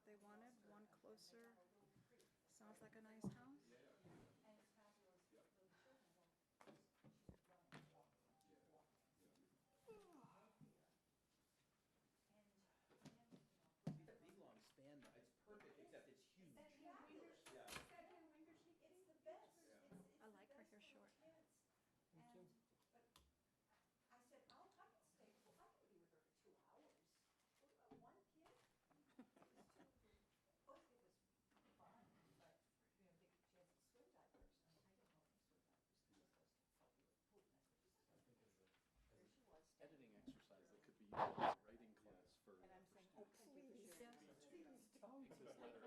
they wanted, one closer. Sounds like a nice house. That big long span though, it's perfect, except it's huge. It's the best. I like her hair short. Me too. I said, I can stay, well, I can be with her for 2 hours. One kid? Both of it was fun, but, you know, she has swim diapers, and I didn't know any swim diapers, because those can help you with poop, and I said, I think as a there she was. editing exercise that could be used in a writing class for. And I'm saying, oh, please, please don't. This letter.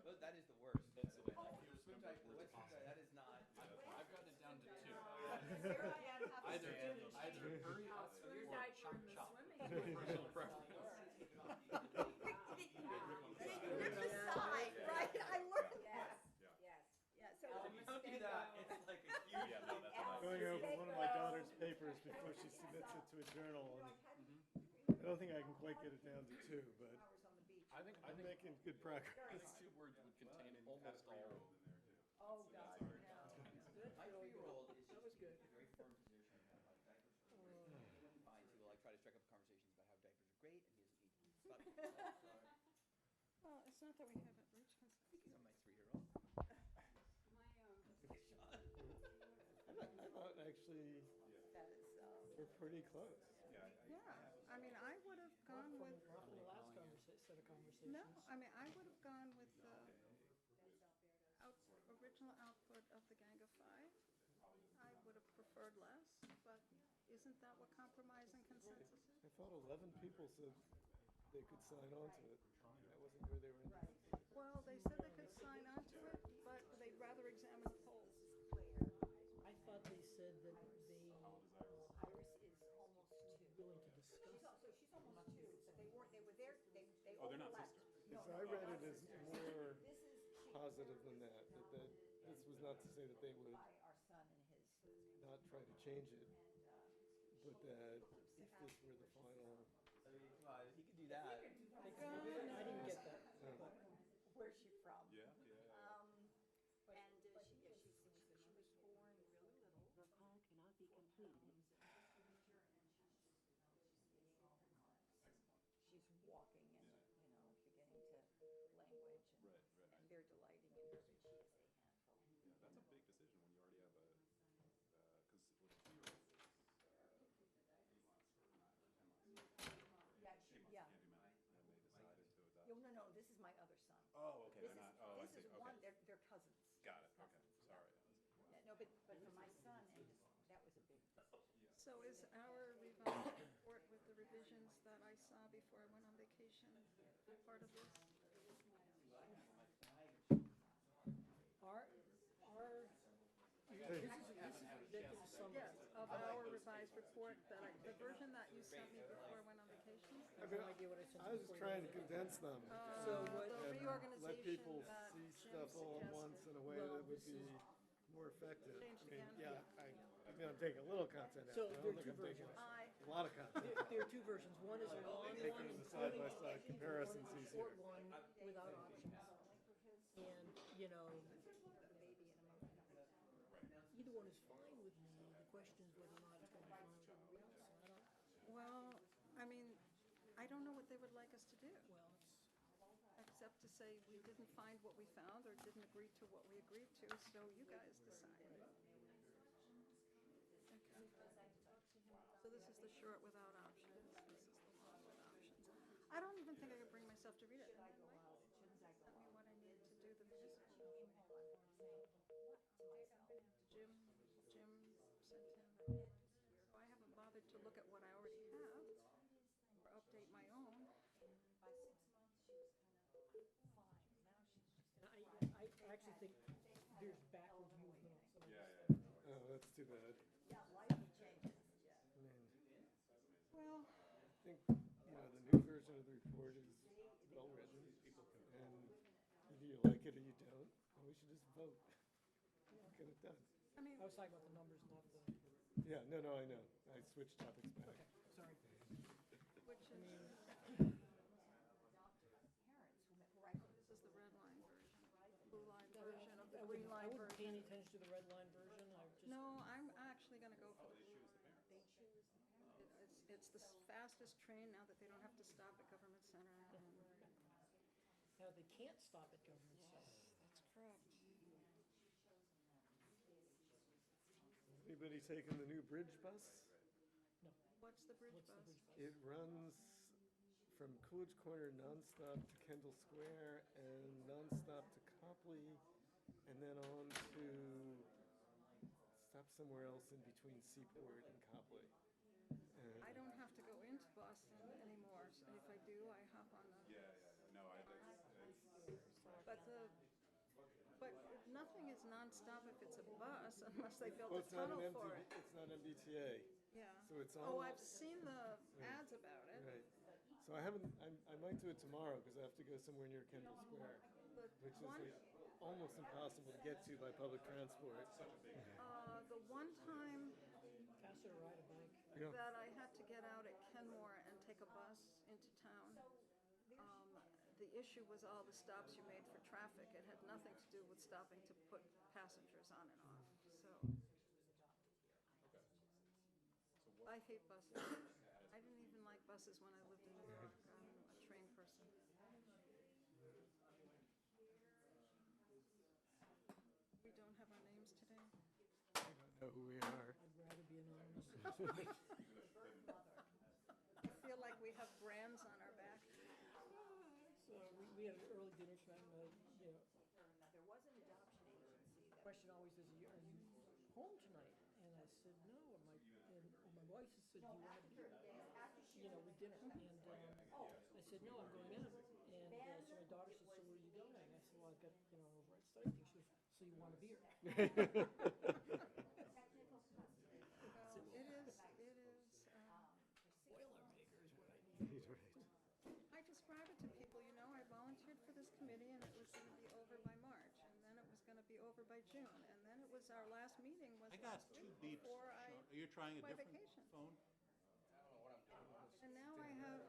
But that is the worst. That's the way. Swim diaper, the wet swim diaper, that is not. I've got it down to 2. Here I am, having to do Either hurry up Swim or diaper chop in the chop. swimming Personal preference. Rip aside, right? I learned that. Yes. Yeah, so. If you don't do that, it's like a huge. Yeah, no, that's what I Going over one of my daughter's papers before she submits it to a journal, and I don't think I can quite get it down to 2, but Hours on the beach. I think I'm making good progress. 2 words would contain almost all. Oh, God, no. My 3-year-old is That just was in good. a very firm position about like diapers are great. Fine, so we'll like try to strike up conversations about how diapers are great, and he doesn't need them. But, Well, it's not that we haven't reached consensus. speaking of my 3-year-old. I thought actually That is, we're pretty close. Yeah, I mean, I would have gone with, Not from the last set of conversations. no, I mean, I would have gone with the original output of the Gang of Five. I would have preferred less, but isn't that what compromise and consensus is? I thought 11 people said they could sign on to it. That wasn't where they were in. Well, they said they could sign on to it, but they'd rather examine the polls. I thought they said that they Iris is almost 2. willing to discuss. She's almost 2, but they weren't, they were there, they Oh, they're not overlapped. sisters. No, So I read it as more This is, she positive than that this was not to say that they would by our son and his, not try to change it, and, but that if this were the final, I mean, come on, if he could do that. I didn't get that. where's she from? Yeah. And she was born really little. The call cannot be completed. She's walking and, you know, beginning to language, and, Right. and they're delighting in her, but she is a handful. Yeah, that's a big decision when you already have a, because with a 2-year-old is 8 months or 9 or 10 months. Yeah, 8 months yeah. can't do math, and they decided to adopt. No, this is my other son. Oh, okay, This they're is, not, oh, I this see, is one, okay. they're cousins. Got it, okay, sorry. Yeah, no, but for my son, and that was a big decision. So is our revised report with the revisions that I saw before I went on vacation part of this? Our, this is executive summary. Yes, of our revised report, the version that you sent me before I went on vacation. I have no idea what I sent I was just before. trying to condense them. So what- The and reorganization let people that see Jim stuff all at once suggested. in a way Well, that would this be is- more effective. Changed I mean, again. yeah, I mean, I'm taking a little content out. So but I there are don't 2 think I'm taking versions. a lot of content. There are 2 versions. One is a long one, Making the including side-by-side comparisons one easier. short one without options. And, you know, either one is fine with me. The question is whether or not it's going to be fine with everybody else. So I don't, Well, I mean, I don't know what they would like us to do, well, it's, except to say we didn't find what we found or didn't agree to what we agreed to, so you guys decide. Okay. So this is the short without options, this is the long with options. I don't even think I could bring myself to read it. Send me what I need to do the musical. Jim sent him. So I haven't bothered to look at what I already have or update my own. By 6 months, she was kind of fine. Now she's just. and I actually think there's backward movement on some of this. Oh, that's too bad. Yeah, life changes, yeah. I mean, Well, I think, you know, the new version of the report is well written, and either you like it or you don't, and we should just vote. Get it done. I mean, I was talking about the numbers, not the, Yeah, no, I know. I switched topics back. okay, sorry. which is, Parents who I finish to the red line version? I just. No, I'm actually gonna go for the blue line. They choose the parents. It's the fastest train now that they don't have to stop at Government Center, and Now, they can't stop at Government Center. that's correct. Anybody taking the new bridge bus? What's the bridge What's the bus? bridge bus? It runs from Coolidge Corner nonstop to Kendall Square and nonstop to Copley, and then on to stop somewhere else in between Seaport and Copley. I don't have to go into Boston anymore, so if I do, I hop on the, No, but nothing is nonstop if it's a bus unless they build Well, a it's not tunnel an for it. it's not MBTA, Yeah. so it's on. Oh, I've seen the ads about it. Right. So I might do it tomorrow because I have to go somewhere near Kendall Square, The which is one, almost impossible to get to by public transport. the one time Faster to ride a bike. Yeah. that I had to get out at Kenmore and take a bus into town, the issue was all the stops you made for traffic. It had nothing to do with stopping to put passengers on and off, so. I hate buses. I didn't even like buses when I lived in New York. I'm a train person. We don't have our names today. I don't know who we are. I'd rather be anonymous. I feel like we have brands on our back. So we had an early dinner tonight, and, There was an adoption agency the that. question always is, are you home tonight? And I said, no, and my wife said, do you want to be, with dinner? And I said, no, I'm going out. And so my daughter said, so where are you going? And I said, well, I've got, over at study thing. She goes, so you want a beer? It is, Boilermaker is what I need. I describe it to people, I volunteered for this committee and it was gonna be over by March, and then it was gonna be over by June, and then it was, our last meeting was I got last two week beeps. before I, Are you trying a my different vacation. phone? and now I have,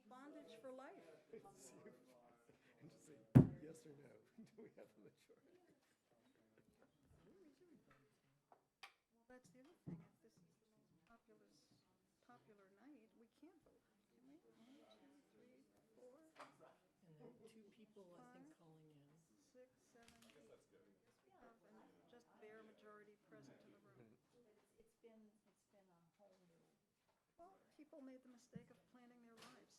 bondage for life. And just say yes or no. Do we have a majority? Well, that's the other thing, if this is the most popular night, we can't vote, can we? 1, 2, 3, 4, And there are two people, I think, calling in. 6, 7, 8. And just bare majority present in the room. It's been a whole new. Well, people made the mistake of planning their lives.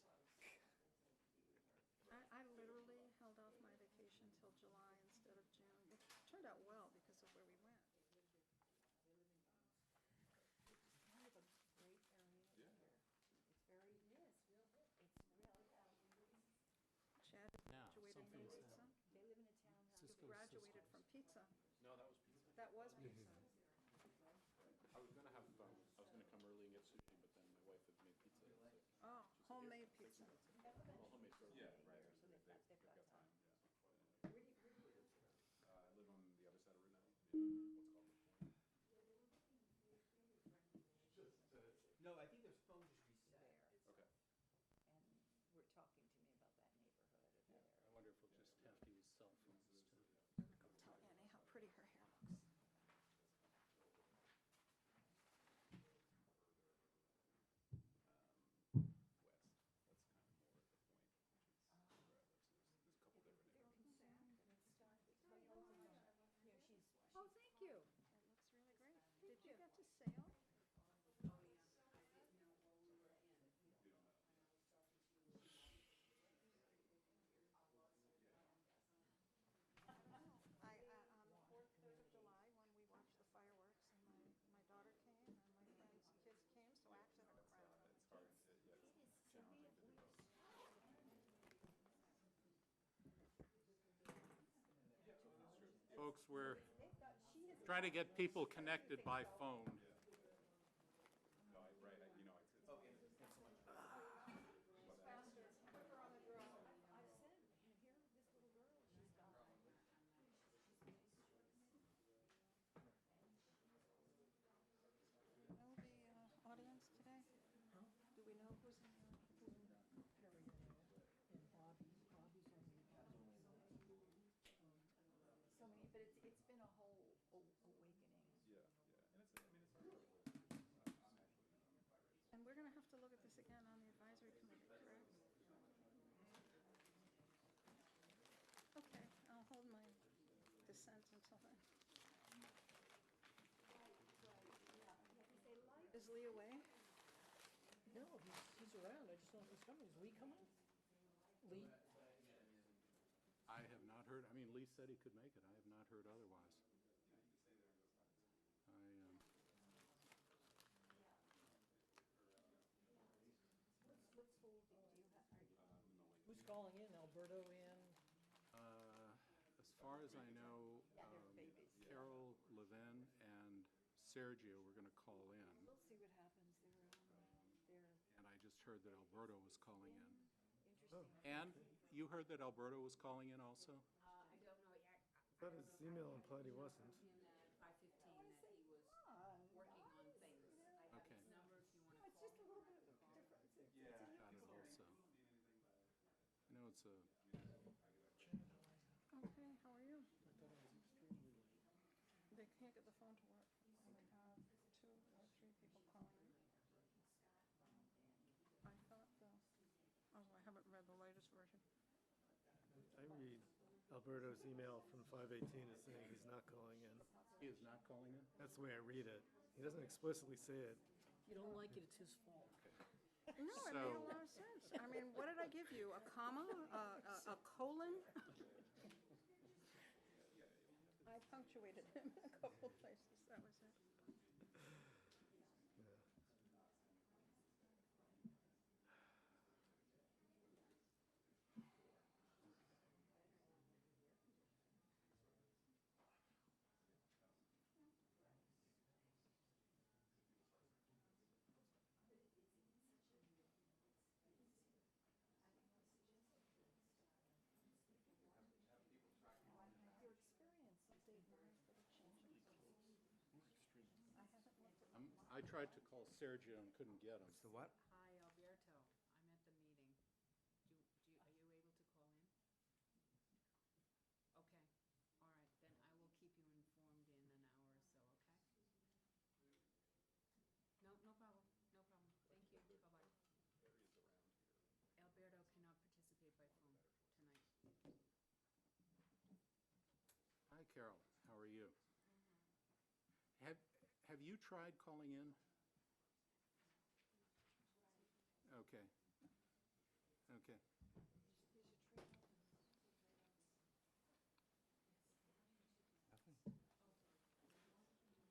I literally held off my vacation till July instead of June. It turned out well because of where we went. It's kind of a great area here. It's very, it's really, Chad Now, graduated from something's pizza. they live in a town that. He graduated from pizza. No, that was pizza. That was pizza. I was gonna come early and get sushi, but then my wife had made pizza. So Oh, homemade pizza. well, homemade sort of. So they've got time. I live on the other side of Route 9, in what's called the Point. No, I think there's phone just reset. Okay. And we're talking to me about that neighborhood or that area. I wonder if we'll just have to use cell phones to. I'm gonna go tell Annie how pretty her hair looks. West. That's kind of more at the Point, which is where I live. So there's a couple different They're neighborhoods. concerned and stuff. She's. Oh, thank you. That looks really great. Did you get to sail? On the 4th, 3rd of July, when we watched the fireworks, and my daughter came, and my friend's kids came, so I acted a crowd. It's hard. It's challenging to do both. Folks, we're trying to get people connected by phone. No, right, it's. Okay. Know the audience today? Do we know who's in the Perry and Bobby. Bobby's on the advisory. So many, but it's awakening. Yeah, yeah, and it's, I mean, it's hard to, I'm actually, And we're gonna have to look at this again on the advisory committee, correct? Okay, I'll hold my dissent until then. Is Lee away? No, he's around, I just don't know if he's coming. Is Lee coming? Lee? I have not heard, I mean, Lee said he could make it. I have not heard otherwise. I, What's holding, do you have, are you? Who's calling in? Alberto in? as far as I know, Carol Levin and Sergio were gonna call in, We'll see what happens. They're and I just heard that Alberto was calling in. interesting. And you heard that Alberto was calling in also? I don't know yet. But his email implied he wasn't. Him at 5:15 that he was working on things. I have Okay. his number if you want to It's call. just a little bit different. yeah. Got it also. I know it's a, Okay, how are you? They can't get the phone to work. They have 2 or 3 people calling in. I thought I haven't read the latest version. I read Alberto's email from 518 as saying he's not calling in. he is not calling in? That's the way I read it. He doesn't explicitly say it. You don't like it, it's his fault. No, it made a So- lot of sense. I mean, what did I give you? A comma? A colon? I punctuated him in a couple places. That was it. Yeah. Your experience is Dave Myers for the changes. I haven't looked at. I tried to call Sergio and couldn't get him. So what? Hi, Alberto. I'm at the meeting. Are you able to call in? Okay. All right, then I will keep you informed in an hour or so, okay? No problem. No problem. Thank you. Bye-bye. Alberto cannot participate by phone tonight. Hi, Carol. How are you? Have you tried calling in? Okay. Okay.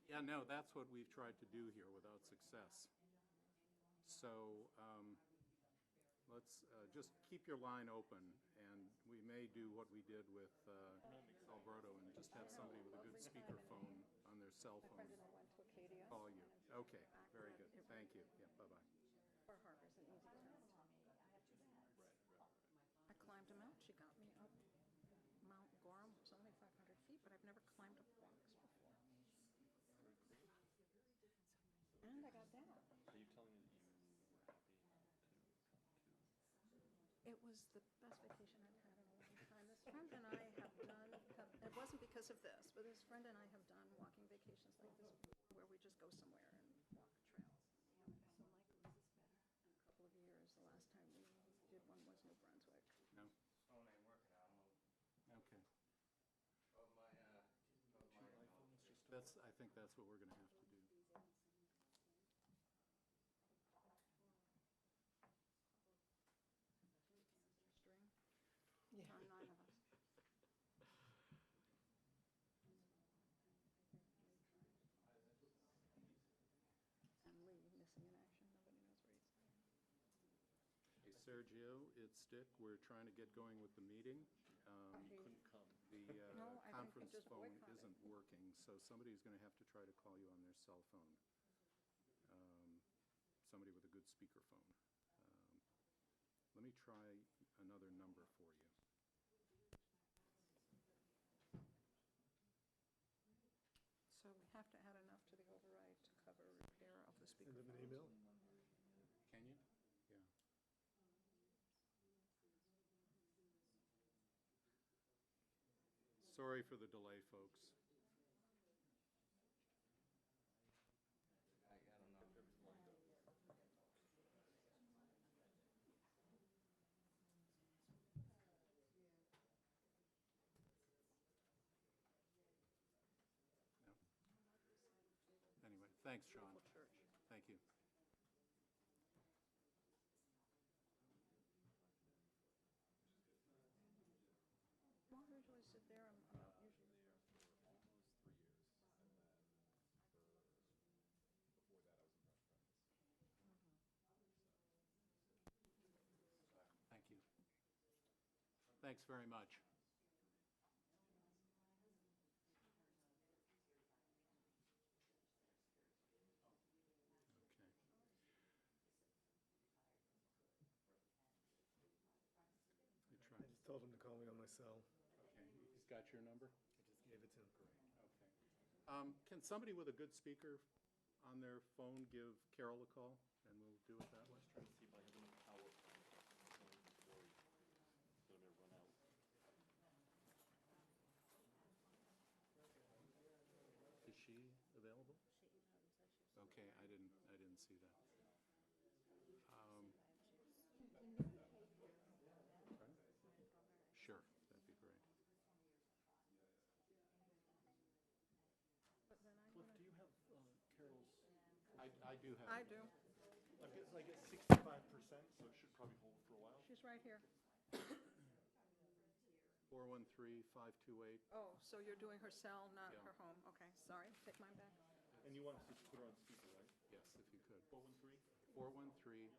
Yeah, no, that's what we've tried to do here without success. So let's just keep your line open, and we may do what we did with Alberto and just have somebody with a good speakerphone on their cell My phone friend and I went to Acadia. call you. Okay, very good. Thank you. Yeah, bye-bye. Far Harbor's an easy town. I climbed a mount. She got me up Mount Gorham. It's only 500 feet, but I've never climbed up rocks before. And I got down. Are you telling me that you were happy It was the best vacation I've had in a long time. This friend and I have done, it wasn't because of this, but this friend and I have done walking vacations like this before, where we just go somewhere and walk a trail. So Michael, is this better? In a couple of years, the last time we did one was New Brunswick. No? Phone ain't working, I don't know. Okay. Oh, my, I think that's what we're going to have to do. String, Yeah. 9 of us. And Lee missing in action, nobody knows where he's at. Hey, Sergio, it's Dick. We're trying to get going with the meeting. Couldn't come. The No, I think he conference just phone boycotted. isn't working, so somebody's going to have to try to call you on their cell phone. Somebody with a good speakerphone. Let me try another number for you. So we have to add enough to the override to cover repair of the Send him an speakerphone. email. Can you? Yeah. Sorry for the delay, folks. Thanks, Sean. Beautiful church. Thank you. Well, I usually sit there, I'm not usually. For almost 3 years, and then before that, I was in press practice. Thank you. Thanks very much. Okay. You try. I just told him to call me on my cell. Okay, he's got your number? I just gave it to him. Okay. Can somebody with a good speaker on their phone give Carol a call, and we'll do it that way? Trying to see if I have any power before it's gonna run out. Is she available? Okay, I didn't see that. Pardon? Sure, that'd be great. But then I'm Cliff, gonna, do you have Carol's? I do have. I do. I get 65%, so it should probably hold for a while. She's right here. 413-528. Oh, so you're doing her cell, not Yeah. her home. Okay, sorry, take mine back. And you want us to put her on speaker, right? Yes, if you could. 413? 413-528-4579.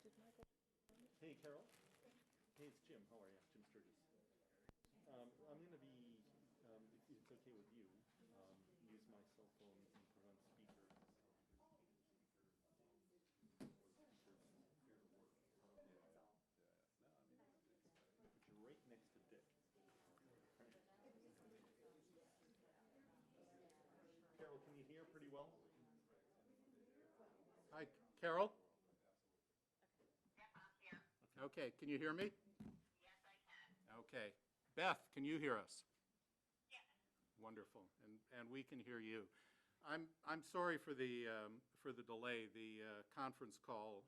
Did Michael? Hey, Carol. Hey, it's Jim. How are you? Jim Sturgis. I'm going to be, if it's okay with you, use my cell phone and put it on speaker. But you're right next to Dick. Carol, can you hear pretty well? Hi, Carol? Okay, can you hear me? Yes, I can. Okay. Beth, can you hear us? Yes. Wonderful, and we can hear you. I'm sorry for the delay. The conference call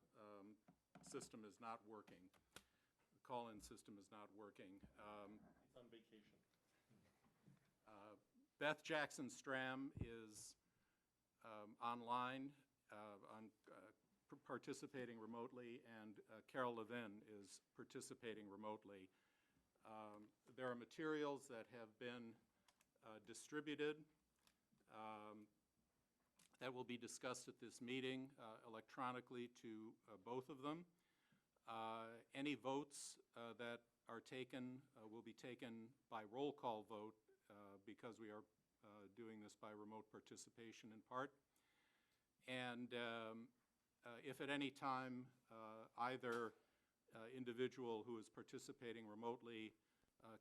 system is not working. The call-in system is not working. It's on vacation. Beth Jackson Stram is online, participating remotely, and Carol Levin is participating remotely. There are materials that have been distributed that will be discussed at this meeting electronically to both of them. Any votes that are taken will be taken by roll call vote because we are doing this by remote participation in part. And if at any time either individual who is participating remotely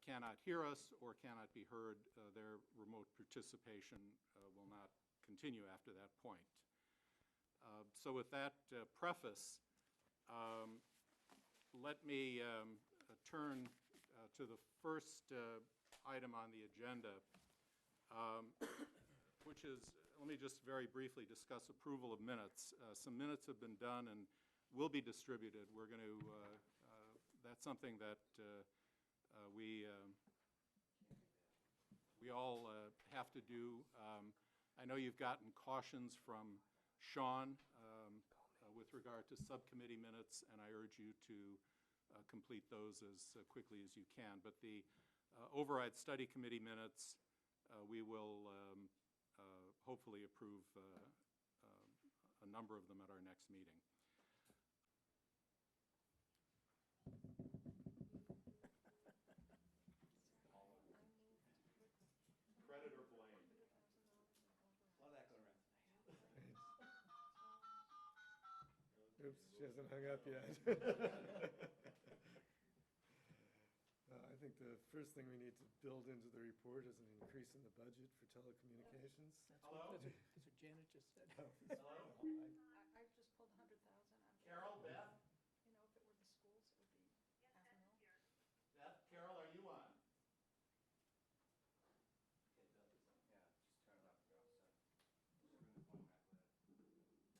cannot hear us or cannot be heard, their remote participation will not continue after that point. So with that preface, let me turn to the first item on the agenda, which is, let me just very briefly discuss approval of minutes. Some minutes have been done and will be distributed. We're going to, that's something that we all have to do. I know you've gotten cautions from Sean with regard to subcommittee minutes, and I urge you to complete those as quickly as you can. But the override study committee minutes, we will hopefully approve a number of them at our next meeting. Credit or blame? A lot of that going around tonight. Oops, she hasn't hung up yet. I think the first thing we need to build into the report is an increase in the budget for telecommunications. That's what Janet just said. Hello? I just pulled 100,000 out of it. Carol, Beth? You know, if it were the schools, it would be half a mil. Beth, Carol, are you on?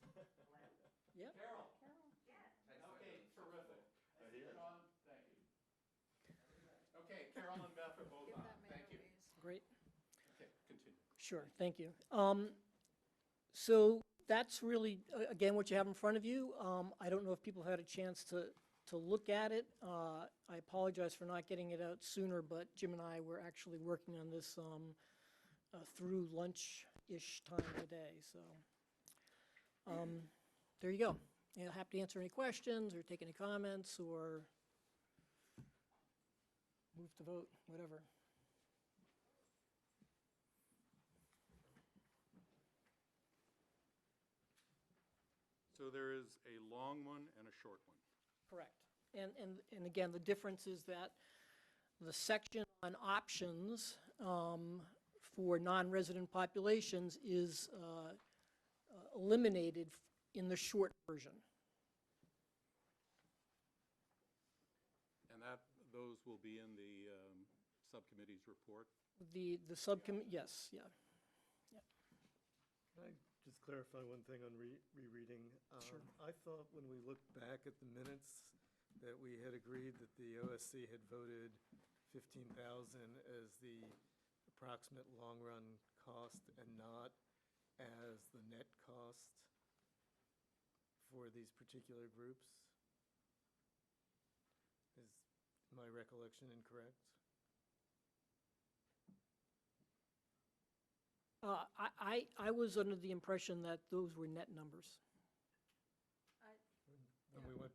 Okay, Beth is on. Yeah, just turn it off. Go. So, screw the phone back with it. Carol and Beth are both Give on. that man Thank a you. raise. Great. Okay, continue. Sure, thank you. So that's really, again, what you have in front of you. I don't know if people had a chance to look at it. I apologize for not getting it out sooner, but Jim and I were actually working on this through lunch-ish time today, so. There you go. Yeah, happy to answer any questions or take any comments or move to vote, whatever. So there is a long one and a short one. Correct. And again, the difference is that the section on options for non-resident populations is eliminated in the short version. And those will be in the subcommittee's report. The subcommittee, yes, yeah. Can I just clarify one thing on rereading? Sure. I thought when we looked back at the minutes that we had agreed that the OSC had voted 15,000 as the approximate long-run cost and not as the net cost for these particular groups. Is my recollection incorrect? I was under the impression that those were net numbers. When we went,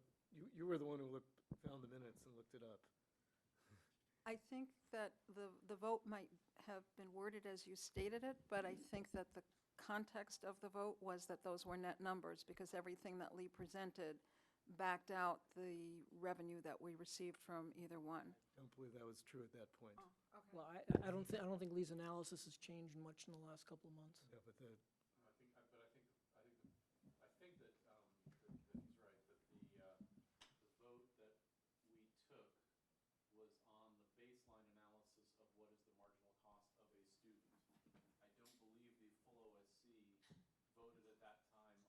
you were the one who found the minutes and looked it up. I think that the vote might have been worded as you stated it, but I think that the context of the vote was that those were net numbers, because everything that Lee presented backed out the revenue that we received from either one. I don't believe that was true at that point. Okay. Well, I don't think Lee's analysis has changed much in the last couple of months. Yeah, but the, I think that that he's right, that the vote that we took was on the baseline analysis of what is the marginal cost of a student. I don't believe the full OSC voted at that time on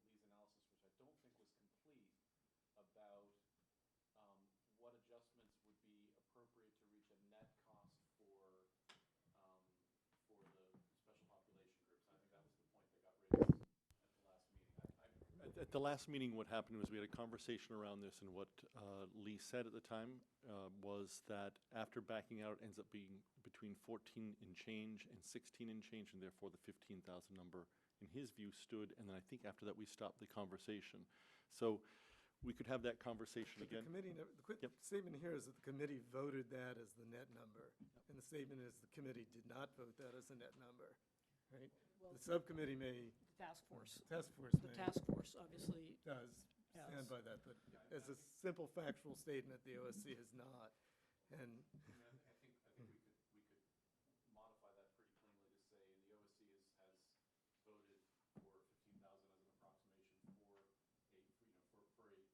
Lee's analysis, which I don't think was complete, about what adjustments would be appropriate to reach a net cost for the special population groups. I think that was the point that got raised at the last meeting. At the last meeting, what happened was we had a conversation around this, and what Lee said at the time was that after backing out, it ends up being between 14 and change and 16 and change, and therefore the 15,000 number, in his view, stood. And then I think after that, we stopped the conversation. So we could have that conversation but the again. committee, the statement here is that the committee voted that as the net number. And the statement is the committee did not vote that as a net number, right? The subcommittee may, Task force. task force The may, task force obviously does has. stand by that, but as a simple factual statement, the OSC has not. And I think we could modify that pretty cleanly to say the OSC has voted for 15,000 as an approximation for a generic student,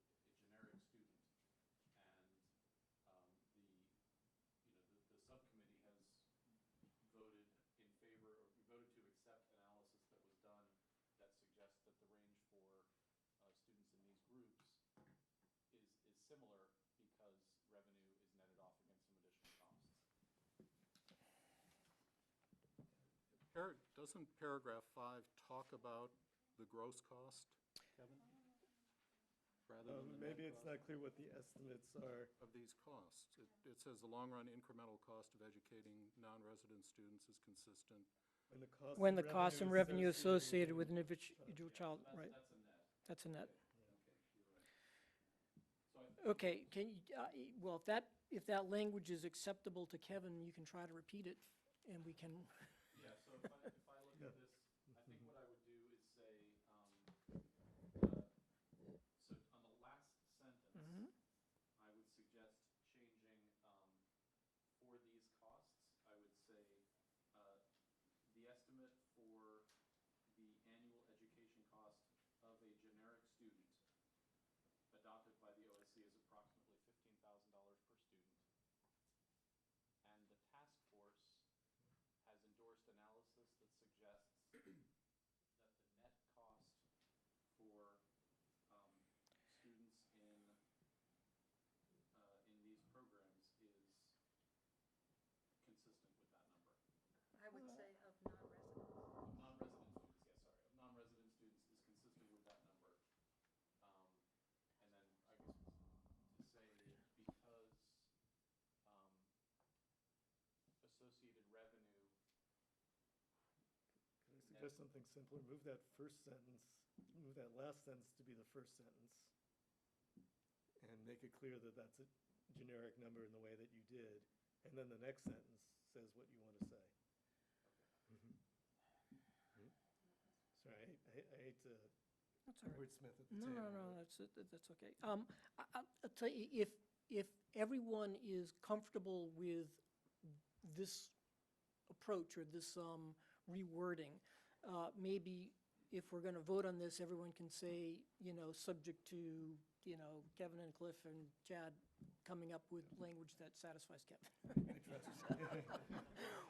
and the subcommittee has voted in favor, or we voted to accept analysis that was done that suggests that the range for students in these groups is similar because revenue is netted off against some additional costs. Doesn't paragraph 5 talk about the gross cost, Kevin? Rather than the net maybe it's cost not clear what the estimates are. of these costs. It says the long-run incremental cost of educating non-resident students is consistent. When the cost and revenue associated with an individual child, right? That's a net. That's a net. Okay, can you, well, if that language is acceptable to Kevin, you can try to repeat it, and we can, Yeah, so if I look at this, I think what I would do is say, so on the last sentence, I would suggest changing, for these costs, I would say, the estimate for the annual education cost of a generic student adopted by the OSC is approximately $15,000 per student. And the task force has endorsed analysis that something simpler, move that last sentence to be the first sentence, and make it clear that that's a generic number in the way that you did, and then the next sentence says what you want to say. Sorry, I hate to That's all right. wordsmith at the No, table. no, no, that's okay. I'll tell you, if everyone is comfortable with this approach or this rewording, maybe if we're going to vote on this, everyone can say, subject to, Kevin and Cliff and Chad coming up with language that satisfies Kevin. I trust you.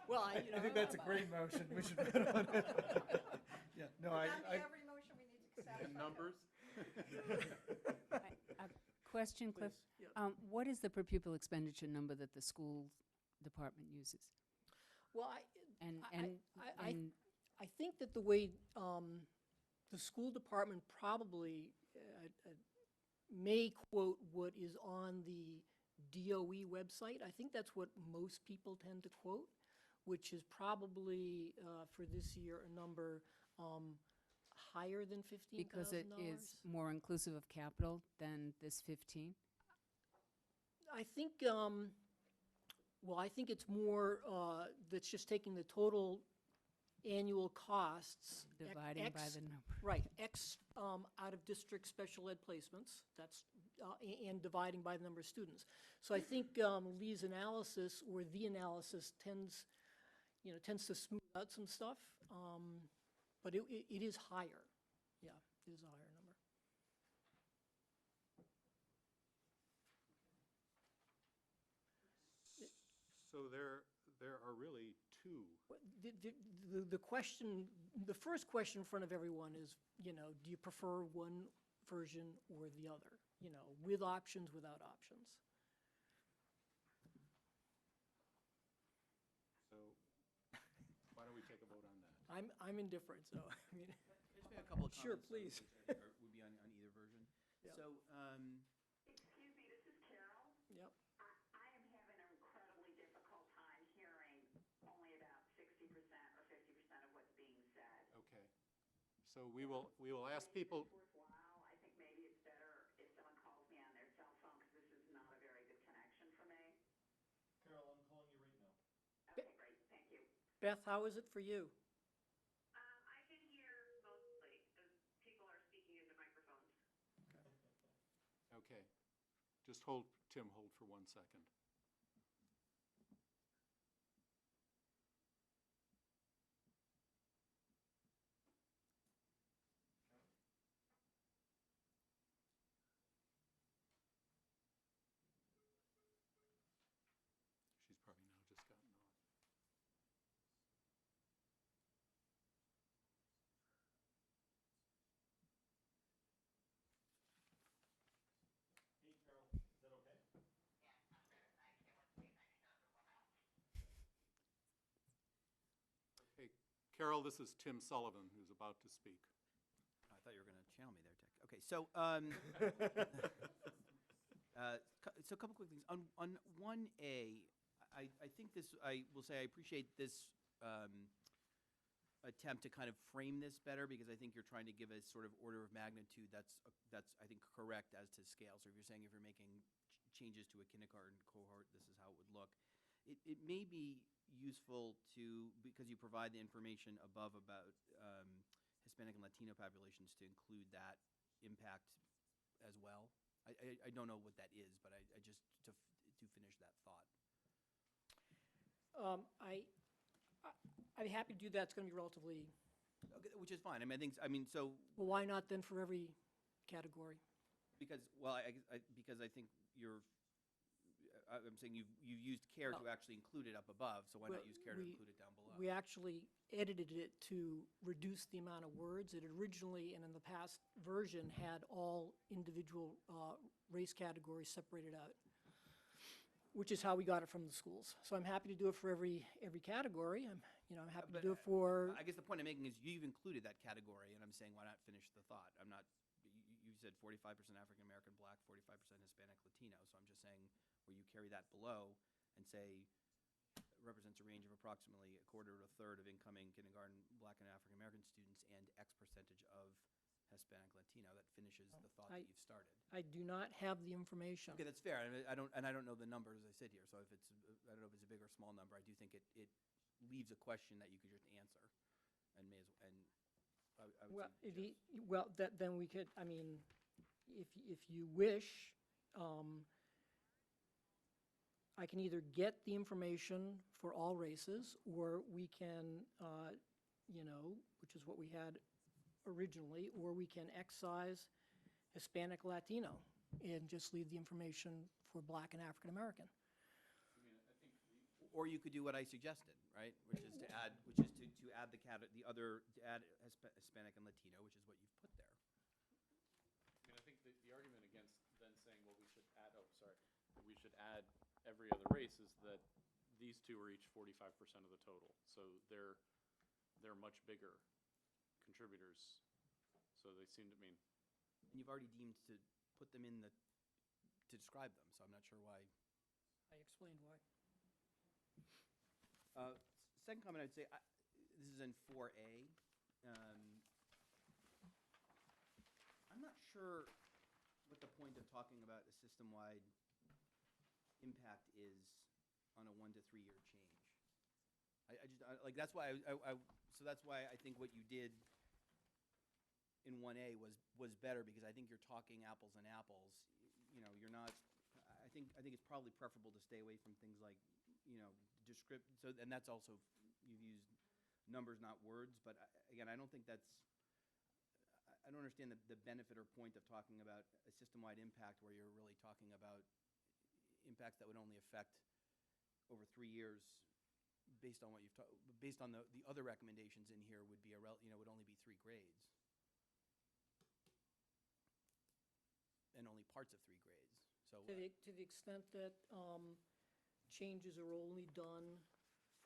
Well, I think that's a great motion. We should put it on it. Yeah, no, Not every motion we need to satisfy. And numbers? A question, Cliff. Please, yeah. What is the per pupil expenditure number that the school department uses? Well, And, I- and, I and I think that the way the school department probably may quote what is on the DOE website. I think that's what most people tend to quote, which is probably for this year a number higher than $15,000. because it is more inclusive of capital than this 15? I think, I think it's more, that's just taking the total annual costs. Dividing by X- the number. Right, X out-of-district special ed placements, that's, and dividing by the number of students. So I think Lee's analysis, or the analysis, tends to smooth out some stuff, but it is higher. Yeah, it is a higher number. So there are really two. The question, the first question in front of everyone is, do you prefer one version or the other? With options, without options. So why don't we take a vote on that? I'm indifferent, so, I mean, There's been a couple of Sure, comments, please. which I think would be on either version. Yeah. So, Excuse me, this is Carol. yep. I am having an incredibly difficult time hearing only about 60% or 50% of what's being said. Okay. So we will ask people, Worthwhile, I think maybe it's better if someone calls me on their cell phone, because this is not a very good connection for me. Carol, I'm calling you right now. Okay, great, thank you. Beth, how is it for you? I can hear mostly, as people are speaking into microphones. okay, just hold for 1 second. She's probably now just gotten on. Hey, Carol, is that okay? Hey, Carol, this is Tim Sullivan, who's about to speak. I thought you were going to channel me there, Tech. Okay, so, so a couple quick things. On 1A, I think this, I will say I appreciate this attempt to kind of frame this better, because I think you're trying to give a sort of order of magnitude that's I think, correct as to scale. So if you're saying if you're making changes to a kindergarten cohort, this is how it would look. It may be useful to, because you provide the information above about Hispanic and Latino populations, to include that impact as well. I don't know what that is, but I just, to finish that thought. I'd be happy to do that. It's going to be relatively, Okay, which is fine. I mean, so, well, why not then for every category? because, well, because I think I'm saying you've used care to actually include it up above, so why not use care to include it down below? We actually edited it to reduce the amount of words. It originally, and in the past version, had all individual race categories separated out, which is how we got it from the schools. So I'm happy to do it for every category. I'm happy to do it for, I guess the point I'm making is you've included that category, and I'm saying why not finish the thought? I'm not, you said 45% African American, Black, 45% Hispanic, Latino, so I'm just saying where you carry that below and say represents a range of approximately a quarter to a third of incoming kindergarten Black and African American students and X percentage of Hispanic Latino. That finishes the thought that you've started. I do not have the information. Okay, that's fair. I don't know the numbers as I sit here, so if it's, I don't know if it's a big or small number. I do think it leaves a question that you could just answer, and may as, and I would Well, say yes. well, then we could, I mean, if you wish, I can either get the information for all races, or we can, which is what we had originally, or we can excise Hispanic Latino and just leave the information for Black and African American. Or you could do what I suggested, right? Which is to add, to add the to add Hispanic and Latino, which is what you've put there. I mean, I think the argument against then saying, well, we should add, we should add every other race is that these two are each 45% of the total. So they're much bigger contributors. So they seem to mean. And you've already deemed to put them in to describe them, so I'm not sure why. I explained why. Second comment, I'd say, this is in 4A. I'm not sure what the point of talking about a system-wide impact is on a 1 to 3 year change. Like, that's why so that's why I think what you did in 1A was better, because I think you're talking apples and apples. You know, you're not, I think it's probably preferable to stay away from things like, so, and that's also, you've used numbers, not words, but again, I don't think that's, I don't understand the benefit or point of talking about a system-wide impact where you're really talking about impacts that would only affect over 3 years, based on what you've based on the other recommendations in here would be would only be 3 grades. And only parts of 3 grades, so. To the extent that changes are only done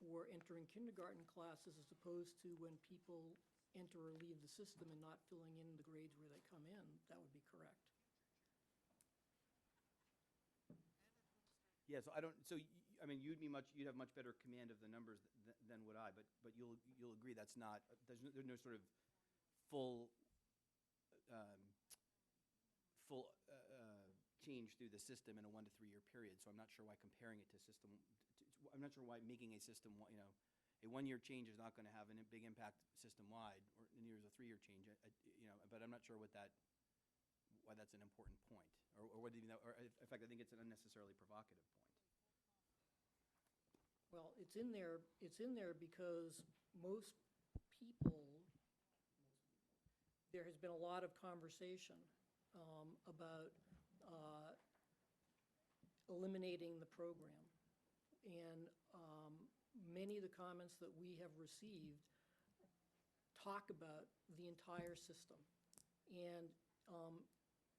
for entering kindergarten classes as opposed to when people enter or leave the system and not filling in the grades where they come in, that would be correct. Yeah, so I mean, you'd have much better command of the numbers than would I, but you'll agree that's not, there's no sort of full change through the system in a 1 to 3 year period, so I'm not sure why comparing it to I'm not sure why making a system, a 1 year change is not going to have a big impact system-wide, or neither is a 3 year change, but I'm not sure why that's an important point, or whether even or in fact, I think it's an unnecessarily provocative point. Well, it's in there because most people, there has been a lot of conversation about eliminating the program. And many of the comments that we have received talk about the entire system. And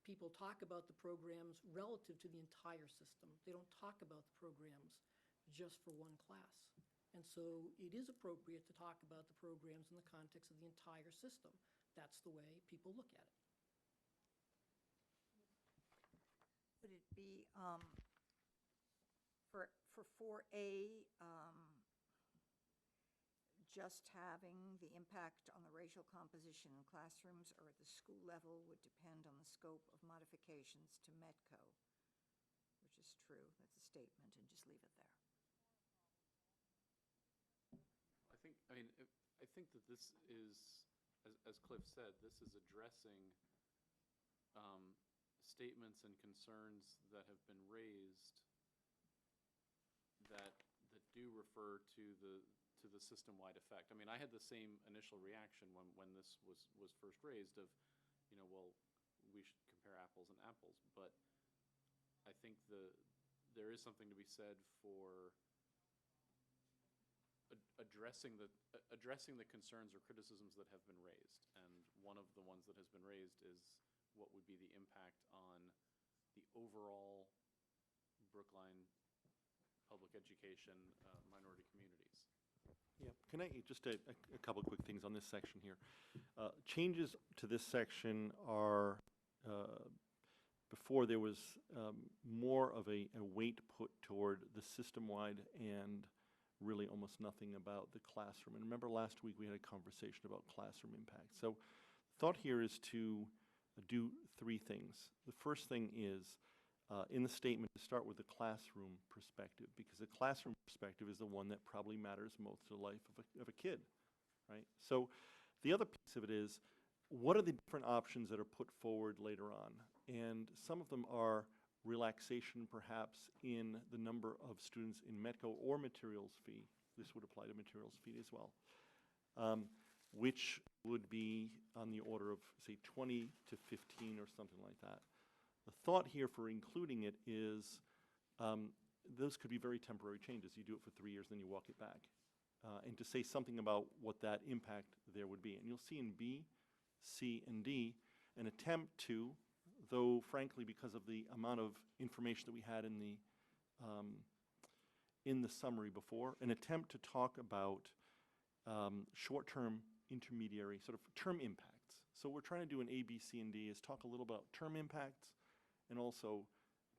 people talk about the programs relative to the entire system. They don't talk about the programs just for one class. And so it is appropriate to talk about the programs in the context of the entire system. That's the way people look at it. Would it be, for 4A, just having the impact on the racial composition in classrooms or at the school level would depend on the scope of modifications to MEDCO, which is true, that's a statement, and just leave it there. I think that this is, as Cliff said, this is addressing statements and concerns that have been raised that do refer to the system-wide effect. I mean, I had the same initial reaction when this was first raised of, well, we should compare apples and apples, but I think there is something to be said for addressing the concerns or criticisms that have been raised. And one of the ones that has been raised is what would be the impact on the overall Brookline public education minority communities. Yeah, can I, just a couple quick things on this section here. Changes to this section are, before there was more of a weight put toward the system-wide and really almost nothing about the classroom. And remember last week we had a conversation about classroom impact. So thought here is to do three things. The first thing is, in the statement, to start with the classroom perspective, because the classroom perspective is the one that probably matters most to the life of a kid, right? So the other piece of it is, what are the different options that are put forward later on? And some of them are relaxation, perhaps, in the number of students in METCO or materials fee. This would apply to materials fee as well, which would be on the order of, say, 20 to 15 or something like that. The thought here for including it is those could be very temporary changes. You do it for 3 years, then you walk it back. And to say something about what that impact there would be. And you'll see in B, C, and D an attempt to, though frankly because of the amount of information that we had in the summary before, an attempt to talk about short-term, intermediary, sort of term impacts. So we're trying to do an A, B, C, and D is talk a little about term impacts and also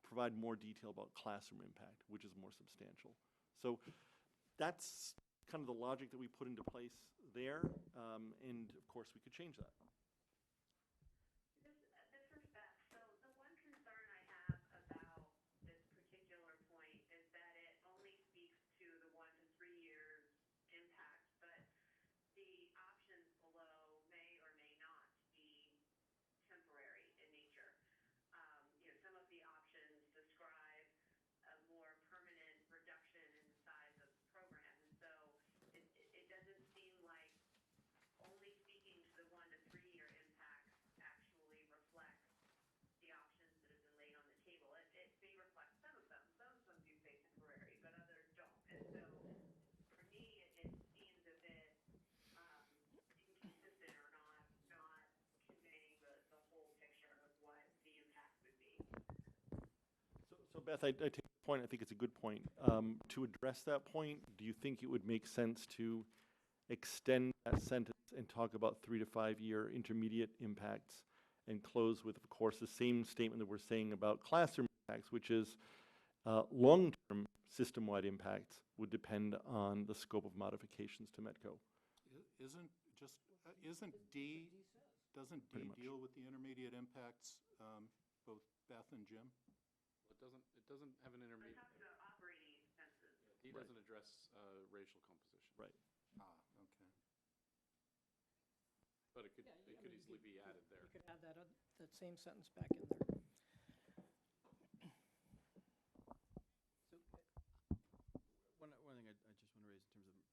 provide more detail about classroom impact, which is more substantial. So that's kind of the logic that we put into place there, and of course we could change that. This is Beth. So the one concern I have about this particular point is that it only speaks to the 1 to 3 year impact, but the options below may or may not be temporary in nature. Some of the options describe a more permanent reduction in the size of the program, and so it doesn't seem like only speaking to the 1 to 3 year impacts actually reflects the options that have been laid on the table. It may reflect some of them. Some of them do say temporary, but others don't. And so for me, it seems a bit inconsistent or not conveying the whole picture of what the impact would be. So Beth, I take the point. I think it's a good point. To address that point, do you think it would make sense to extend that sentence and talk about 3 to 5 year intermediate impacts and close with, of course, the same statement that we're saying about classroom impacts, which is long-term system-wide impacts would depend on the scope of modifications to METCO. Isn't D, doesn't D Pretty much. deal with the intermediate impacts, both Beth and Jim? Well, it doesn't have an It intermediate, talks about operating expenses. D Right. doesn't address racial composition. Right. Okay. But it could Yeah, I easily mean, be added there. You could add that same sentence back in there. So, one thing I just want to raise in terms of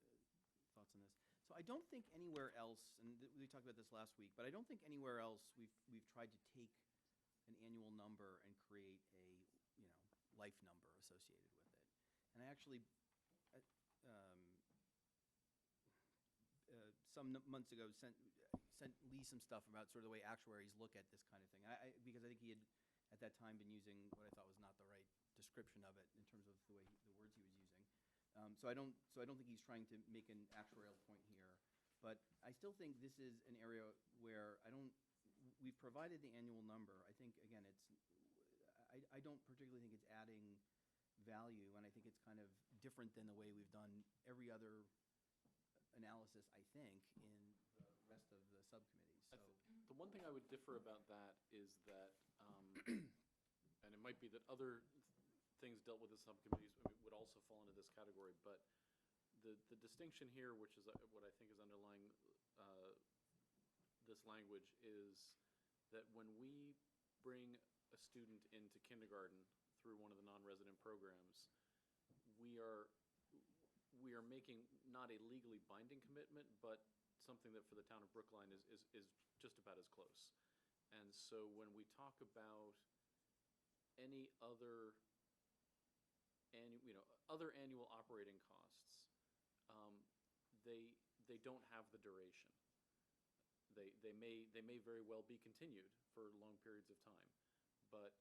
thoughts on this. So I don't think anywhere else, and we talked about this last week, but I don't think anywhere else we've tried to take an annual number and create a life number associated with it. And I actually, some months ago, sent Lee some stuff about sort of the way actuaries look at this kind of thing. Because I think he had at that time been using what I thought was not the right description of it in terms of the words he was using. So I don't think he's trying to make an actuarial point here, but I still think this is an area where we've provided the annual number. I think again, I don't particularly think it's adding value, and I think it's kind of different than the way we've done every other analysis, I think, in the rest of the subcommittees. So The one thing I would differ about that is that, and it might be that other things dealt with the subcommittees would also fall into this category, but the distinction here, which is what I think is underlying this language, is that when we bring a student into kindergarten through one of the non-resident programs, we are making not a legally binding commitment, but something that for the town of Brookline is just about as close. And so when we talk about any other annual operating costs, they don't have the duration. They may very well be continued for long periods of time, but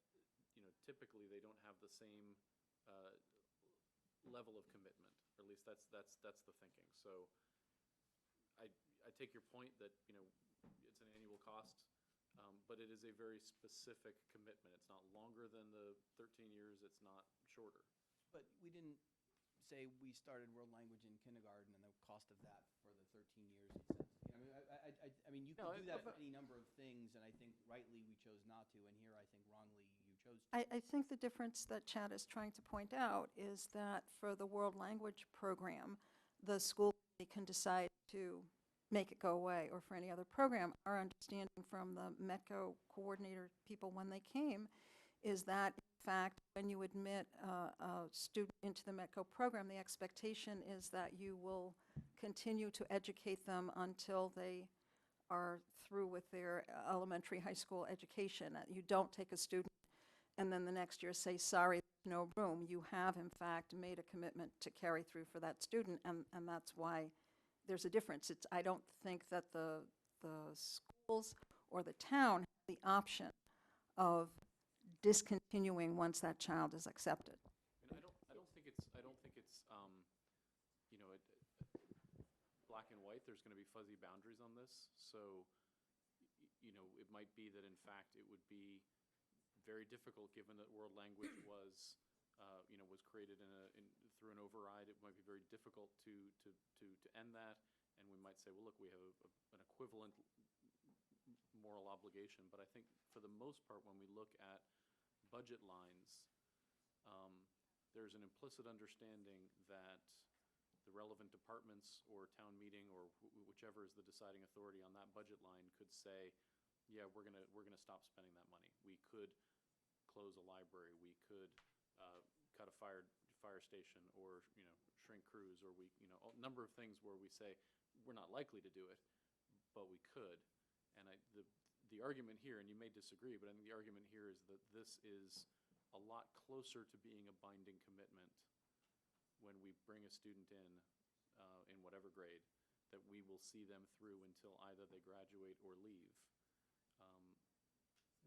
typically they don't have the same level of commitment, or at least that's the thinking. So I take your point that it's an annual cost, but it is a very specific commitment. It's not longer than the 13 years. It's not shorter. But we didn't say we started world language in kindergarten and the cost of that for the 13 years. I mean, you can do that for any number of things, and I think rightly we chose not to, and here I think wrongly you chose to. I think the difference that Chad is trying to point out is that for the world language program, the school can decide to make it go away, or for any other program. Our understanding from the METCO coordinator people when they came is that, in fact, when you admit a student into the METCO program, the expectation is that you will continue to educate them until they are through with their elementary, high school education. You don't take a student and then the next year say, sorry, there's no room. You have, in fact, made a commitment to carry through for that student, and that's why there's a difference. I don't think that the schools or the town have the option of discontinuing once that child is accepted. And I don't think it's, you know, black and white. There's going to be fuzzy boundaries on this. So, you know, it might be that in fact it would be very difficult, given that world language was, you know, was created through an override. It might be very difficult to end that. And we might say, well, look, we have an equivalent moral obligation. But I think for the most part, when we look at budget lines, there's an implicit understanding that the relevant departments or town meeting or whichever is the deciding authority on that budget line could say, yeah, we're gonna stop spending that money. We could close a library. We could cut a fire station, or shrink crews, or a number of things where we say we're not likely to do it, but we could. And the argument here, and you may disagree, but I think the argument here is that this is a lot closer to being a binding commitment when we bring a student in whatever grade, that we will see them through until either they graduate or leave,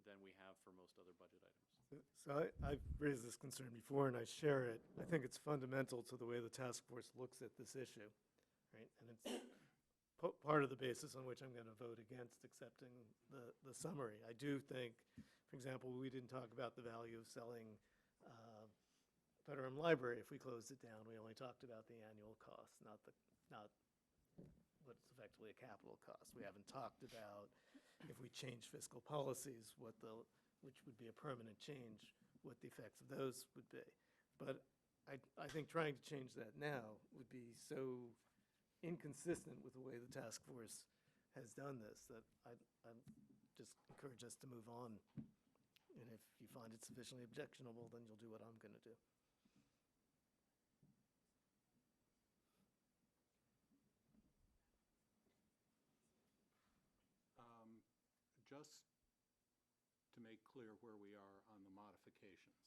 than we have for most other budget items. So I've raised this concern before, and I share it. I think it's fundamental to the way the task force looks at this issue, right? And it's part of the basis on which I'm going to vote against accepting the summary. I do think, for example, we didn't talk about the value of selling Federal Library if we closed it down. We only talked about the annual cost, not what's effectively a capital cost. We haven't talked about, if we change fiscal policies, which would be a permanent change, what the effects of those would be. But I think trying to change that now would be so inconsistent with the way the task force has done this that I just encourage us to move on. And if you find it sufficiently objectionable, then you'll do what I'm going to do. Just to make clear where we are on the modifications.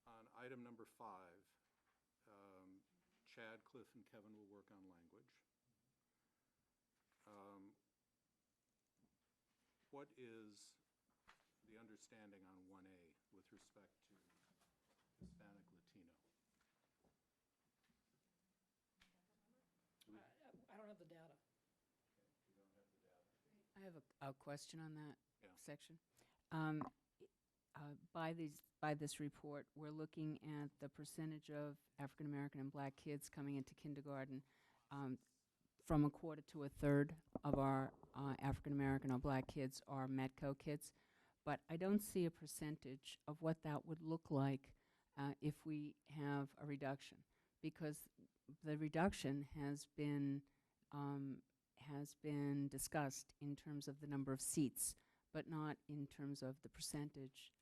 On item number 5, Chad, Cliff, and Kevin will work on language. What is the understanding on 1A with respect to Hispanic Latino? I don't have the data. I have a question on that Yeah. section. By this report, we're looking at the percentage of African American and Black kids coming into kindergarten. From a quarter to a third of our African American or Black kids are METCO kids, but I don't see a percentage of what that would look like if we have a reduction, because the reduction has been discussed in terms of the number of seats, but not in terms of the percentage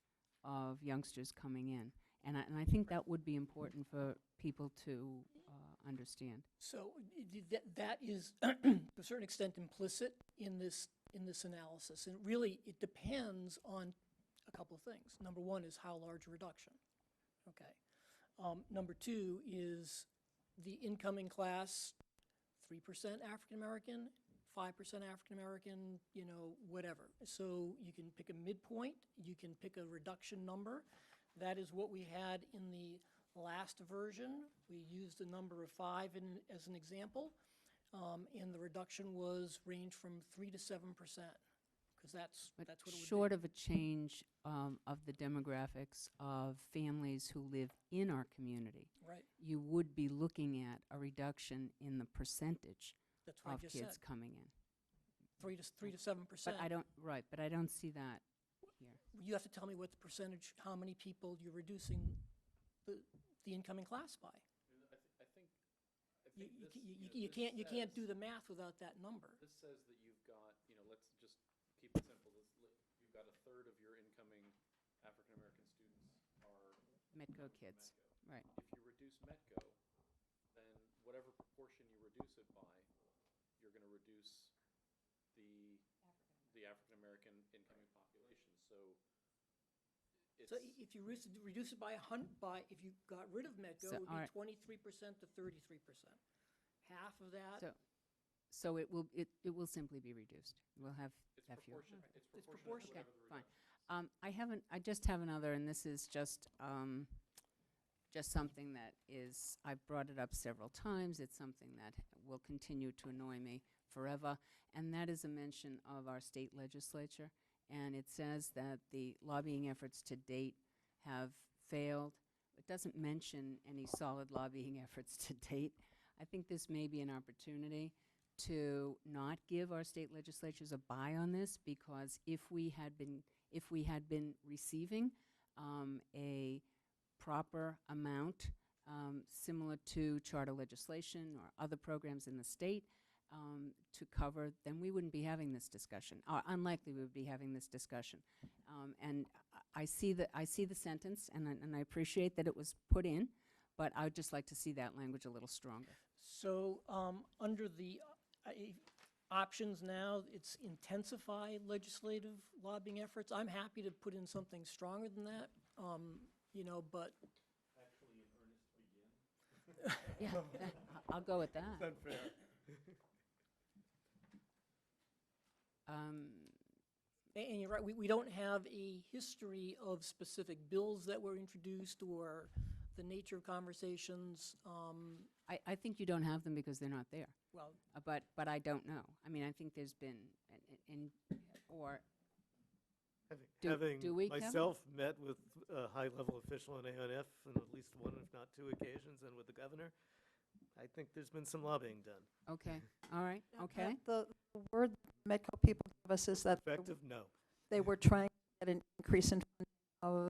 of youngsters coming in. And I think that would be important for people to understand. So that is, to a certain extent, implicit in this analysis. And really, it depends on a couple of things. Number one is how large a reduction. Okay. Number two is the incoming class, 3% African American, 5% African American, whatever. So you can pick a midpoint, you can pick a reduction number. That is what we had in the last version. We used a number of 5 as an example, and the reduction was ranged from 3 to 7%. Because that's But what it would be. short of a change of the demographics of families who live in our community, Right, you would be looking at a reduction in the percentage that's what I of just said, kids coming in. 3 to 7%. But I don't see that here. You have to tell me what the percentage, how many people you're reducing the incoming class by. I think You can't do the math without that number. This says that you've got, let's just keep it simple. You've got a third of your incoming African-American students are Metco kids, Metco. right. If you reduce Metco, then whatever proportion you reduce it by, you're going to reduce the African-American incoming population. So So if you reduce it by if you got rid of Metco, So, it would all be right. 23% to 33%. Half of that, So it will simply be reduced. We'll have it's fewer. proportionate. It's It's proportionate. Okay, to whatever the fine. reduction is. I just have another, and this is just something that is, I've brought it up several times. It's something that will continue to annoy me forever, and that is a mention of our state legislature. And it says that the lobbying efforts to date have failed. It doesn't mention any solid lobbying efforts to date. I think this may be an opportunity to not give our state legislatures a buy on this, because if we had been receiving a proper amount similar to charter legislation or other programs in the state to cover, then we wouldn't be having this discussion. Unlikely we would be having this discussion. And I see the sentence, and I appreciate that it was put in, but I would just like to see that language a little stronger. so under the options now, it's intensify legislative lobbying efforts. I'm happy to put in something stronger than that, but Actually, in earnest begin. Yeah, I'll go with that. It's unfair. And you're right, we don't have a history of specific bills that were introduced or the nature of conversations. I think you don't have them because they're not there. Well, But I don't know. I mean, I think there's been, or Having do we, Kevin? myself met with a high-level official in AONF on at least one, if not two occasions, and with the governor, I think there's been some lobbying done. okay, all right, okay. The word Medco people give us is that Effective? No. they were trying to get an increase in funding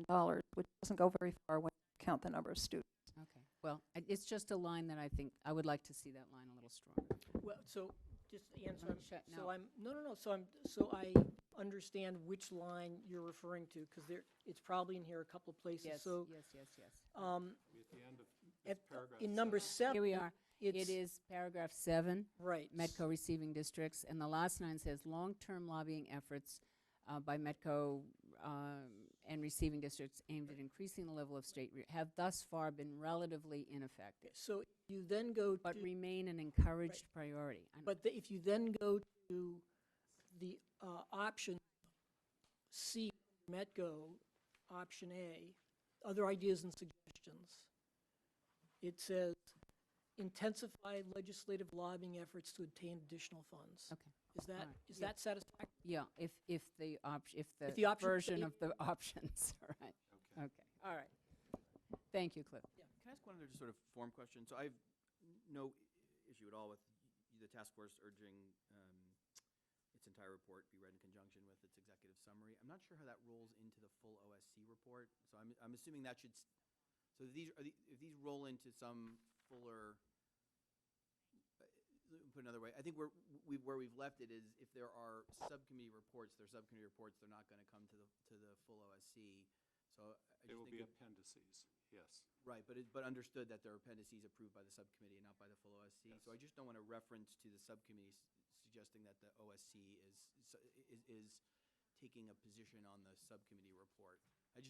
of $500,000, which doesn't go very far when you count the number of students. Okay, well, it's just a line that I think, I would like to see that line a little stronger. well, so just to answer, Let me check so now. I'm, no, so I understand which line you're referring to, because it's probably in here a couple of places. Yes, So, yes. At the end of at, paragraph in number 7. Here we are. It it's- is paragraph 7, Right. Medco receiving districts, and the last line says, long-term lobbying efforts by Medco and receiving districts aimed at increasing the level of state have thus far been relatively ineffective, So you then go but to, remain an encouraged priority. but if you then go to the option C, Metco, option A, other ideas and suggestions, it says intensify legislative lobbying efforts to obtain additional funds. Okay. Is that, All right. is that satisfactory? Yeah, if the the option- version of the options, all right. Okay. Okay, all right. Thank you, Cliff. Can I ask one other just sort of form question? So I've no issue at all with the task force urging its entire report be read in conjunction with its executive summary. I'm not sure how that rolls into the full OSC report. So I'm assuming that should, so if these roll into some fuller, put another way, I think where we've left it is if there are subcommittee reports, they're not going to come to the full OSC. So I They just will think be that- appendices, yes. Right, but understood that there are appendices approved by the subcommittee and not by the full OSC. So I just don't want a reference to the subcommittee suggesting that the OSC is taking a position on the subcommittee report. I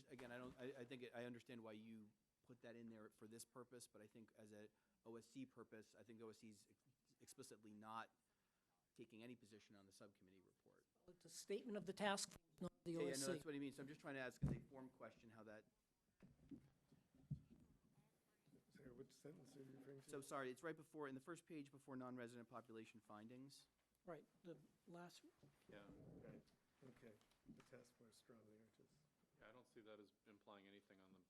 understand why you put that in there for this purpose, but I think as a OSC purpose, I think OSC is explicitly not taking any position on the subcommittee report. It's a statement of the task force, not the Yeah, no, OSC. that's what I mean. So I'm just trying to ask as a form question how that. Sarah, which sentence are you referring to? So sorry, it's right before, in the first page before non-resident population findings. Right, the last, Yeah, Okay, the task force strongly urges. I don't see that as implying anything on the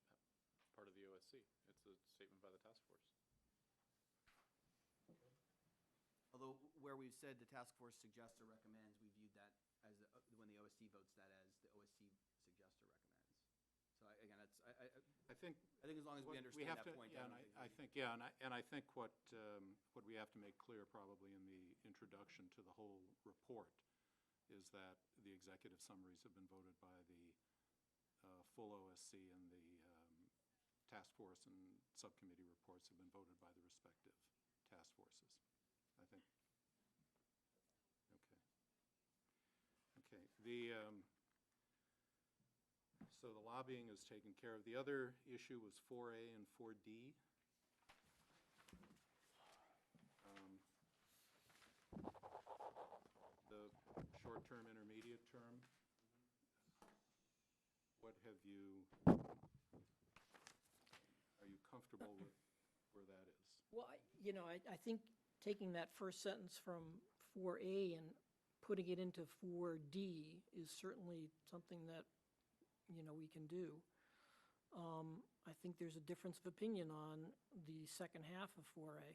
part of the OSC. It's a statement by the task force. Although where we've said the task force suggests or recommends, we viewed that as, when the OSC votes that as the OSC suggests or recommends. So again, that's, I think I think as long as we what understand have that to- point. Yeah, don't and think I we- think, yeah, and I think what we have to make clear probably in the introduction to the whole report is that the executive summaries have been voted by the full OSC, and the task force and subcommittee reports have been voted by the respective task forces. I think, okay. Okay, so the lobbying is taken care of. The other issue was 4A and 4D. The short-term, intermediate term. What have you, are you comfortable with where that is? well, I think taking that first sentence from 4A and putting it into 4D is certainly something that, we can do. I think there's a difference of opinion on the second half of 4A.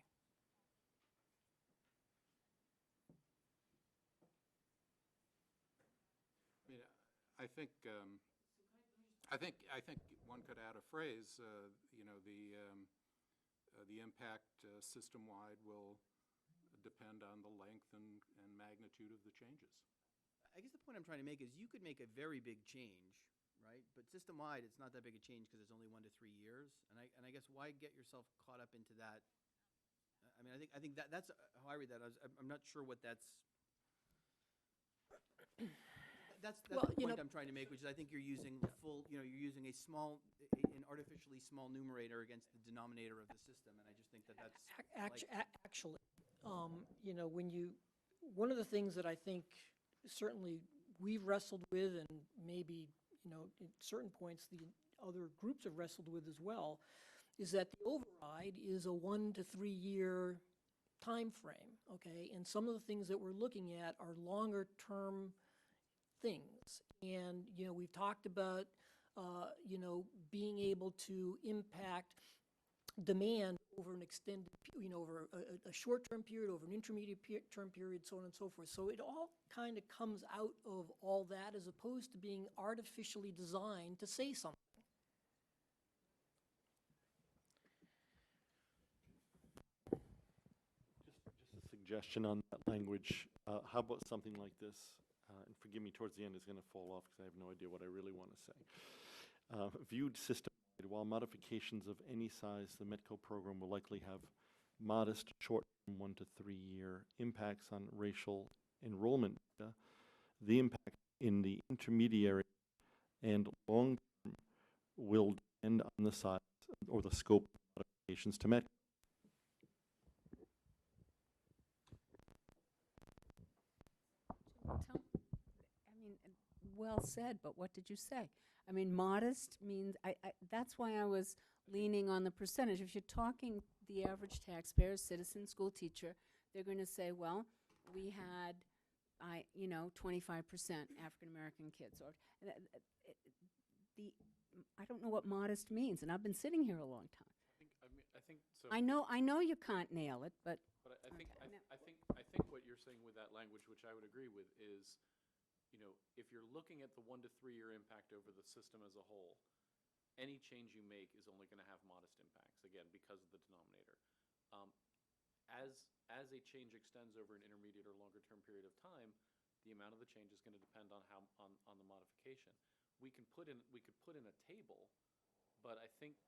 I mean, I think one could add a phrase, the impact system-wide will depend on the length and magnitude of the changes. I guess the point I'm trying to make is you could make a very big change, right? But system-wide, it's not that big a change because it's only 1 to 3 years. And I guess why get yourself caught up into that? I mean, I think that's how I read that. I'm not sure what that's. That's Well, the point I'm trying to make, which is I think you're using the full, you're using an artificially small numerator against the denominator of the system, and I just think that that's. Actually, one of the things that I think certainly we've wrestled with, and maybe, at certain points the other groups have wrestled with as well, is that the override is a 1 to 3 year time frame, okay? And some of the things that we're looking at are longer term things. And, we've talked about, being able to impact demand over an extended, over a short-term period, over an intermediate term period, so on and so forth. So it all kind of comes out of all that as opposed to being artificially designed to say something. Just a suggestion on that language. How about something like this? And forgive me, towards the end it's going to fall off because I have no idea what I really want to say. Viewed system-wide, while modifications of any size, the METCO program will likely have modest short-term 1 to 3 year impacts on racial enrollment data. The impact in the intermediary and long-term will depend on the size or the scope of modifications to METCO. Well said, but what did you say? I mean, modest means, that's why I was leaning on the percentage. If you're talking the average taxpayer, citizen, school teacher, they're going to say, well, we had, 25% African-American kids. Or I don't know what modest means, and I've been sitting here a long time. I think so. I know you can't nail it, but. But I think what you're saying with that language, which I would agree with, is, if you're looking at the 1 to 3 year impact over the system as a whole, any change you make is only going to have modest impacts, again, because of the denominator. As a change extends over an intermediate or longer term period of time, the amount of the change is going to depend on on the modification. We could put in a table, but I think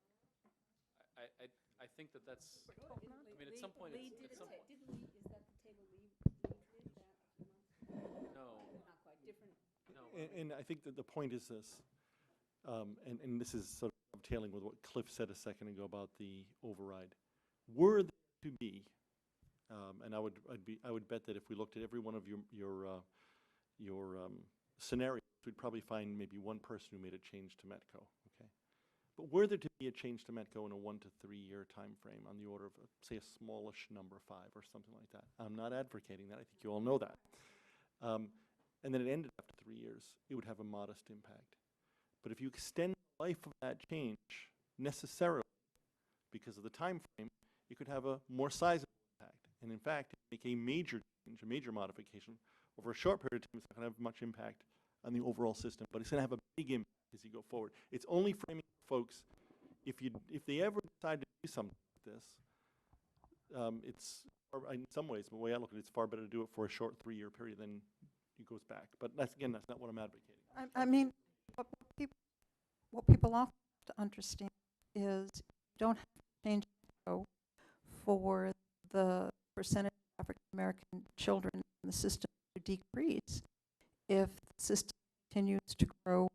that that's. I mean, at some point, Lee at did some it. point. Didn't Lee, is that the table Lee did that? No. Not quite, different. No. And I think that the point is this, and this is sort of tailing with what Cliff said a second ago about the override. Were there to be, and I would bet that if we looked at every one of your scenarios, we'd probably find maybe one person who made a change to METCO. Okay, But were there to be a change to Metco in a 1 to 3 year time frame on the order of, say, a smallish number 5 or something like that, I'm not advocating that. I think you all know that. And then it ended after 3 years, it would have a modest impact. But if you extend the life of that change necessarily because of the time frame, it could have a more sizable impact. And in fact, make a major change, a major modification over a short period of time, it's not going to have much impact on the overall system, but it's going to have a big impact as you go forward. It's only framing folks, if they ever decide to do something like this, in some ways, the way I look at it, it's far better to do it for a short 3 year period than it goes back. But that's not what I'm advocating. I mean, what people often have to understand is you don't have to change for the percentage of African American children in the system to decrease if the system continues to grow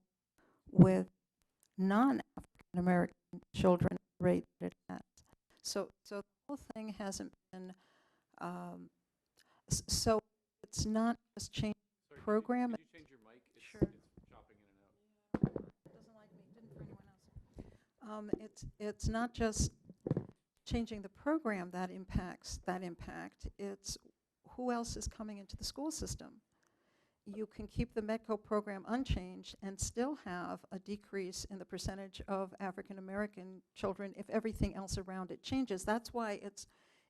with non-African American children at the rate that it has. So the whole thing hasn't been, so it's not just changing the program. Could you change your mic? Sure. It's chopping in and out. Doesn't like me, didn't for anyone else. It's not just changing the program that impacts that impact. It's who else is coming into the school system. You can keep the Metco program unchanged and still have a decrease in the percentage of African American children if everything else around it changes. That's why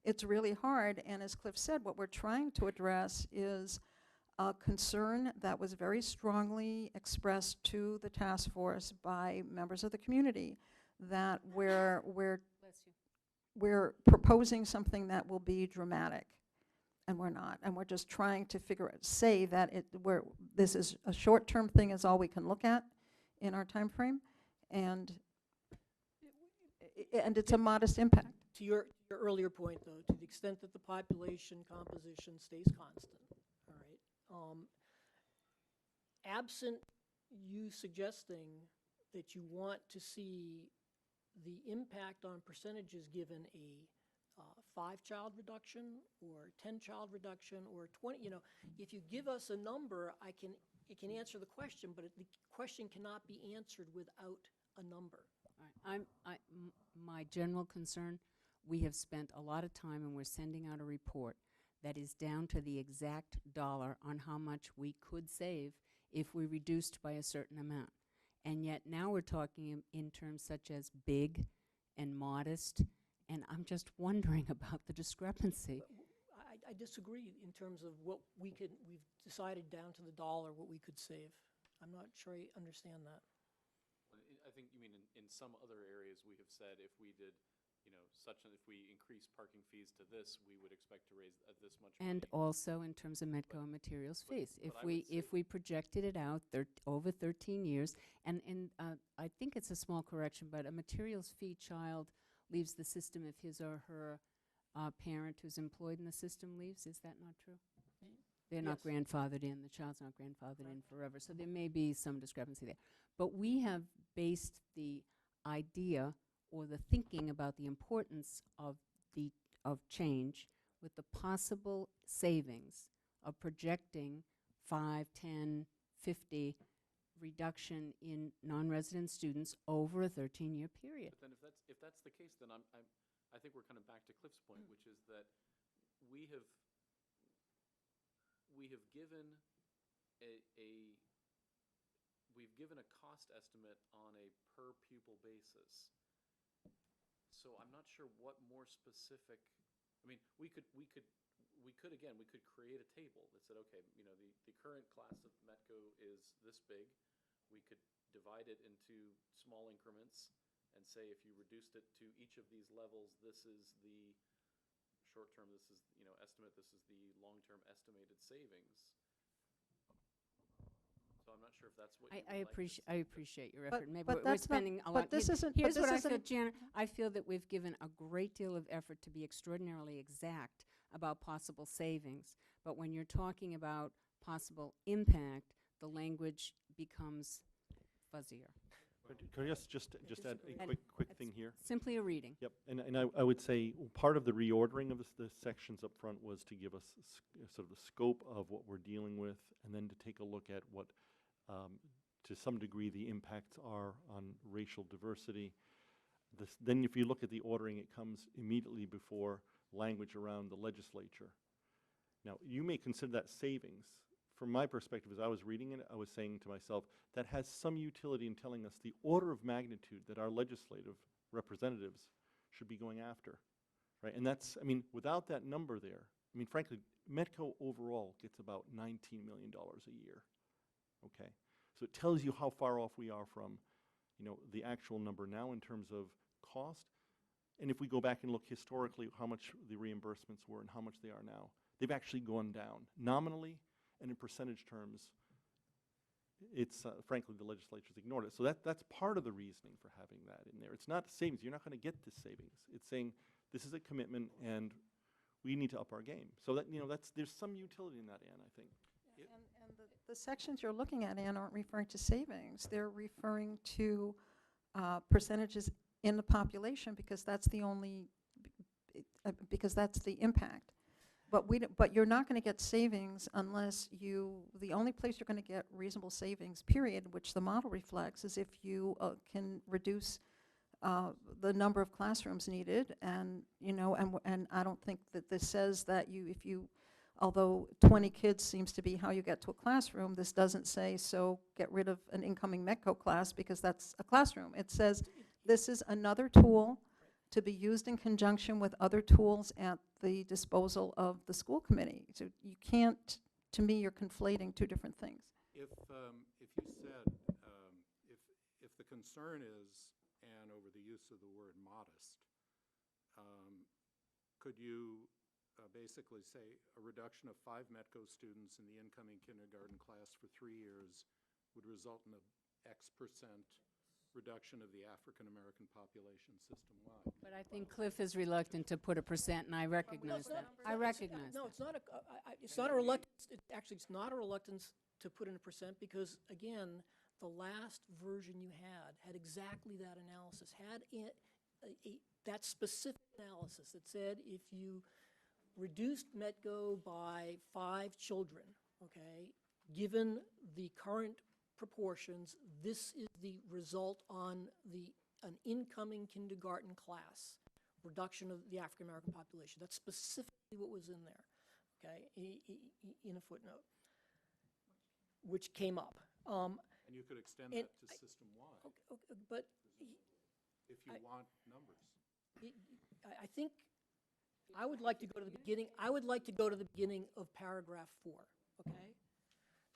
it's really hard. And as Cliff said, what we're trying to address is a concern that was very strongly expressed to the task force by members of the community, that we're proposing something that will be dramatic. And we're not, and we're just trying to say that this is a short-term thing is all we can look at in our time frame, and it's a modest impact. To your earlier point, though, to the extent that the population composition stays constant, all right, absent you suggesting that you want to see the impact on percentages given a 5-child reduction or 10-child reduction or 20, if you give us a number, it can answer the question, but the question cannot be answered without a number. All right. My general concern, we have spent a lot of time and we're sending out a report that is down to the exact dollar on how much we could save if we reduced by a certain amount. And yet now we're talking in terms such as big and modest. And I'm just wondering about the discrepancy. I disagree in terms of what we've decided down to the dollar what we could save. I'm not sure I understand that. I think you mean in some other areas we have said if we did, if we increase parking fees to this, we would expect to raise this much money. And also in terms of Metco and materials fees. but I would If we projected it out over 13 years, and I think it's a small correction, but a materials fee child leaves the system if his or her parent who's employed in the system leaves. Is that not true? They're not grandfathered in. The child's not grandfathered in forever. So there may be some discrepancy there. But we have based the idea or the thinking about the importance of change with the possible savings of projecting 5, 10, 50 reduction in non-resident students over a 13-year period. But then if that's the case, then I think we're kind of back to Cliff's point, which is that we have given a cost estimate on a per pupil basis. So I'm not sure what more specific. I mean, we could create a table that said, okay, the current class of Metco is this big. We could divide it into small increments and say if you reduced it to each of these levels, this is the short term, this is estimate, this is the long term estimated savings. So I'm not sure if that's what I appreciate your effort. Maybe but we're that's not- spending a but lot. this isn't- Here's but what this I feel, isn't- Janet. I feel that we've given a great deal of effort to be extraordinarily exact about possible savings. But when you're talking about possible impact, the language becomes fuzzier. Could I just add a And quick thing here? Simply a reading. Yep, and I would say part of the reordering of the sections up front was to give us sort of the scope of what we're dealing with, and then to take a look at what, to some degree the impacts are on racial diversity. Then if you look at the ordering, it comes immediately before language around the legislature. Now, you may consider that savings. From my perspective, as I was reading it, I was saying to myself, that has some utility in telling us the order of magnitude that our legislative representatives should be going after, right? And that's, I mean, without that number there, I mean, frankly, Metco overall gets about $19 million a year, okay? So it tells you how far off we are from, you know, the actual number now in terms of cost. And if we go back and look historically how much the reimbursements were and how much they are now, they've actually gone down nominally and in percentage terms. It's frankly, the legislature's ignored it. So that's part of the reasoning for having that in there. It's not savings. You're not going to get this savings. It's saying this is a commitment and we need to up our game. So that, you know, there's some utility in that, Ann, I think. And the sections you're looking at, Ann, aren't referring to savings. They're referring to percentages in the population because that's the only, because that's the impact. But you're not going to get savings unless the only place you're going to get reasonable savings, period, which the model reflects, is if you can reduce the number of classrooms needed. And, you know, and I don't think that this says that although 20 kids seems to be how you get to a classroom, this doesn't say, so get rid of an incoming Metco class because that's a classroom. It says this is another tool to be used in conjunction with other tools at the disposal of the school committee. So you can't, to me, you're conflating two different things. If you said, if the concern is, and over the use of the word modest, could you basically say a reduction of 5 Metco students in the incoming kindergarten class for 3 years would result in a X% reduction of the African-American population system-wide? But I think Cliff is reluctant to put a percent, and I recognize that. I recognize No, that. it's not it's not a reluctance, it's not a reluctance to put in a percent because, again, the last version you had exactly that analysis, had that specific analysis that said if you reduced Metco by 5 children, okay, given the current proportions, this is the result on an incoming kindergarten class, reduction of the African American population. That's specifically what was in there, okay, in a footnote, which came up. And you could extend that to system-wide. Okay, but if you want numbers. I think I would like to go to the beginning. I would like to go to the beginning of paragraph 4, okay?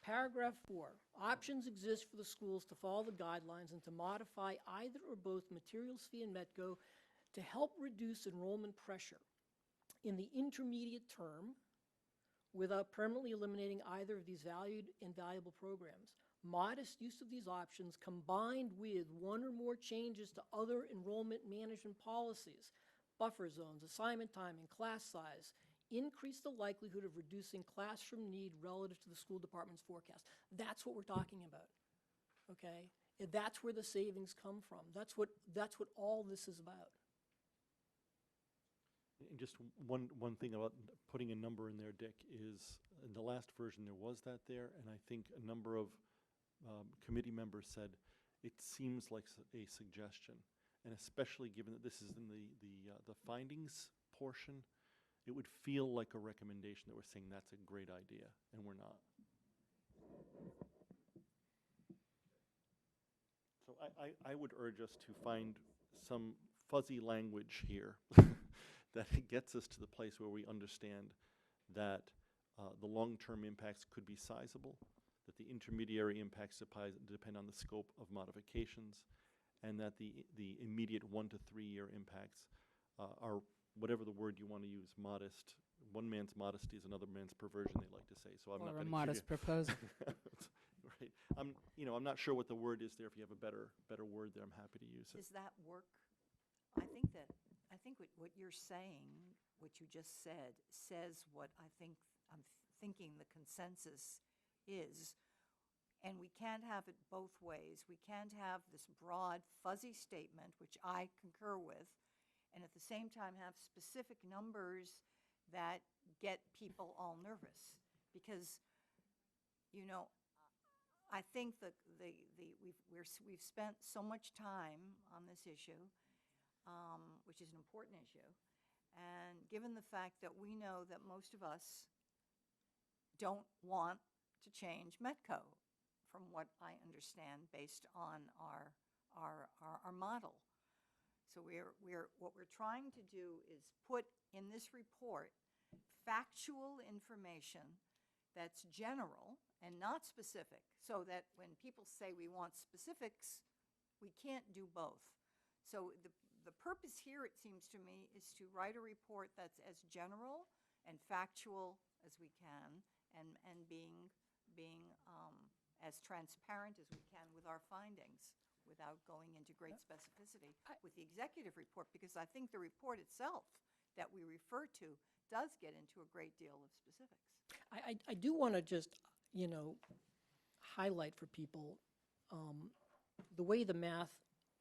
Paragraph 4, options exist for the schools to follow the guidelines and to modify either or both materials fee and Metco to help reduce enrollment pressure in the intermediate term without permanently eliminating either of these valued and valuable programs. Modest use of these options combined with 1 or more changes to other enrollment management policies, buffer zones, assignment timing, class size, increase the likelihood of reducing classroom need relative to the school department's forecast. That's what we're talking about, okay? And that's where the savings come from. That's what all this is about. And just one thing about putting a number in there, Dick, is in the last version there was that there, and I think a number of committee members said it seems like a suggestion, and especially given that this is in the findings portion, it would feel like a recommendation that we're saying that's a great idea, and we're not. So I would urge us to find some fuzzy language here that gets us to the place where we understand that the long-term impacts could be sizable, that the intermediary impacts depend on the scope of modifications, and that the immediate 1 to 3 year impacts are whatever the word you want to use, modest. One man's modesty is another man's perversion, they like to say. So I'm not Or a going to modest proposal. Right. I'm not sure what the word is there. If you have a better word there, I'm happy to use it. Does that work? I think what you're saying, what you just said, says what I'm thinking the consensus is. And we can't have it both ways. We can't have this broad, fuzzy statement, which I concur with, and at the same time have specific numbers that get people all nervous. Because, you know, I think we've spent so much time on this issue, which is an important issue, and given the fact that we know that most of us don't want to change Metco, from what I understand, based on our model. So what we're trying to do is put in this report factual information that's general and not specific, so that when people say we want specifics, we can't do both. So the purpose here, it seems to me, is to write a report that's as general and factual as we can, and being as transparent as we can with our findings, without going into great specificity with the executive report, because I think the report itself that we refer to does get into a great deal of specifics. I do want to just, highlight for people the way the math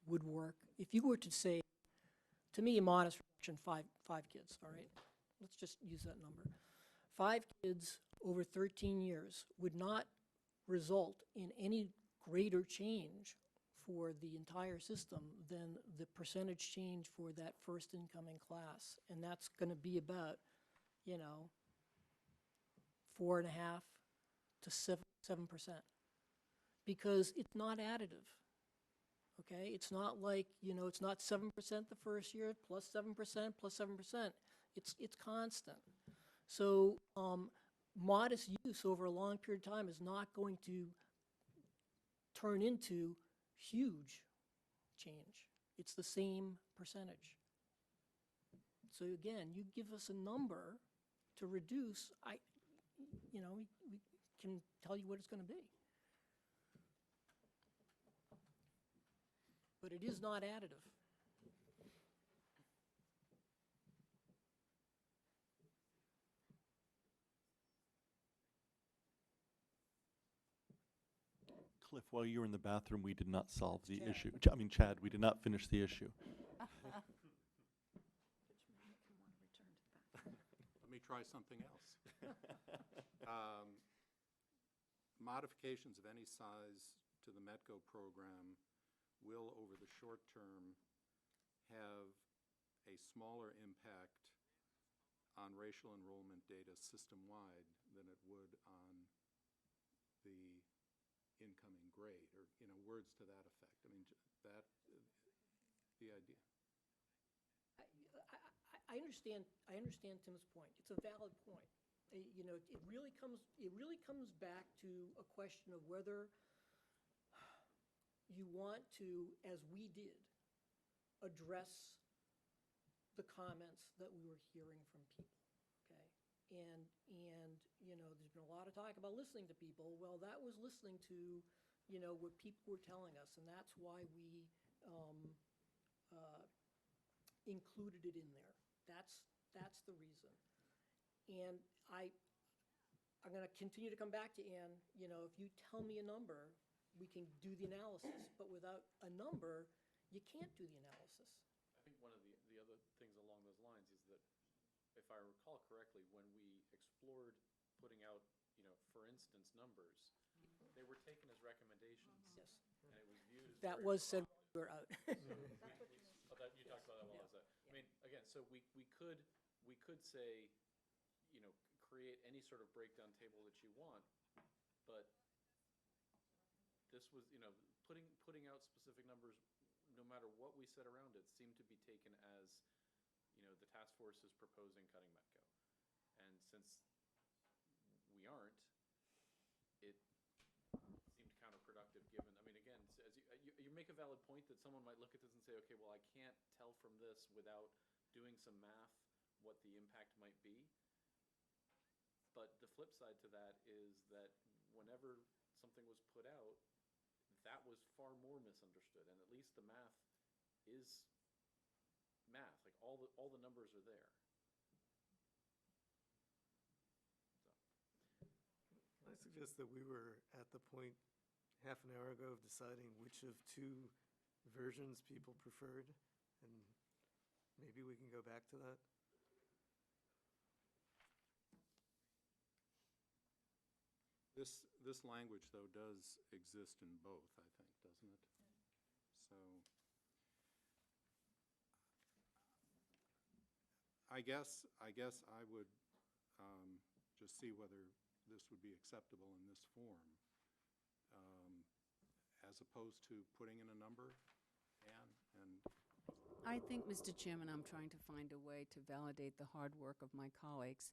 would work. If you were to say, to me, a modest reduction, five kids, all right? Let's just use that number. 5 kids over 13 years would not result in any greater change for the entire system than the percentage change for that first incoming class. And that's going to be about, 4.5 to 7%. Because it's not additive, okay? It's not like, it's not 7% the first year, plus 7%, plus 7%. It's constant. So modest use over a long period of time is not going to turn into huge change. It's the same percentage. So again, you give us a number to reduce, we can tell you what it's going to be. But it is not additive. Cliff, while you were in the bathroom, we did not solve the Chad. issue. I mean, Chad, we did not finish the issue. Let me try something else. Modifications of any size to the Metco program will, over the short term, have a smaller impact on racial enrollment data system-wide than it would on the incoming grade, or, words to that effect. I mean, the idea. I understand Tim's point. It's a valid point. It really comes back to a question of whether you want to, as we did, address the comments that we were hearing from people, okay? And there's been a lot of talk about listening to people. Well, that was listening to, what people were telling us, and that's why we included it in there. That's the reason. And I'm going to continue to come back to Ann. If you tell me a number, we can do the analysis. But without a number, you can't do the analysis. I think one of the other things along those lines is that, if I recall correctly, when we explored putting out, for instance, numbers, they were taken as recommendations. Yes. And it was viewed as That very was said broad. we were out. Oh, that, you talked about that while I was there. I mean, again, so we could say, create any sort of breakdown table that you want, but this was, putting out specific numbers, no matter what we said around it, seemed to be taken as, the task force is proposing cutting Metco. And since we aren't, it seemed counterproductive given, I mean, again, as you make a valid point that someone might look at this and say, okay, well, I can't tell from this without doing some math what the impact might be. But the flip side to that is that whenever something was put out, that was far more misunderstood, and at least the math is math. Like all the numbers are there. I suggest that we were at the point half an hour ago of deciding which of 2 versions people preferred, and maybe we can go back to that. This language, though, does exist in both, I think, doesn't it? So, I guess I would just see whether this would be acceptable in this form, as opposed to putting in a number, Anne, and I think, Mr. Chairman, I'm trying to find a way to validate the hard work of my colleagues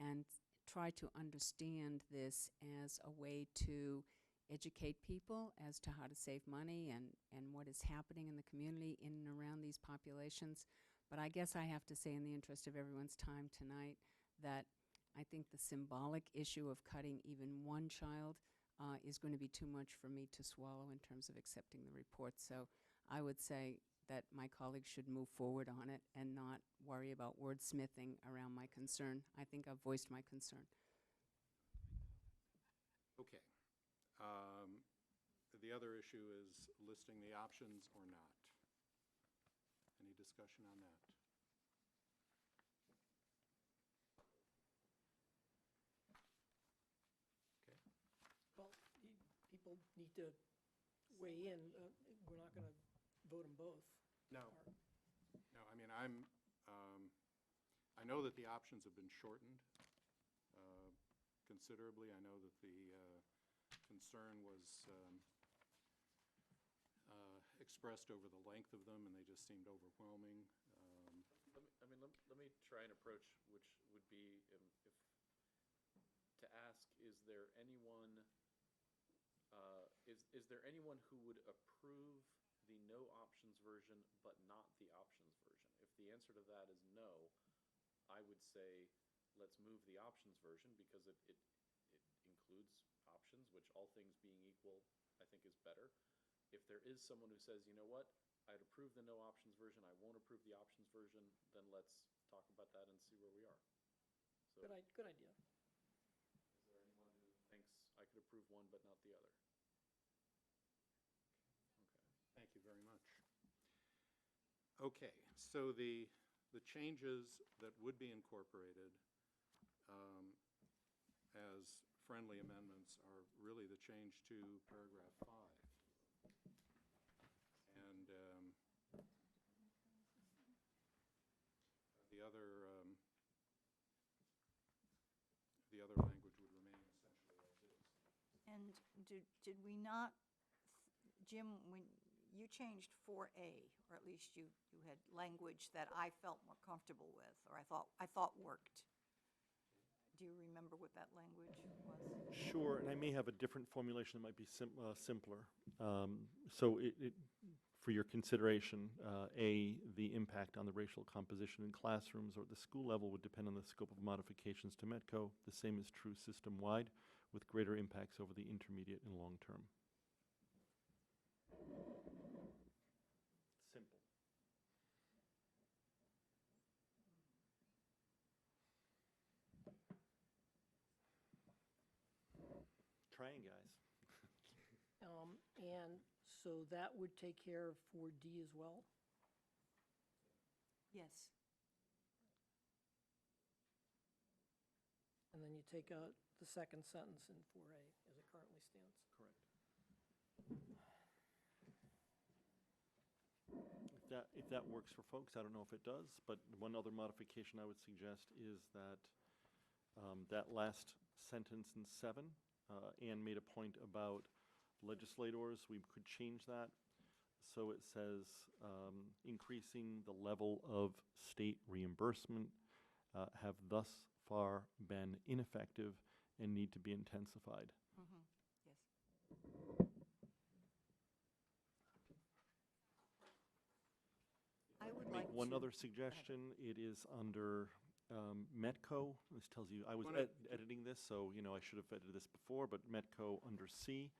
and try to understand this as a way to educate people as to how to save money and what is happening in the community in and around these populations. But I guess I have to say, in the interest of everyone's time tonight, that I think the symbolic issue of cutting even one child is going to be too much for me to swallow in terms of accepting the report. So I would say that my colleagues should move forward on it and not worry about wordsmithing around my concern. I think I've voiced my concern. okay. The other issue is listing the options or not. Any discussion on that? Okay. Well, people need to weigh in. We're not going to vote them both. No. No, I mean, I know that the options have been shortened considerably. I know that the concern was expressed over the length of them, and they just seemed overwhelming. Let me try an approach, which would be if to ask, is there anyone who would approve the no options version but not the options version? If the answer to that is no, I would say let's move the options version because it includes options, which, all things being equal, I think is better. If there is someone who says, you know what, I'd approve the no options version, I won't approve the options version, then let's talk about that and see where we are. So, Good idea. is there anyone who thinks I could approve one but not the other? Okay. Thank you very much. Okay, so the changes that would be incorporated as friendly amendments are really the change to paragraph 5. And the other language would remain essentially as is. And did we not, Jim, when you changed 4A, or at least you had language that I felt more comfortable with, or I thought worked. Do you remember what that language was? Sure, and I may have a different formulation that might be simpler. So for your consideration, A, the impact on the racial composition in classrooms or at the school level would depend on the scope of modifications to METCO. The same is true system-wide, with greater impacts over the intermediate and long term. Simple. Trying, guys. And so that would take care of 4D as well? Yes. And then you take out the second sentence in 4A as it currently stands? Correct. If that works for folks, I don't know if it does, but one other modification I would suggest is that that last sentence in 7, Anne made a point about legislators. We could change that. So it says increasing the level of state reimbursement have thus far been ineffective and need to be intensified. Mm-hmm. Yes. I would like Make one to- other suggestion. It is under METCO. This tells you, I was editing this, so I should have edited this before, but METCO under C,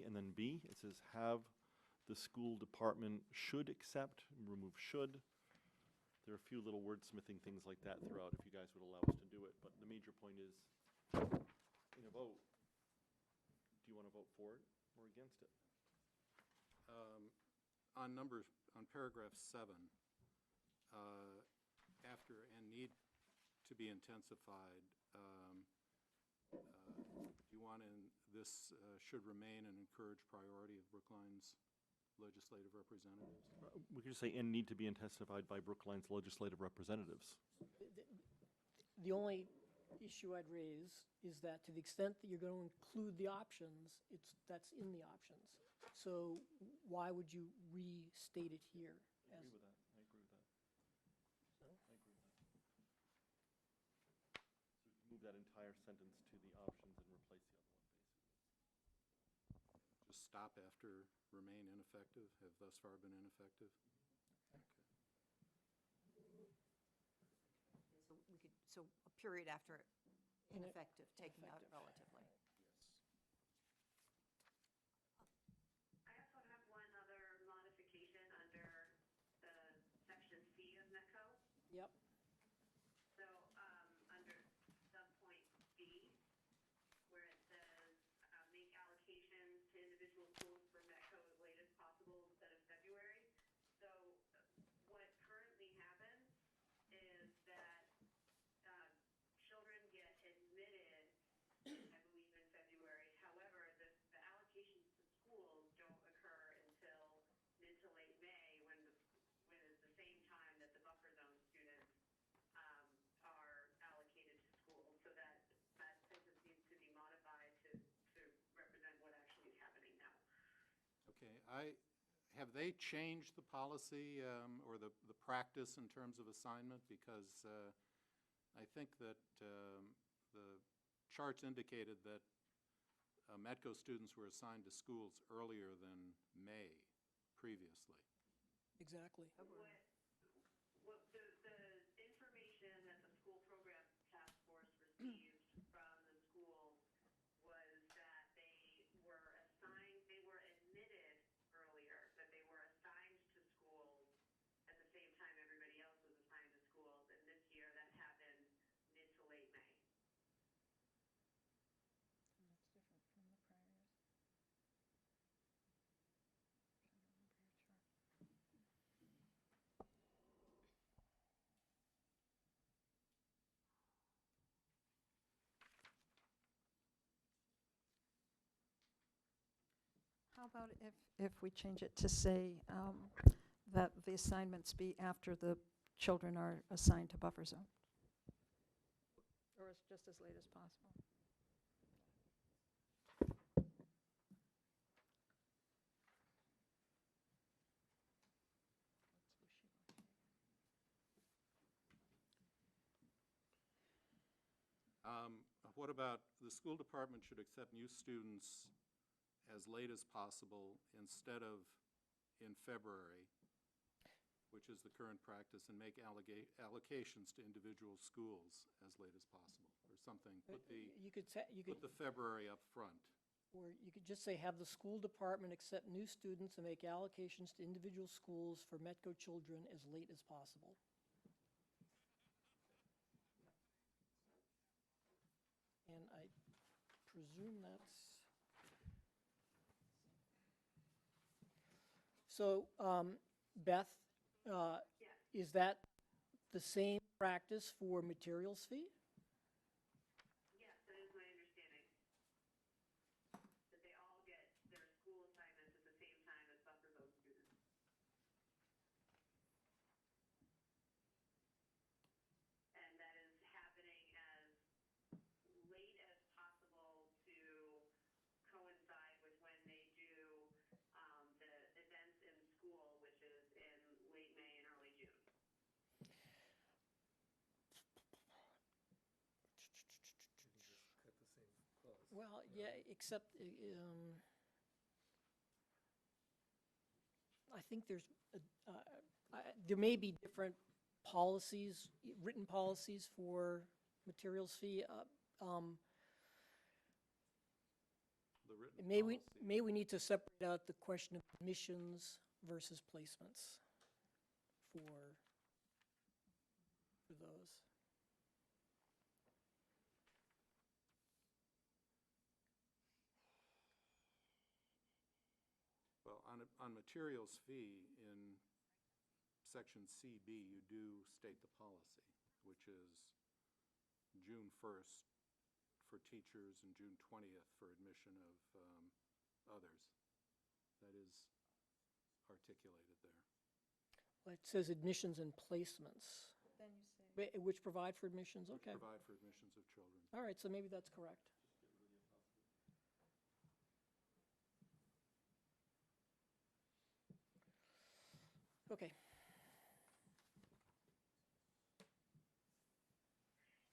and then B. It says have the school department should accept, remove should. There are a few little wordsmithing things like that throughout if you guys would allow us to do it, but the major point is, in a vote, do you want to vote for it or against it? On paragraph 7, after and need to be intensified, Do you want this should remain an encouraged priority of Brookline's legislative representatives? We could just say, and need to be testified by Brookline's legislative representatives. The only issue I'd raise is that to the extent that you're going to include the options, that's in the options. So why would you restate it here? I agree with that. I agree with that. So? I agree with that. So we can move that entire sentence to the options and replace the other one, basically. Just stop after remain ineffective, have thus far been ineffective? So a period after ineffective, taking out Ineffective. relatively. I also have one other modification under the section C of METCO. Yep. So, under subpoint B, where it says, make allocations to individual schools for METCO as late as possible instead of February. So, what currently happens is that, children get admitted, I believe, in February. However, the allocations to schools don't occur until mid to late May, when is the same time that the buffer zone students are allocated to schools. So that sentence needs to be modified to represent what actually is happening now. Okay, have they changed the policy or the practice in terms of assignment? Because I think that the charts indicated that METCO students were assigned to schools earlier than May previously. Exactly. What the information that the school program task force received from the schools was that they were admitted earlier, that they were assigned to schools at the same time everybody else was assigned to schools, and this year that happened mid to late May. That's different from the prior years. How about if we change it to say that the assignments be after the children are assigned to buffer zone? Or as just as late as possible? What about the school department should accept new students as late as possible instead of in February, which is the current practice, and make allocations to individual schools as late as possible, or something. Put You could the February up front. or you could just say, have the school department accept new students and make allocations to individual schools for METCO children as late as possible. And I presume that's... So, Beth, is that the same practice for materials fee? Yes, that is my understanding. That they all get their school assignments at the same time as buffer zone students. And that is happening as late as possible to coincide with when they do the events in school, which is in late May and early June. Cut the same clause. Well, yeah, except, I think there may be different policies, written policies for materials fee. The written policy. May we need to separate out the question of admissions versus placements for those. Well, on materials fee, in section CB, you do state the policy, which is June 1st for teachers and June 20th for admission of others. That is articulated there. It says admissions and placements, Then you say. which provide for admissions, Which okay. provide for admissions of children. All right, so maybe that's correct. Okay.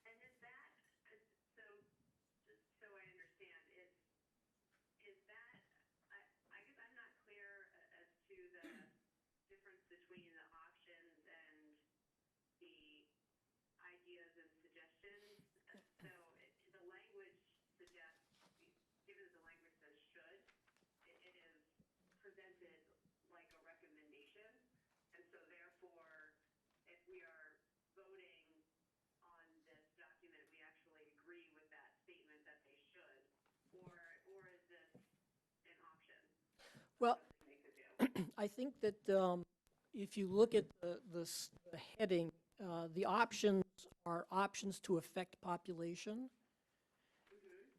And is that, so, just so I understand, is that, I guess I'm not clear as to the difference between the options and the ideas and suggestions. So the language suggests, given that the language says should, it is presented like a recommendation. And so therefore, if we are voting on this document, we actually agree with that statement that they should, or is this an option? Well, Something they could do? I think that if you look at the heading, the options are options to affect population,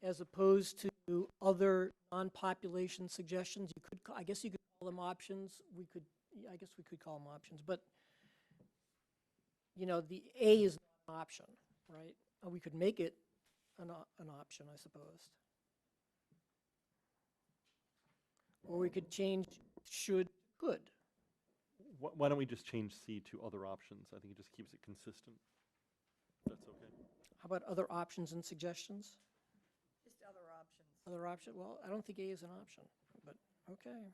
as opposed to other non-population suggestions. You could, I guess you could call them options. I guess we could call them options, but, you know, the A is not an option, right? We could make it an option, I suppose. Or we could change should, could. Why don't we just change C to other options? I think it just keeps it consistent. If that's okay. How about other options and suggestions? Just other options. Other option, well, I don't think A is an option, but, okay.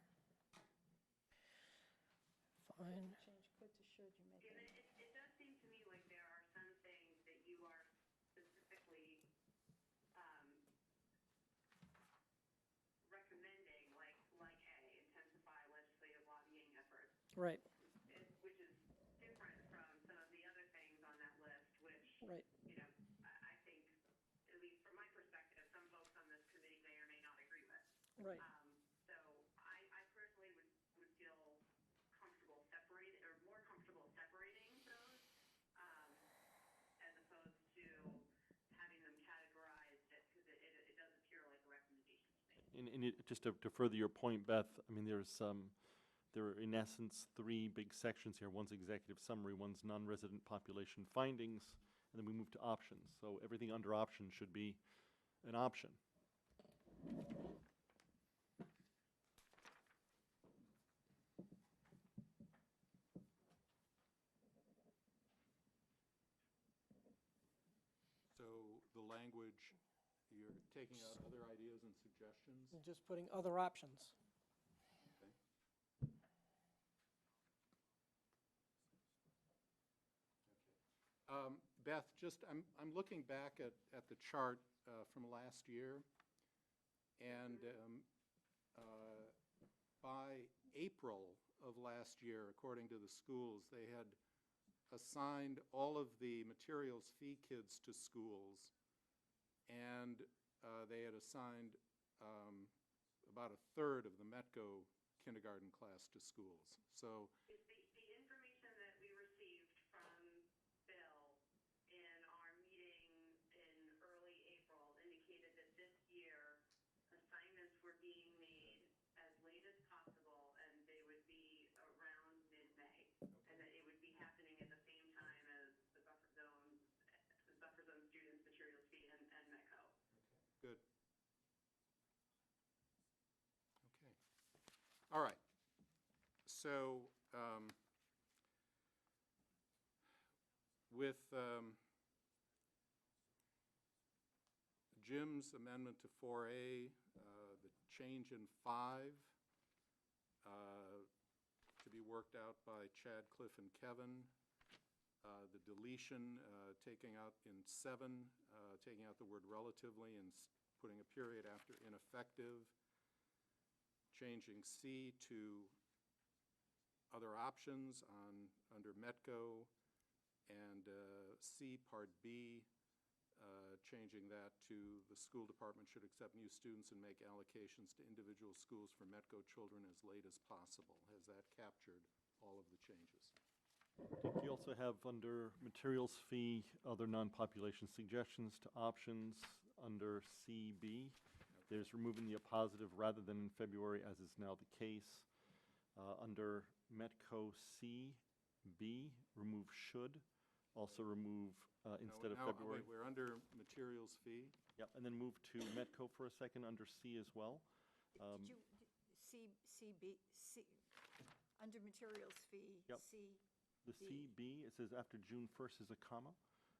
Fine. Change could to should, you make Yeah, it. it does seem to me like there are some things that you are specifically recommending, like A, intensify legislative lobbying efforts, Right, which is different from some of the other things on that list, which, right. you know, I think, at least from my perspective, some folks on this committee may or may not agree with. Right. So I personally would feel comfortable more comfortable separating those, as opposed to having them categorized, because it does appear like a recommendation to me. Just to further your point, Beth, I mean, there are in essence 3 big sections here. One's executive summary, one's non-resident population findings, and then we move to options. So everything under options should be an option. So the language, you're taking out other ideas and suggestions? And just putting other options. Okay. Beth, I'm looking back at the chart from last year, and by April of last year, according to the schools, they had assigned all of the materials fee kids to schools, and they had assigned about a third of the Metco kindergarten class to schools. So The information that we received from Bill in our meeting in early April indicated that this year assignments were being made as late as possible, and they would be around mid-May, and that it would be happening at the same time as the buffer zone students, materials fee, and Metco. good. Okay. All right. So with Jim's amendment to 4A, the change in 5 to be worked out by Chad, Cliff, and Kevin, the deletion, taking out in 7, taking out the word relatively and putting a period after ineffective, changing C to other options under Metco, and C, Part B, changing that to the school department should accept new students and make allocations to individual schools for Metco children as late as possible. Has that captured all of the changes? You also have under materials fee, other non-population suggestions to options, under CB. There's removing the appositive rather than in February, as is now the case. Under Metco CB, remove should. Also remove instead of February. Wait, we're under materials fee? Yep, and then move to Metco for a second under C as well. Did you, under materials fee, Yep. C, The CB, it says after June 1st is a comma.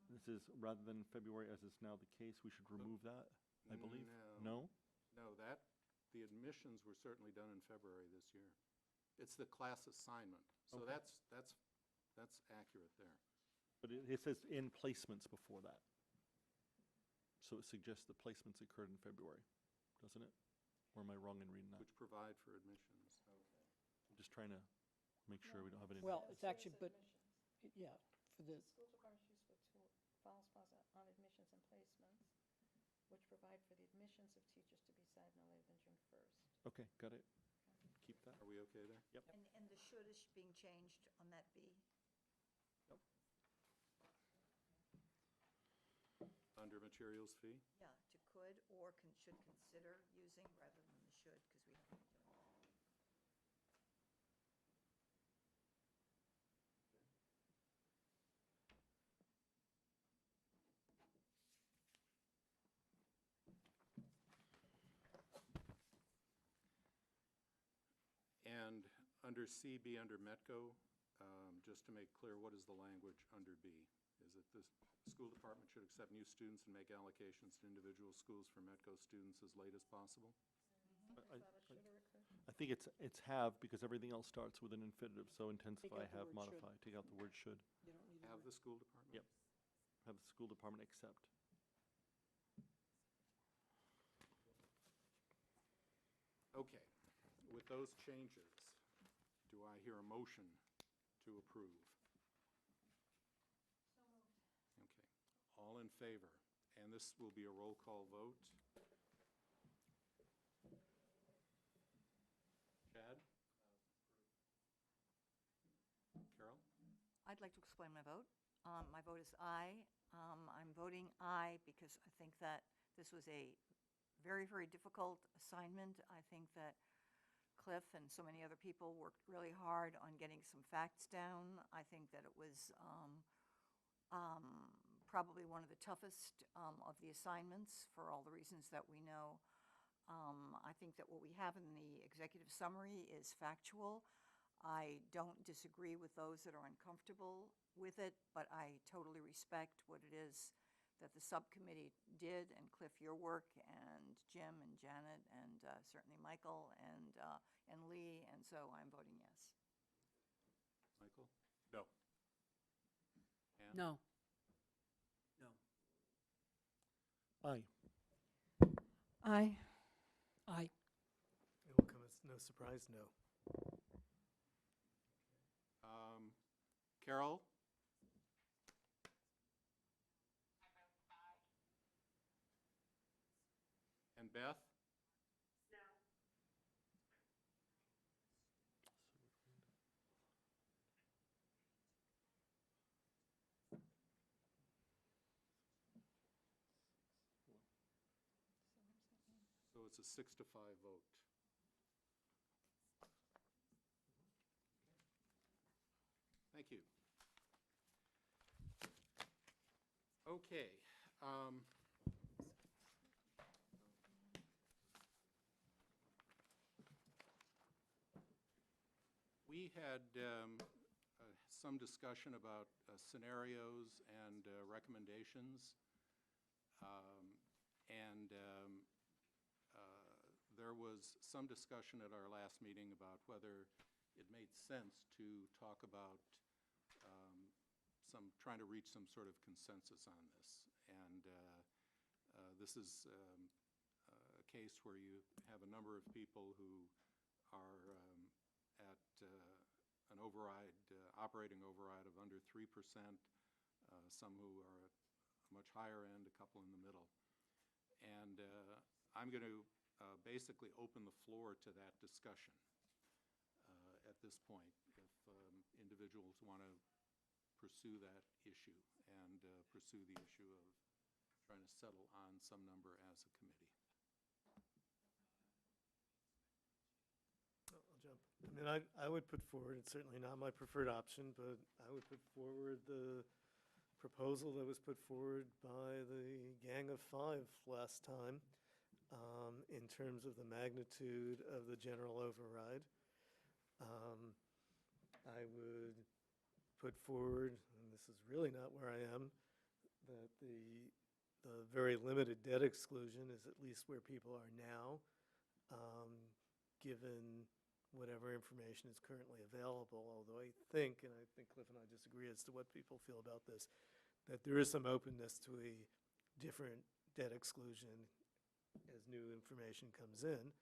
This is rather than February, as is now the case. We should remove that, I believe. No? No, the admissions were certainly done in February this year. It's the class assignment, so Okay. that's accurate there. But it says in placements before that. So it suggests the placements occurred in February, doesn't it? Or am I wrong in reading that? Which provide for admissions. I'm just trying to make sure we don't have any. Well, it's actually, but, yeah, for the, School departments use for tool, follows policy on admissions and placements, which provide for the admissions of teachers to be decided no later than June 1st. Okay, got it. Keep that. Are we okay there? Yep. and the should is being changed on that B. Under materials fee? Yeah, to could or should consider using rather than the should, because we haven't been doing that. And under CB, under Metco, just to make clear, what is the language under B? Is it the school department should accept new students and make allocations to individual schools for Metco students as late as possible? I think it's have, because everything else starts with an infinitive, so intensify, out the have, word should. modify. Take out the word should. you don't need the Have word. the school department? Yep. Have the school department accept. Okay. With those changes, do I hear a motion to approve? Okay. All in favor? And this will be a roll call vote. Chad? Carol? I'd like to explain my vote. My vote is aye. I'm voting aye because I think that this was a very, very difficult assignment. I think that Cliff and so many other people worked really hard on getting some facts down. I think that it was probably one of the toughest of the assignments for all the reasons that we know. I think that what we have in the executive summary is factual. I don't disagree with those that are uncomfortable with it, but I totally respect what it is that the subcommittee did, and Cliff, your work, and Jim and Janet, and certainly Michael and Lee, and so I'm voting yes. Michael? No. Ann? No. Aye. Aye. Aye. It will come as no surprise, no. Carol? And Beth? No. So it's a 6-5 vote. Thank you. Okay. We had some discussion about scenarios and recommendations. There was some discussion at our last meeting about whether it made sense to talk about trying to reach some sort of consensus on this. And this is a case where you have a number of people who are at an override, operating override of under 3%, some who are at a much higher end, a couple in the middle. And I'm going to basically open the floor to that discussion at this point, if individuals want to pursue that issue and pursue the issue of trying to settle on some number as a committee. I'll jump. I mean, I would put forward, it's certainly not my preferred option, but I would put forward the proposal that was put forward by the Gang of Five last time, in terms of the magnitude of the general override. I would put forward, and this is really not where I am, that the very limited debt exclusion is at least where people are now, given whatever information is currently available, although I think, and I think Cliff and I disagree as to what people feel about this, that there is some openness to a different debt exclusion as new information comes in.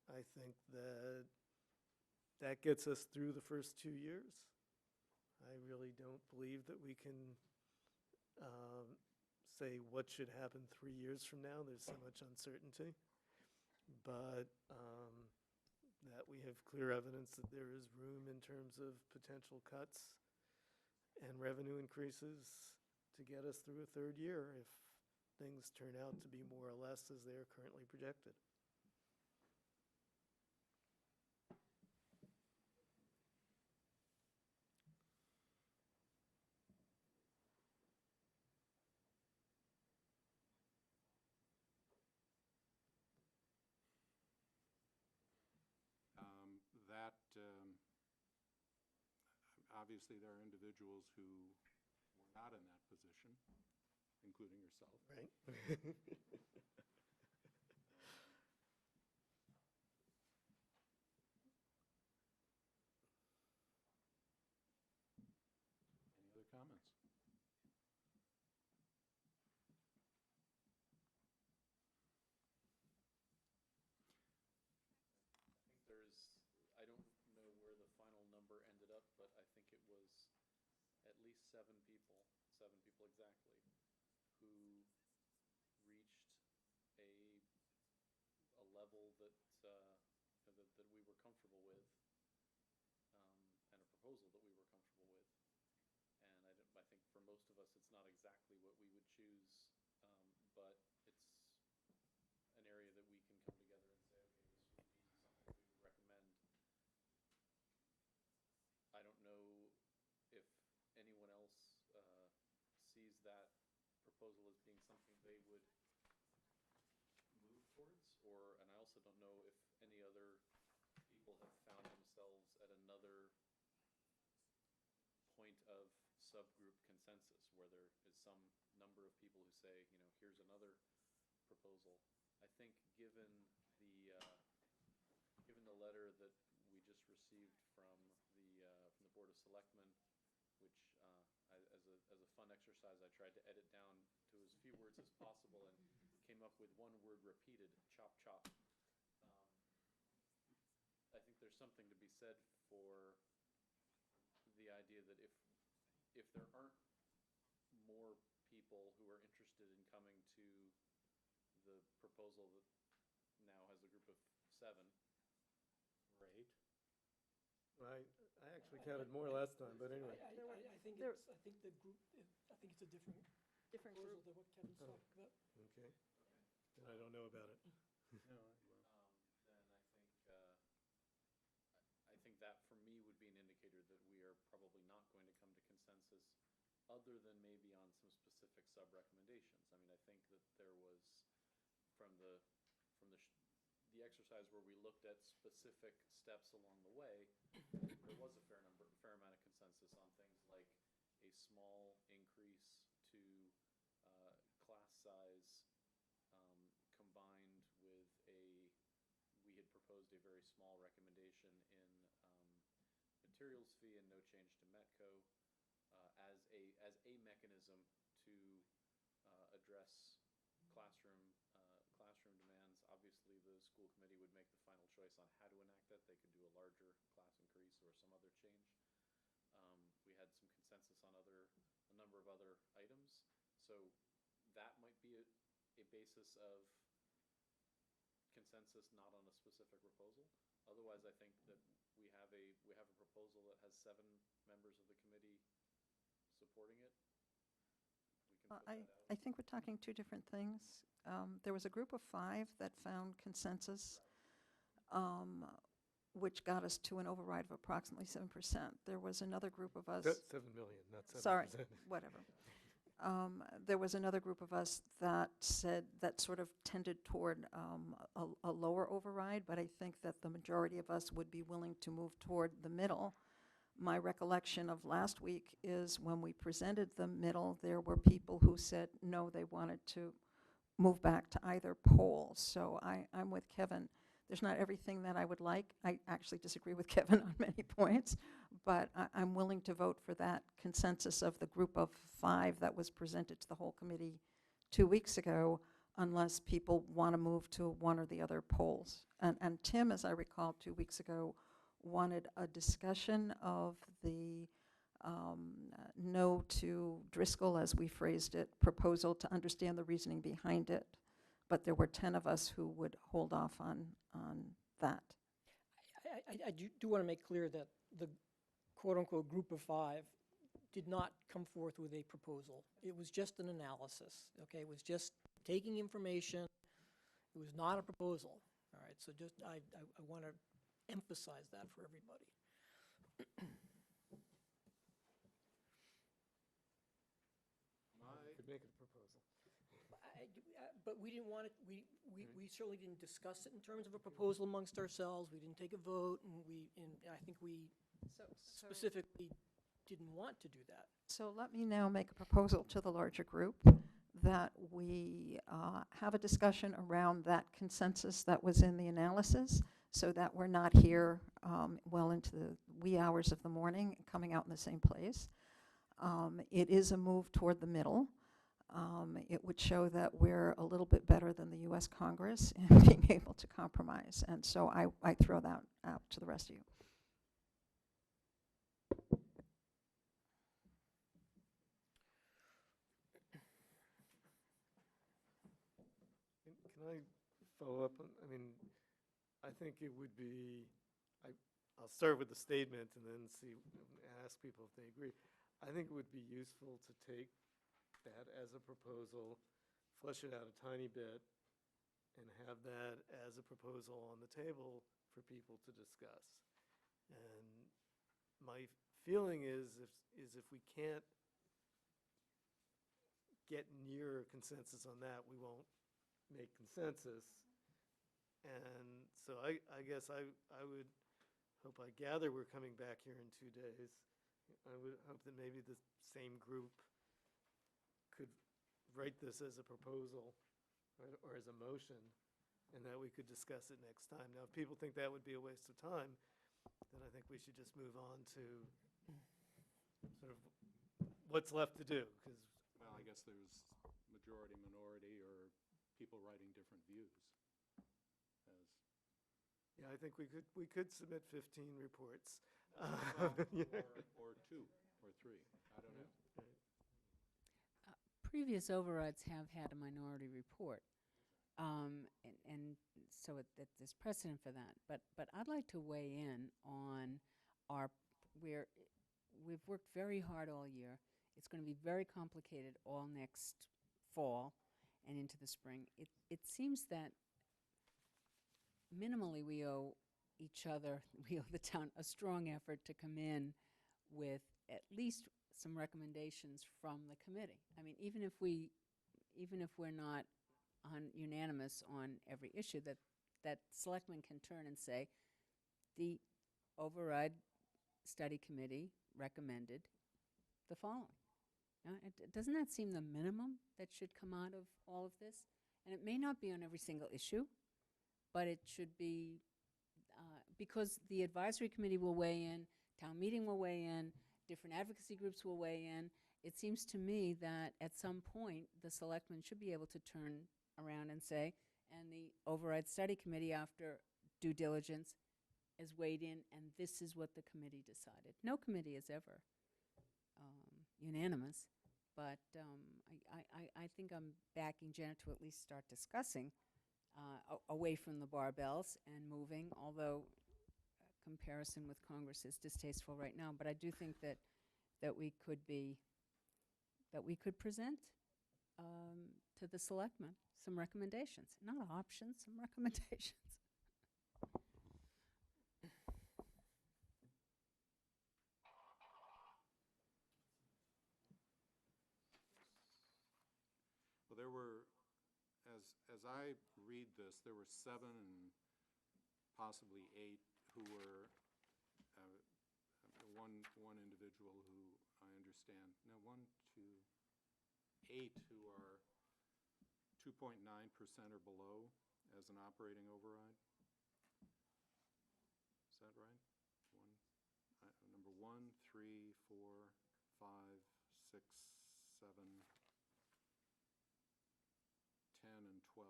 I think that gets us through the first 2 years. I really don't believe that we can say what should happen 3 years from now. There's so much uncertainty. But that we have clear evidence that there is room in terms of potential cuts and revenue increases to get us through a third year if things turn out to be more or less as they are currently projected. Obviously, there are individuals who were not in that position, including yourself. Right. Any other comments? I don't know where the final number ended up, but I think it was at least 7 people exactly, who reached a level that that we were comfortable with, and a proposal that we were comfortable with. And I think for most of us, it's not exactly what we would choose, but it's an area that we can come together and say, okay, this would be something we would recommend. I don't know if anyone else sees that proposal as being something they would move towards, and I also don't know if any other people have found themselves at another point of subgroup consensus where there is some number of people who say, here's another proposal. I think given the letter that we just received from the Board of Selectmen, which as a fun exercise, I tried to edit down to as few words as possible and came up with one word repeated, chop chop. I think there's something to be said for the idea that if there aren't more people who are interested in coming to the proposal that now has a group of 7, Great. I actually counted more last time, but anyway. I think There- it's, I think the group, I think it's a different Different proposal group. than what Kevin's Oh. talking about. Okay. Then I don't know about it. No, then I think that for me would be an indicator that we are probably not going to come to consensus, other than maybe on some specific sub-recommendations. I mean, I think that there was, from the exercise where we looked at specific steps along the way, there was a fair amount of consensus on things like a small increase to class size, combined with we had proposed a very small recommendation in materials fee and no change to Metco, as a mechanism to address classroom demands. Obviously, the school committee would make the final choice on how to enact that. They could do a larger class increase or some other change. We had some consensus on a number of other items, so that might be a basis of consensus, not on a specific proposal. Otherwise, I think that we have a proposal that has 7 members of the committee supporting it? We can put I, that out. I think we're talking two different things. There was a group of 5 that found consensus, which got us to an override of approximately 7%. There was another group of us. 7 million, not 7%. Sorry, whatever. There was another group of us that said, that sort of tended toward a lower override, but I think that the majority of us would be willing to move toward the middle. My recollection of last week is when we presented the middle, there were people who said, no, they wanted to move back to either pole. So I'm with Kevin. There's not everything that I would like. I actually disagree with Kevin on many points, but I'm willing to vote for that consensus of the group of 5 that was presented to the whole committee 2 weeks ago, unless people want to move to one or the other poles. And Tim, as I recall, 2 weeks ago, wanted a discussion of the no to Driscoll, as we phrased it, proposal to understand the reasoning behind it. But there were 10 of us who would hold off on that. I do want to make clear that the quote-unquote group of 5 did not come forth with a proposal. It was just an analysis, okay? It was just taking information. It was not a proposal, all right? So just, I want to emphasize that for everybody. Could make it a proposal. But we didn't want it, we certainly didn't discuss it in terms of a proposal amongst ourselves. We didn't take a vote, and I think we specifically didn't want to do that. So let me now make a proposal to the larger group that we have a discussion around that consensus that was in the analysis, so that we're not here well into the wee hours of the morning, coming out in the same place. It is a move toward the middle. It would show that we're a little bit better than the U.S. Congress in being able to compromise. And so I throw that out to the rest of you. Can I follow up on, I mean, I think it would be, I'll start with the statement and then ask people if they agree. I think it would be useful to take that as a proposal, flesh it out a tiny bit, and have that as a proposal on the table for people to discuss. And my feeling is if we can't get near a consensus on that, we won't make consensus. And so I guess I would hope, I gather we're coming back here in 2 days. I would hope that maybe the same group could write this as a proposal, right, or as a motion, and that we could discuss it next time. Now, if people think that would be a waste of time, then I think we should just move on to sort of what's left to do, because Well, I guess there's majority, minority, or people writing different views. yeah, I think we could submit 15 reports. Or 2 or 3, I don't know. Previous overrides have had a minority report, and so there's precedent for that. But I'd like to weigh in on we've worked very hard all year. It's going to be very complicated all next fall and into the spring. It seems that minimally we owe each other, we owe the town a strong effort to come in with at least some recommendations from the committee. I mean, even if we're not unanimous on every issue, that selectmen can turn and say, the override study committee recommended the following. Doesn't that seem the minimum that should come out of all of this? And it may not be on every single issue, but it should be, because the advisory committee will weigh in, town meeting will weigh in, different advocacy groups will weigh in. It seems to me that at some point, the selectmen should be able to turn around and say, and the override study committee, after due diligence, has weighed in, and this is what the committee decided. No committee is ever unanimous, but I think I'm backing Janet to at least start discussing away from the barbells and moving, although comparison with Congress is distasteful right now. But I do think that we could be that we could present to the selectmen, some recommendations, not options, some recommendations. Well, there were, as I read this, there were 7 and possibly 8 who were, one individual who I understand, no, 1, 2, 8 who are 2.9% or below as an operating override. Is that right? Number 1, 3, 4, 5, 6, 7, 10, and 12.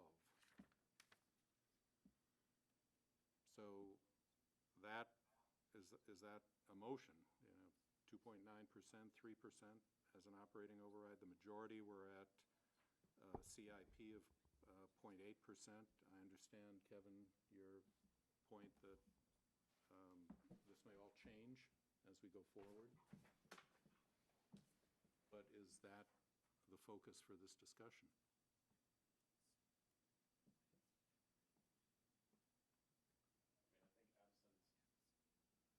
So that, is that a motion? 2.9%, 3% as an operating override. The majority were at CIP of 0.8%. I understand, Kevin, your point that this may all change as we go forward. But is that the focus for this discussion?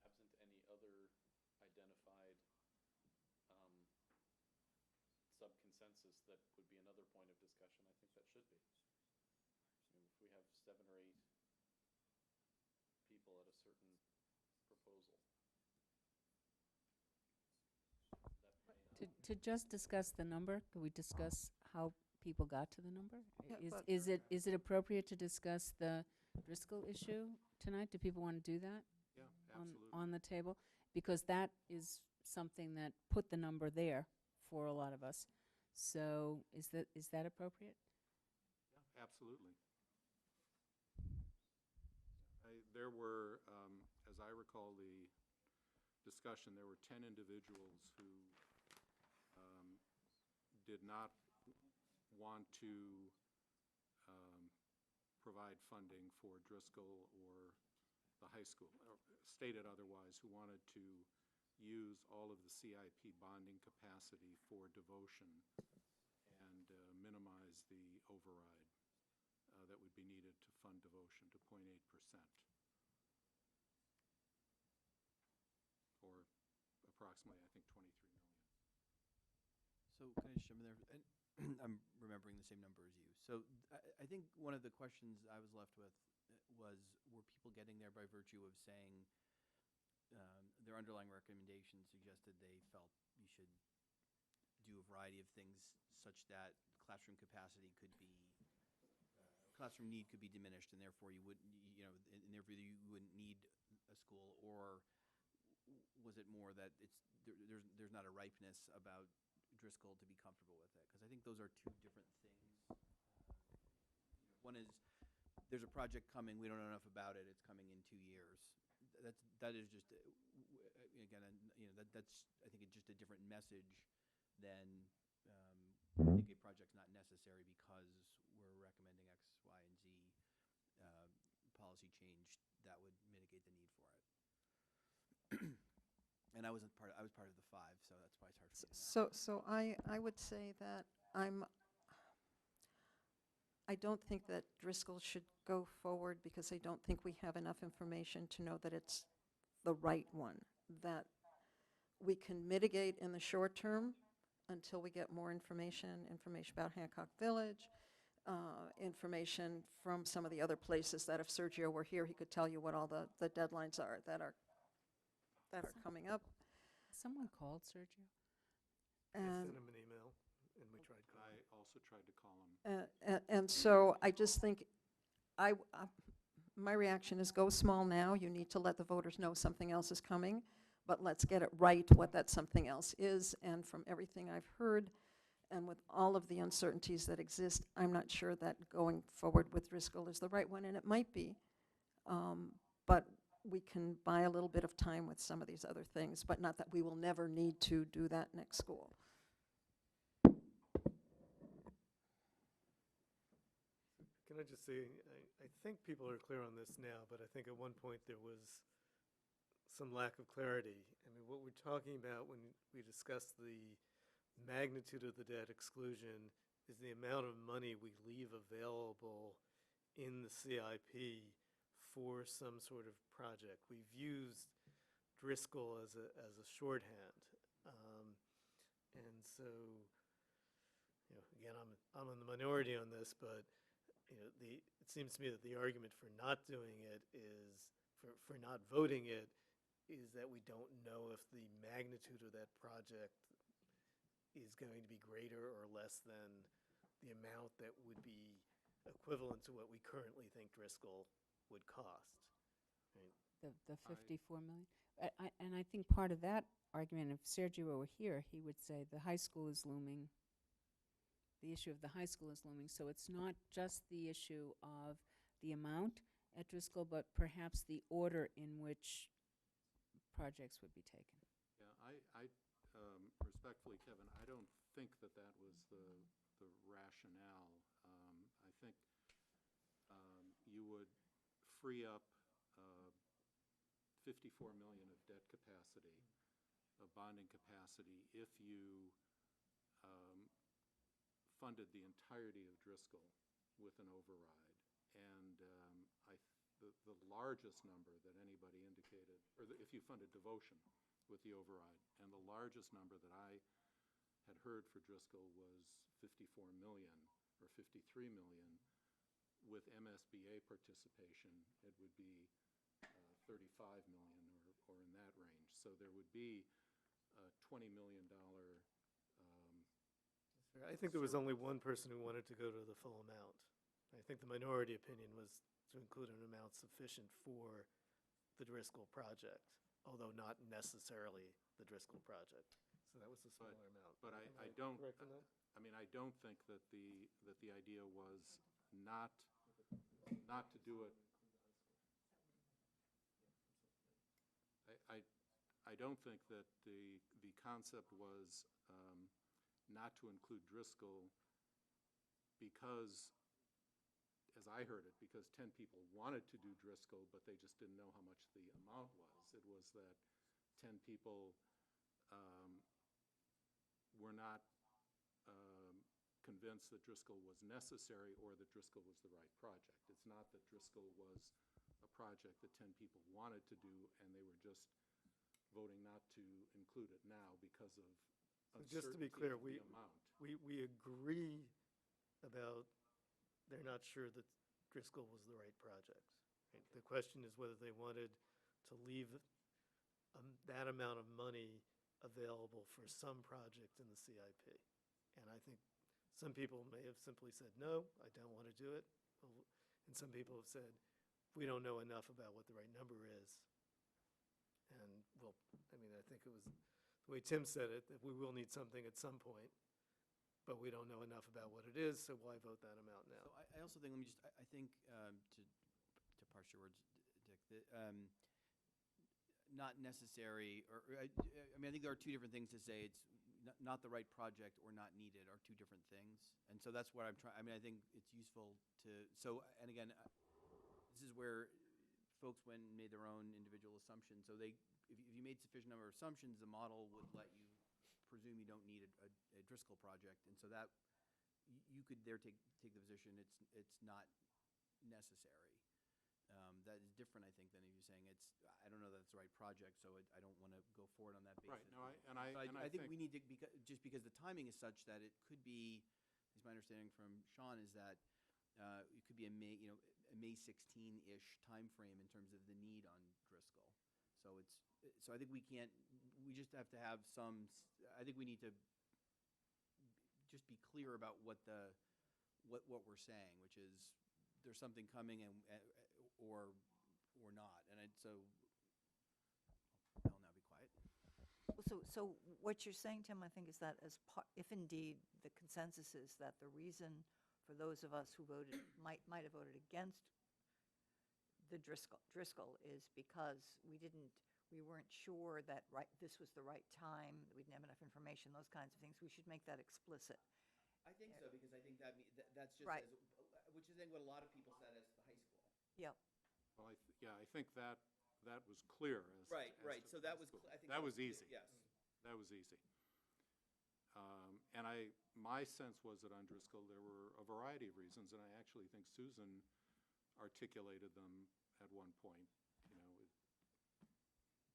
I think absent any other identified sub-consensus that would be another point of discussion, I think that should be. If we have 7 or 8 people at a certain proposal. To just discuss the number, could we discuss how people got to the number? Yeah, but- Is it appropriate to discuss the Driscoll issue tonight? Do people want to do that Yeah, absolutely. on the table? Because that is something that put the number there for a lot of us. So is that appropriate? Yeah, absolutely. There were, as I recall the discussion, there were 10 individuals who did not want to provide funding for Driscoll or the high school, or stated otherwise, who wanted to use all of the CIP bonding capacity for devotion and minimize the override that would be needed to fund devotion to 0.8%. Or approximately, I think, 23 million. So can I just jump in there? And I'm remembering the same number as you. So I think one of the questions I was left with was, were people getting there by virtue of saying their underlying recommendation suggested they felt you should do a variety of things such that classroom capacity could be, classroom need could be diminished, and therefore you wouldn't, in their view, you wouldn't need a school? Or was it more that there's not a ripeness about Driscoll to be comfortable with it? Because I think those are two different things. One is, there's a project coming, we don't know enough about it, it's coming in 2 years. That is just, again, that's, I think, it's just a different message than I think a project's not necessary because we're recommending X, Y, and Z policy change that would mitigate the need for it. And I was part of the 5, so that's why it's hard for me to know. So I would say that I don't think that Driscoll should go forward because I don't think we have enough information to know that it's the right one. That we can mitigate in the short term until we get more information about Hancock Village, information from some of the other places that if Sergio were here, he could tell you what all the deadlines are that are coming up. Someone called Sergio? I And sent him an email, and we tried calling. I also tried to call him. And so I just think, my reaction is go small now. You need to let the voters know something else is coming, but let's get it right what that something else is. And from everything I've heard, and with all of the uncertainties that exist, I'm not sure that going forward with Driscoll is the right one, and it might be. But we can buy a little bit of time with some of these other things, but not that we will never need to do that next school. Can I just say, I think people are clear on this now, but I think at one point there was some lack of clarity. I mean, what we're talking about when we discuss the magnitude of the debt exclusion is the amount of money we leave available in the CIP for some sort of project. We've used Driscoll as a shorthand. And so, again, I'm in the minority on this, but, it seems to me that the argument for not doing it is, for not voting it, is that we don't know if the magnitude of that project is going to be greater or less than the amount that would be equivalent to what we currently think Driscoll would cost. Right? The 54 million? And I think part of that argument, if Sergio were here, he would say the high school is looming. The issue of the high school is looming. So it's not just the issue of the amount at Driscoll, but perhaps the order in which projects would be taken. Yeah, I respectfully, Kevin, I don't think that that was the rationale. I think you would free up 54 million of debt capacity, of bonding capacity, if you funded the entirety of Driscoll with an override. And the largest number that anybody indicated, or if you funded Devotion with the override, and the largest number that I had heard for Driscoll was 54 million or 53 million. With MSBA participation, it would be 35 million or in that range. So there would be a $20 million. I think there was only one person who wanted to go to the full amount. I think the minority opinion was to include an amount sufficient for the Driscoll project, although not necessarily the Driscoll project. So that was a smaller amount. But I don't. Correct on that? I mean, I don't think that the idea was not to do it. I don't think that the concept was not to include Driscoll because, as I heard it, because 10 people wanted to do Driscoll, but they just didn't know how much the amount was. It was that 10 people were not convinced that Driscoll was necessary or that Driscoll was the right project. It's not that Driscoll was a project that 10 people wanted to do, and they were just voting not to include it now because of uncertainty. Just to be clear, of the amount. we agree about they're not sure that Driscoll was the right project. Right? The question is whether they wanted to leave that amount of money available for some project in the CIP. And I think some people may have simply said, no, I don't want to do it. And some people have said, we don't know enough about what the right number is. And, well, I mean, I think it was the way Tim said it, that we will need something at some point, but we don't know enough about what it is, so why vote that amount now? So I also think, let me just, I think, to parse your words, Dick, that, not necessary, or, I mean, I think there are two different things to say. It's not the right project or not needed are two different things. And so that's what I'm trying, I mean, I think it's useful to, so, and again, this is where folks went and made their own individual assumptions. So if you made sufficient number of assumptions, the model would let you presume you don't need a Driscoll project. And so that, you could there take the position it's not necessary. That is different, I think, than if you're saying I don't know that it's the right project, so I don't want to go forward on that basis. Right. No, I think we need to, just because the timing is such that it could be, at least my understanding from Sean is that it could be a May 16-ish timeframe in terms of the need on Driscoll. So I think we just have to have some, I think we need to just be clear about what we're saying, which is there's something coming or not. And so I'll now be quiet. So what you're saying, Tim, I think is that if indeed the consensus is that the reason for those of us who voted might have voted against the Driscoll is because we weren't sure that this was the right time, that we didn't have enough information, those kinds of things. We should make that explicit. I think so, because I think that's just Right. Which is I think what a lot of people said as the high school. Yep. Well, I think that was clear. Right. So that was, I think that was easy. Yes. That was easy. And my sense was that on Driscoll, there were a variety of reasons, and I actually think Susan articulated them at one point. You know,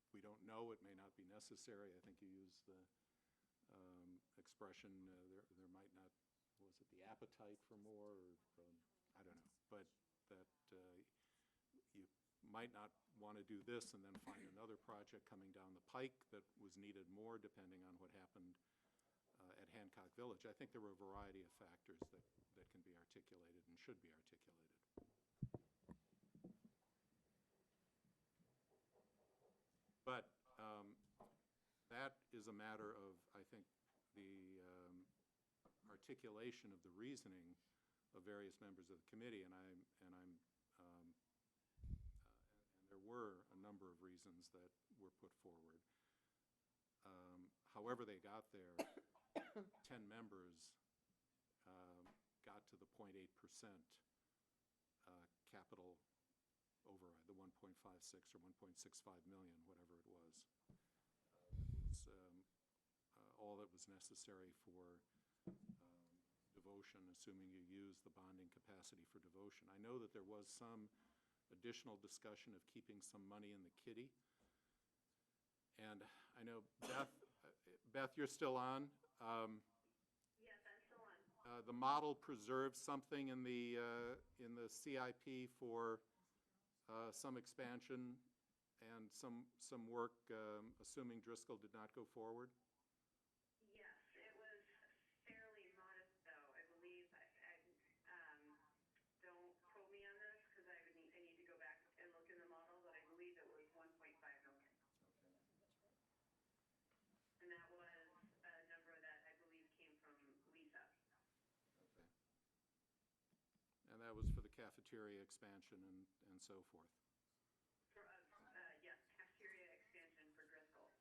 we don't know, it may not be necessary. I think you used the expression, there might not, was it the appetite for more, or I don't know, but that you might not want to do this and then find another project coming down the pike that was needed more, depending on what happened at Hancock Village. I think there were a variety of factors that can be articulated and should be articulated. But that is a matter of, I think, the articulation of the reasoning of various members of the committee, and there were a number of reasons that were put forward. However they got there, 10 members got to the 0.8% capital override, the 1.56 or 1.65 million, whatever it was. It was all that was necessary for devotion, assuming you use the bonding capacity for devotion. I know that there was some additional discussion of keeping some money in the kitty. And I know, Beth, you're still on. Yes, I'm still on. The model preserves something in the CIP for some expansion and some work, assuming Driscoll did not go forward? Yes, it was fairly modest, though. I believe, don't quote me on this, because I need to go back and look in the model, but I believe it was 1.5 million. And that was a number that I believe came from Lisa. Okay. And that was for the cafeteria expansion and so forth? For, yes, cafeteria expansion for Driscoll.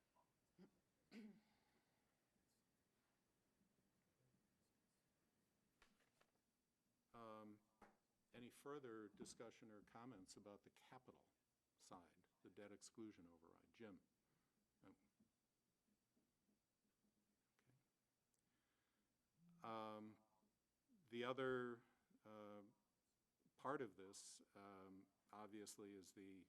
Any further discussion or comments about the capital side, the debt exclusion override? Jim? Oh. Okay. The other part of this, obviously, is the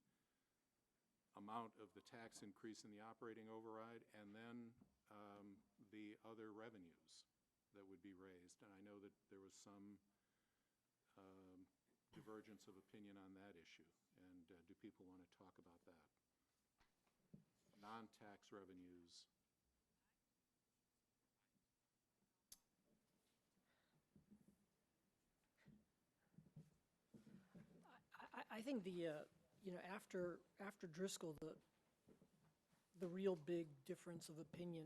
amount of the tax increase in the operating override, and then the other revenues that would be raised. And I know that there was some divergence of opinion on that issue. And do people want to talk about that? Non-tax revenues. I think after Driscoll, the real big difference of opinion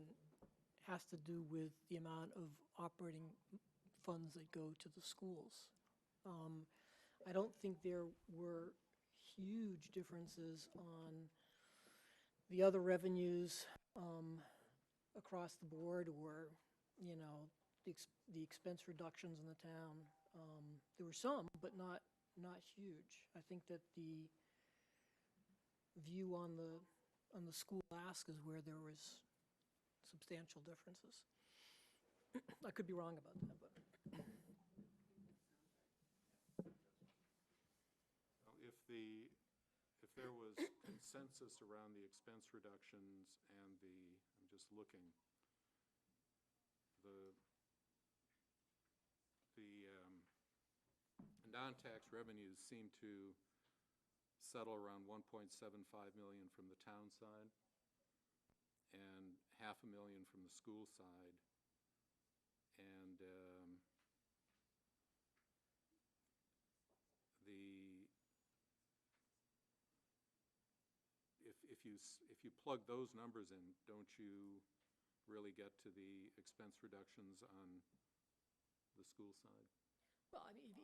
has to do with the amount of operating funds that go to the schools. I don't think there were huge differences on the other revenues across the board, or, the expense reductions in the town. There were some, but not huge. I think that the view on the school ask is where there was substantial differences. I could be wrong about that, but. If there was consensus around the expense reductions and I'm just looking, the non-tax revenues seem to settle around 1.75 million from the town side and $500,000 from the school side. And if you plug those numbers in, don't you really get to the expense reductions on the school side? Well, I mean,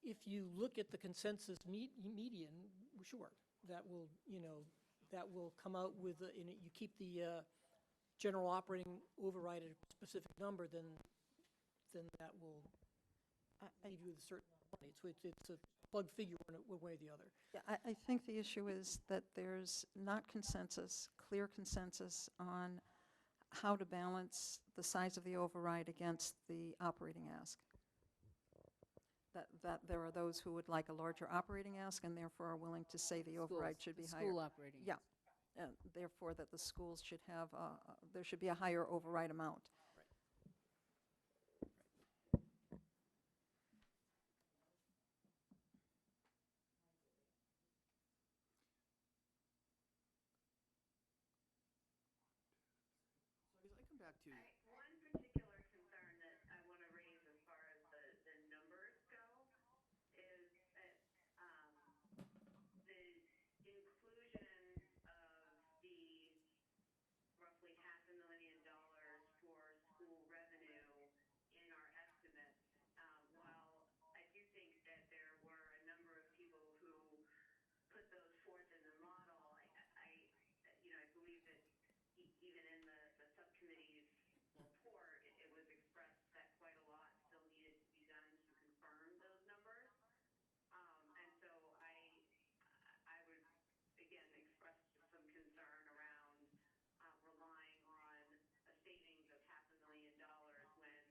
if you look at the consensus median, sure, that will come out with, you keep the general operating override at a specific number, then that will leave you with a certain amount of money. So it's a plug figure one way or the other. Yeah, I think the issue is that there's not clear consensus on how to balance the size of the override against the operating ask. That there are those who would like a larger operating ask and therefore are willing to say the override should be higher. School operating. Yeah, and therefore that the schools should have, there should be a higher override amount. So I come back to, One particular concern that I want to raise as far as the numbers go is that the inclusion of the roughly $500,000 for school revenue in our estimates, while I do think that there were a number of people who put those forth in the model, I believe that even in the subcommittee's report, it was expressed that quite a lot still needed to be done to confirm those numbers. And so I would, again, express some concern around relying on a savings of $500,000 when,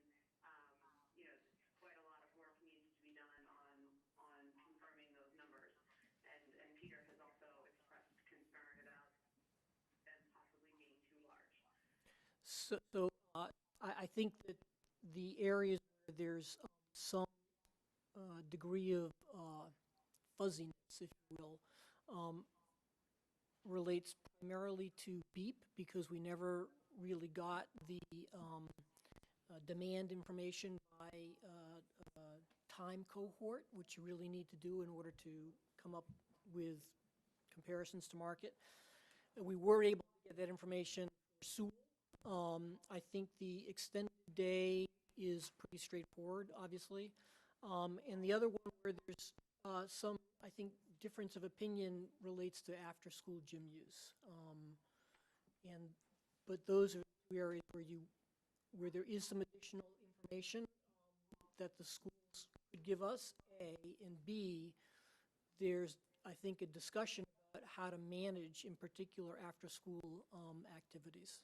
quite a lot of work needs to be done on confirming those numbers. And Peter has also expressed concern about them possibly being too large. So I think that the areas where there's some degree of fuzziness, if you will, relates primarily to BEEP, because we never really got the demand information by time cohort, which you really need to do in order to come up with comparisons to market. We were able to get that information for Sewell. I think the extended day is pretty straightforward, obviously. And the other one where there's some, I think, difference of opinion relates to after-school gym use. But those are the areas where there is some additional information that the schools could give us, A, and B, there's, I think, a discussion about how to manage, in particular, after-school activities,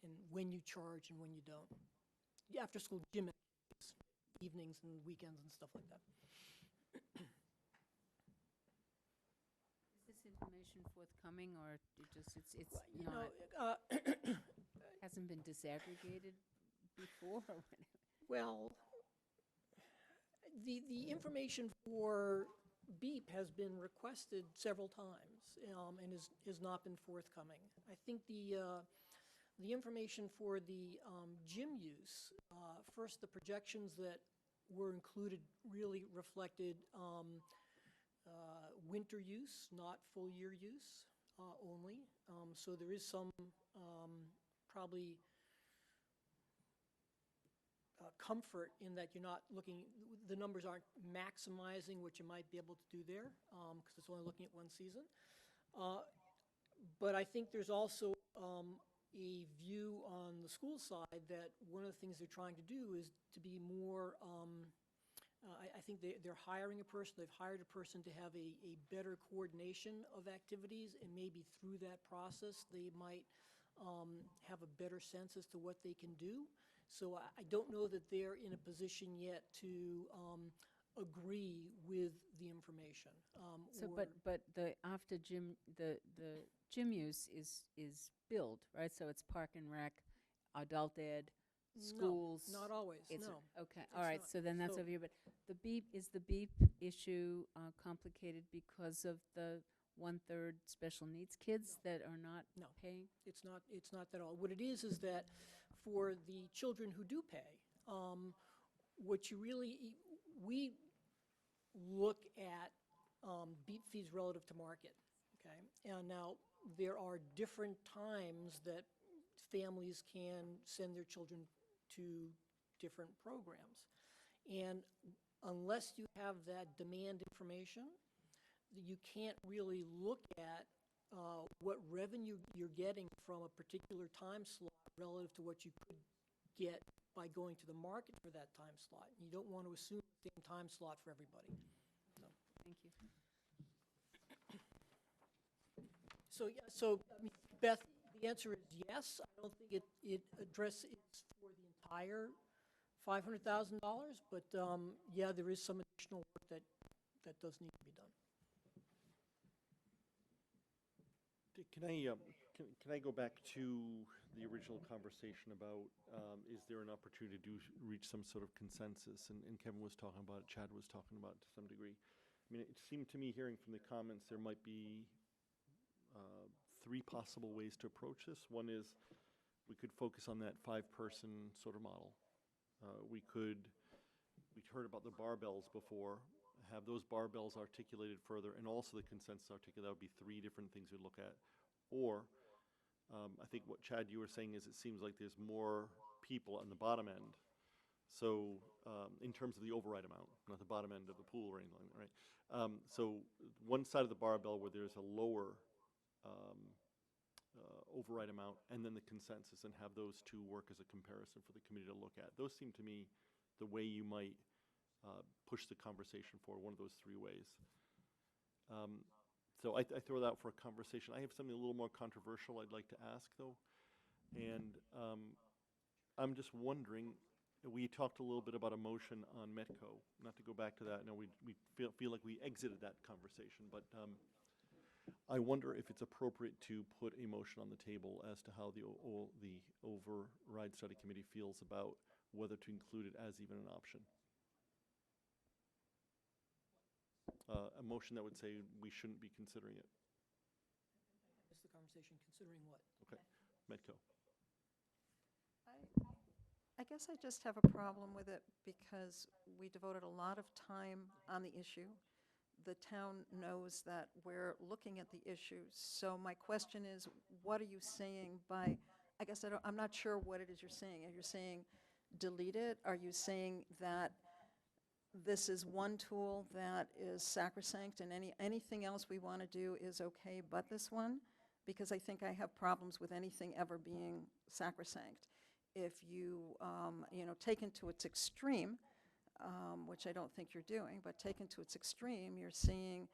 and when you charge and when you don't. The after-school gym activities, evenings and weekends and stuff like that. Is this information forthcoming, or it's You not, know, hasn't been disaggregated before? Or whatever? well, the information for BEEP has been requested several times and has not been forthcoming. I think the information for the gym use, first, the projections that were included really reflected winter use, not full year use only. So there is some probably comfort in that you're not looking, the numbers aren't maximizing what you might be able to do there, because it's only looking at one season. But I think there's also a view on the school side that one of the things they're trying to do is to be more, I think they're hiring a person, they've hired a person to have a better coordination of activities, and maybe through that process they might have a better sense as to what they can do. So I don't know that they're in a position yet to agree with the information. So, but the after gym, the gym use is billed, right? So it's park and rec, adult ed, schools. No, not always, It's no. okay, all right, not. so then that's So- over here, but the BEEP, is the BEEP issue complicated because of the 1/3 special needs kids that are not No. paying? It's not that at all. What it is that for the children who do pay, what you really, we look at BEEP fees relative to market, okay? And now, there are different times that families can send their children to different programs. And unless you have that demand information, you can't really look at what revenue you're getting from a particular time slot relative to what you could get by going to the market for that time slot. You don't want to assume the same time slot for everybody. Thank you. So, yeah, so, I mean, Beth, the the answer is yes. I don't think it addresses for the entire $500,000, but yeah, there is some additional work that does need to be done. Can I go back to the original conversation about, is there an opportunity to reach some sort of consensus? And Kevin was talking about it, Chad was talking about it to some degree. I mean, it seemed to me, hearing from the comments, there might be three possible ways to approach this. One is we could focus on that 5-person sort of model. We'd heard about the barbells before, have those barbells articulated further, and also the consensus articulated. That would be 3 different things we'd look at. Or, I think what Chad, you were saying is it seems like there's more people on the bottom end. So, in terms of the override amount, not the bottom end of the pool or anything like that, right? So one side of the barbell where there's a lower override amount, and then the consensus, and have those two work as a comparison for the committee to look at. Those seem to me the way you might push the conversation forward, one of those 3 ways. So I throw that out for a conversation. I have something a little more controversial I'd like to ask, though. And I'm just wondering, we talked a little bit about a motion on Metco. Not to go back to that, no, we feel like we exited that conversation, but I wonder if it's appropriate to put a motion on the table as to how the override study committee feels about whether to include it as even an option. A motion that would say we shouldn't be considering it. That's the conversation, considering what? Okay, Metco. I guess I just have a problem with it because we devoted a lot of time on the issue. The town knows that we're looking at the issue. So my question is, what are you saying by, I guess I'm not sure what it is you're saying. Are you saying delete it? Are you saying that this is one tool that is sacrosanct and anything else we want to do is okay but this one? Because I think I have problems with anything ever being sacrosanct. If you, taken to its extreme, which I don't think you're doing, but taken to its extreme, you're seeing,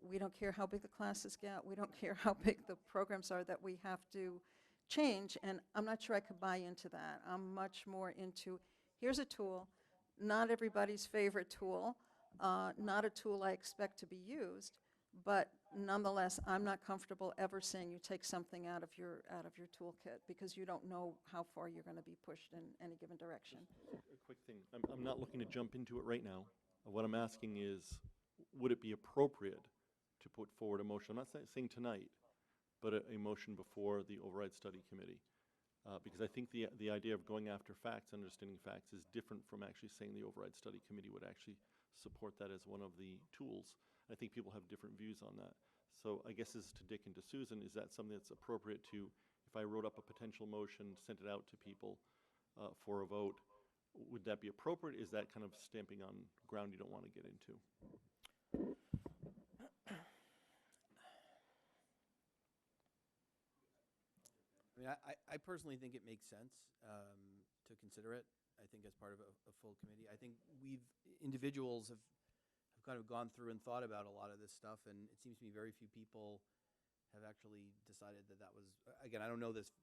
we don't care how big the classes get, we don't care how big the programs are, that we have to change, and I'm not sure I could buy into that. I'm much more into, here's a tool, not everybody's favorite tool, not a tool I expect to be used, but nonetheless, I'm not comfortable ever saying you take something out of your toolkit because you don't know how far you're going to be pushed in any given direction. Just a quick thing. I'm not looking to jump into it right now. What I'm asking is, would it be appropriate to put forward a motion? I'm not saying tonight, but a motion before the override study committee. Because I think the idea of going after facts, understanding facts, is different from actually saying the override study committee would actually support that as one of the tools. I think people have different views on that. So I guess this is to Dick and to Susan, is that something that's appropriate to, if I wrote up a potential motion, sent it out to people for a vote, would that be appropriate? Is that kind of stamping on ground you don't want to get into? I mean, I personally think it makes sense to consider it. I think as part of a full committee. I think individuals have kind of gone through and thought about a lot of this stuff, and it seems to me very few people have actually decided that was, again, I don't know this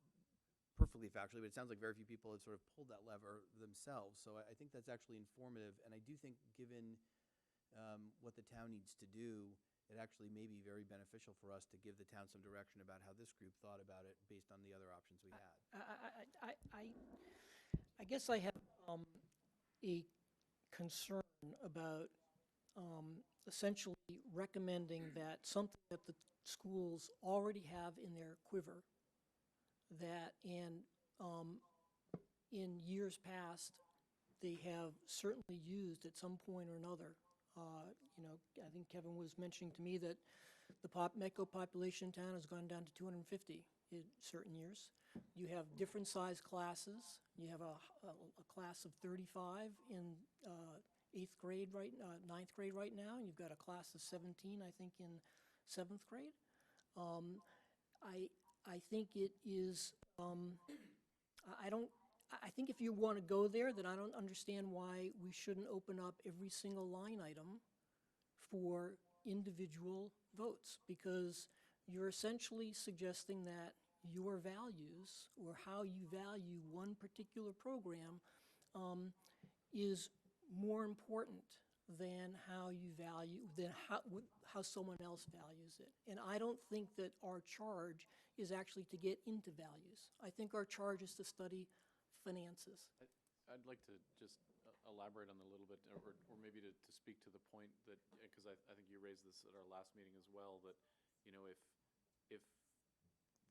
perfectly factually, but it sounds like very few people have sort of pulled that lever themselves. So I think that's actually informative, and I do think given what the town needs to do, it actually may be very beneficial for us to give the town some direction about how this group thought about it based on the other options we had. I guess I have a concern about essentially recommending that something that the schools already have in their quiver, that in years past they have certainly used at some point or another. I think Kevin was mentioning to me that the Metco population in town has gone down to 250 in certain years. You have different size classes. You have a class of 35 in 8th grade ninth grade right now, and you've got a class of 17, I think, in 7th grade. I think it is, I think if you want to go there, then I don't understand why we shouldn't open up every single line item for individual votes, because you're essentially suggesting that your values or how you value one particular program is more important than how you value, than how someone else values it. And I don't think that our charge is actually to get into values. I think our charge is to study finances. I'd like to just elaborate on that a little bit, or maybe to speak to the point that, because I think you raised this at our last meeting as well, that, if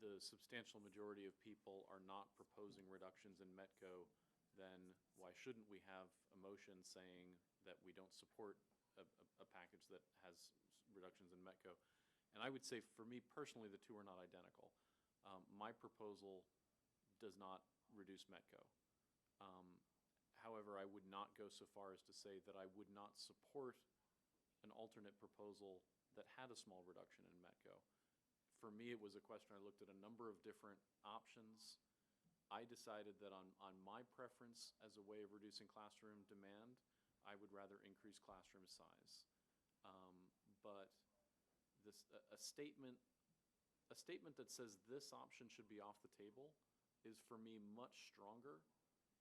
the substantial majority of people are not proposing reductions in Metco, then why shouldn't we have a motion saying that we don't support a package that has reductions in Metco? And I would say, for me personally, the two are not identical. My proposal does not reduce Metco. However, I would not go so far as to say that I would not support an alternate proposal that had a small reduction in Metco. For me, it was a question, I looked at a number of different options. I decided that on my preference as a way of reducing classroom demand, I would rather increase classroom size. But a statement that says this option should be off the table is, for me, much stronger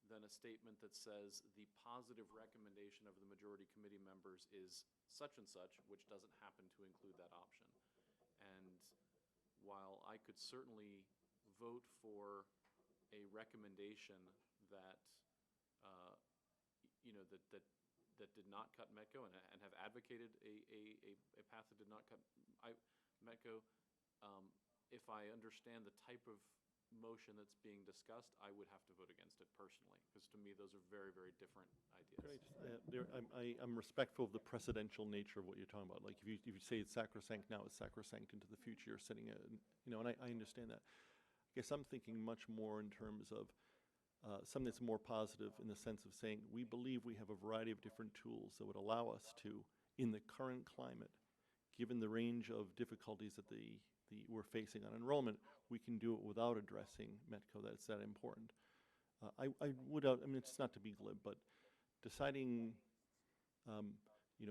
than a statement that says the positive recommendation of the majority committee members is such and such, which doesn't happen to include that option. And while I could certainly vote for a recommendation that, that did not cut Metco and have advocated a path that did not cut Metco, if I understand the type of motion that's being discussed, I would have to vote against it personally, because to me, those are very, very different ideas. I'm respectful of the precedential nature of what you're talking about. Like, if you say it's sacrosanct now, it's sacrosanct into the future. You're setting and I understand that. I guess I'm thinking much more in terms of something that's more positive, in the sense of saying we believe we have a variety of different tools that would allow us to, in the current climate, given the range of difficulties that we're facing on enrollment, we can do it without addressing Metco. That's that important. I mean, it's not to be glib, but deciding,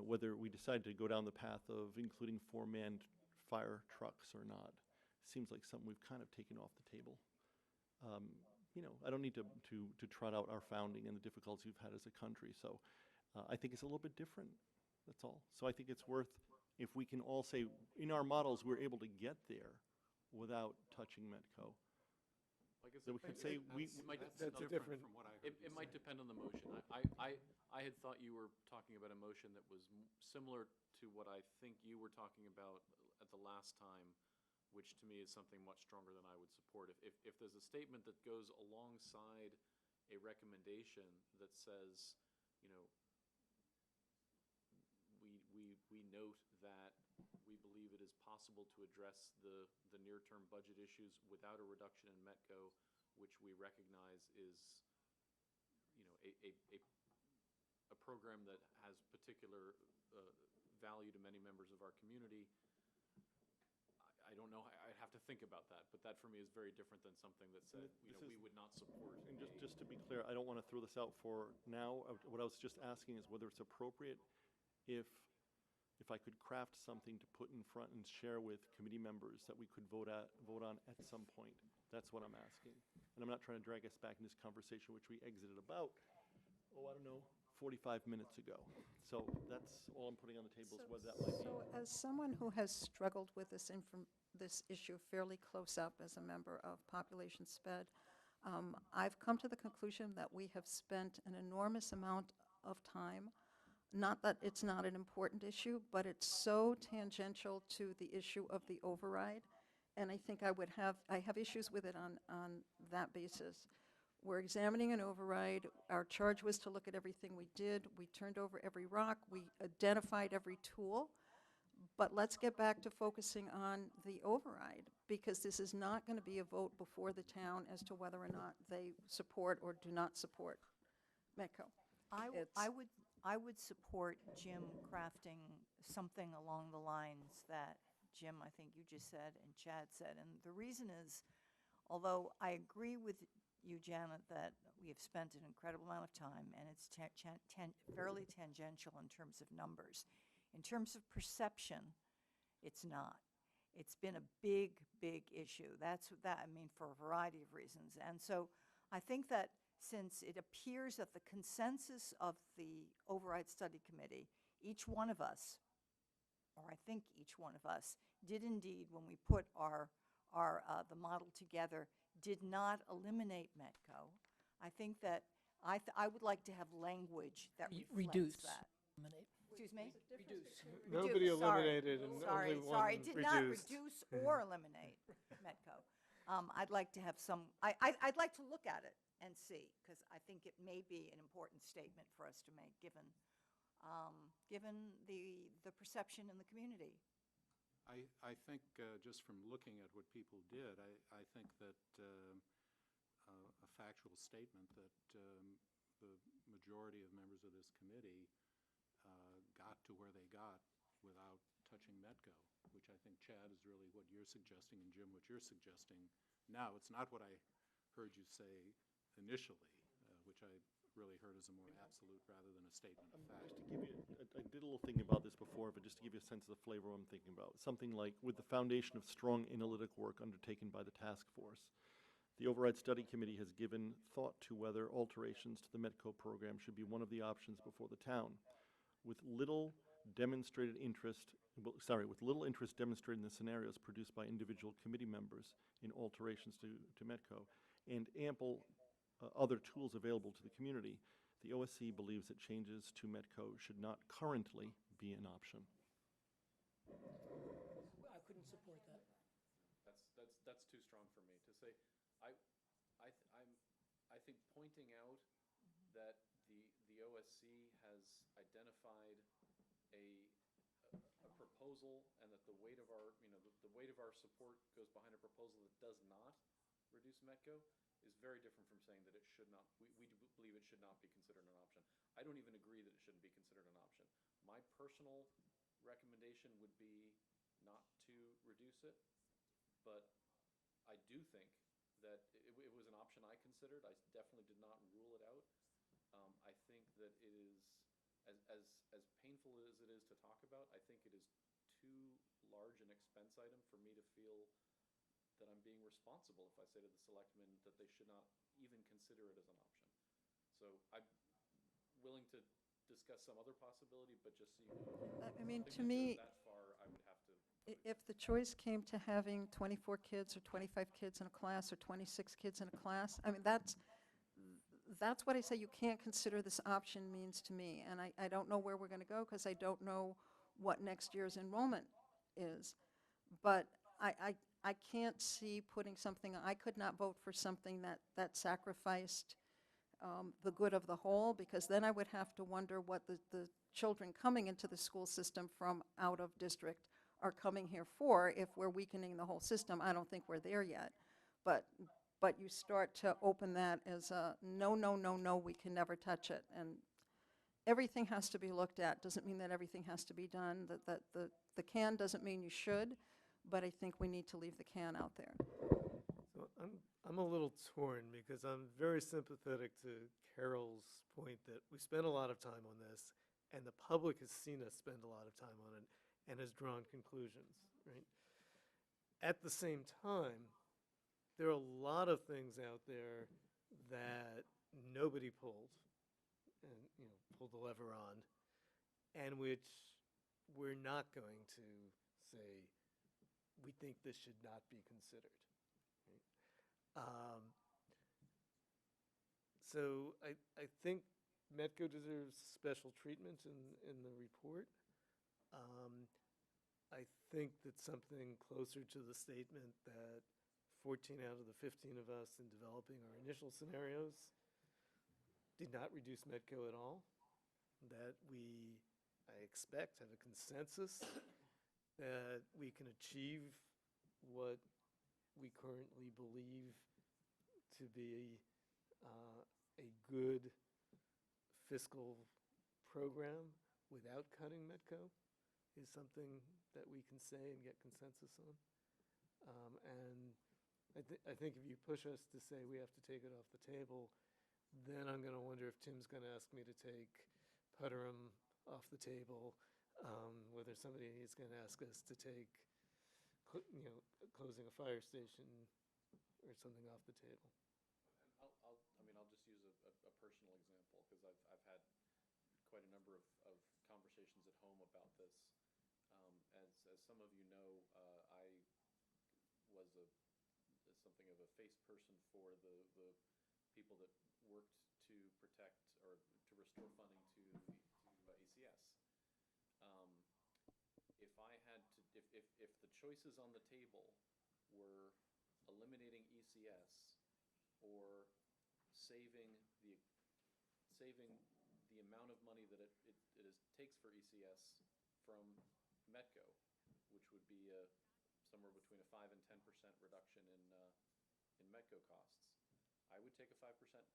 whether we decide to go down the path of including 4-man fire trucks or not, seems like something we've kind of taken off the table. I don't need to trot out our founding and the difficulties we've had as a country. So I think it's a little bit different. That's all. So I think it's worth, if we can all say, in our models, we're able to get there without touching Metco. Like I So said, we could say that's different from what I It heard you might say. depend on the motion. I had thought you were talking about a motion that was similar to what I think you were talking about at the last time, which to me is something much stronger than I would support. If there's a statement that goes alongside a recommendation that says, we note that we believe it is possible to address the near-term budget issues without a reduction in Metco, which we recognize is, a program that has particular value to many members of our community. I don't know, I'd have to think about that, but that for me is very different than something that said, we would not support. And just to be clear, I don't want to throw this out for now. What I was just asking is whether it's appropriate if I could craft something to put in front and share with committee members that we could vote on at some point. That's what I'm asking. And I'm not trying to drag us back in this conversation, which we exited about, 45 minutes ago. So that's all I'm putting on the table, is whether that might be. So as someone who has struggled with this issue fairly close up as a member of Population SPED, I've come to the conclusion that we have spent an enormous amount of time. Not that it's not an important issue, but it's so tangential to the issue of the override. And I think I have issues with it on that basis. We're examining an override. Our charge was to look at everything we did. We turned over every rock. We identified every tool. But let's get back to focusing on the override, because this is not going to be a vote before the town as to whether or not they support or do not support Metco. I would support Jim crafting something along the lines that Jim, I think you just said, and Chad said. And the reason is, although I agree with you, Janet, that we have spent an incredible amount of time, and it's fairly tangential in terms of numbers. In terms of perception, it's not. It's been a big, big issue. That's that, I mean, for a variety of reasons. And so I think that since it appears that the consensus of the Override Study Committee, each one of us, or I think each one of us, did indeed, when we put the model together, did not eliminate Metco. I think that I would like to have language that reflects Reduce. that. Eliminate. Excuse me? Reduce. Nobody Reduce, sorry. eliminated and Sorry, only one sorry, it did not reduced. reduce or eliminate Metco. I'd like to have some, I'd like to look at it and see, because I think it may be an important statement for us to make, given the perception in the community. I think, just from looking at what people did, I think that a factual statement that the majority of members of this committee got to where they got without touching Metco, which I think, Chad, is really what you're suggesting, and Jim, what you're suggesting now. It's not what I heard you say initially, which I really heard as a more absolute rather than a statement of fact. Just to give you, I did a little thinking about this before, but just to give you a sense of the flavor I'm thinking about. Something like, with the foundation of strong analytic work undertaken by the task force, the Override Study Committee has given thought to whether alterations to the Metco program should be one of the options before the town. With little interest demonstrated in the scenarios produced by individual committee members in alterations to Metco, and ample other tools available to the community, the OSC believes that changes to Metco should not currently be an option. I couldn't support that. That's too strong for me to say. I think pointing out that the OSC has identified a proposal, and that the weight of our, the weight of our support goes behind a proposal that does not reduce Metco is very different from saying that it should not, we do believe it should not be considered an option. I don't even agree that it shouldn't be considered an option. My personal recommendation would be not to reduce it, but I do think that it was an option I considered. I definitely did not rule it out. I think that it is, as painful as it is to talk about, I think it is too large an expense item for me to feel that I'm being responsible if I say to the selectmen that they should not even consider it as an option. So I'm willing to discuss some other possibility, but just so you know, I mean, to thinking me, that far, I would have to. if the choice came to having 24 kids or 25 kids in a class or 26 kids in a class, I mean, that's what I say you can't consider this option means to me. And I don't know where we're going to go, because I don't know what next year's enrollment is. But I can't see putting something, I could not vote for something that sacrificed the good of the whole, because then I would have to wonder what the children coming into the school system from out of district are coming here for if we're weakening the whole system. I don't think we're there yet. But you start to open that as a no, no, no, no, we can never touch it. And everything has to be looked at. Doesn't mean that everything has to be done. That the can doesn't mean you should, but I think we need to leave the can out there. So I'm a little torn, because I'm very sympathetic to Carol's point that we spent a lot of time on this, and the public has seen us spend a lot of time on it and has drawn conclusions, right? At the same time, there are a lot of things out there that nobody pulled the lever on, and which we're not going to say, we think this should not be considered. Right? So I think Metco deserves special treatment in the report. I think that something closer to the statement that 14 out of the 15 of us in developing our initial scenarios did not reduce Metco at all, that I expect, have a consensus that we can achieve what we currently believe to be a good fiscal program without cutting Metco is something that we can say and get consensus on. And I think if you push us to say we have to take it off the table, then I'm going to wonder if Tim's going to ask me to take Putteram off the table, whether somebody is going to ask us to take closing a fire station or something off the table. I'll just use a personal example, because I've had quite a number of conversations at home about this. As some of you know, I was something of a face person for the people that worked to protect or to restore funding to ACS. If I had to, if the choices on the table were eliminating ECS or saving the amount of money that it takes for ECS from Metco, which would be somewhere between a 5 and 10% reduction in Metco costs, I would take a 5 to 10%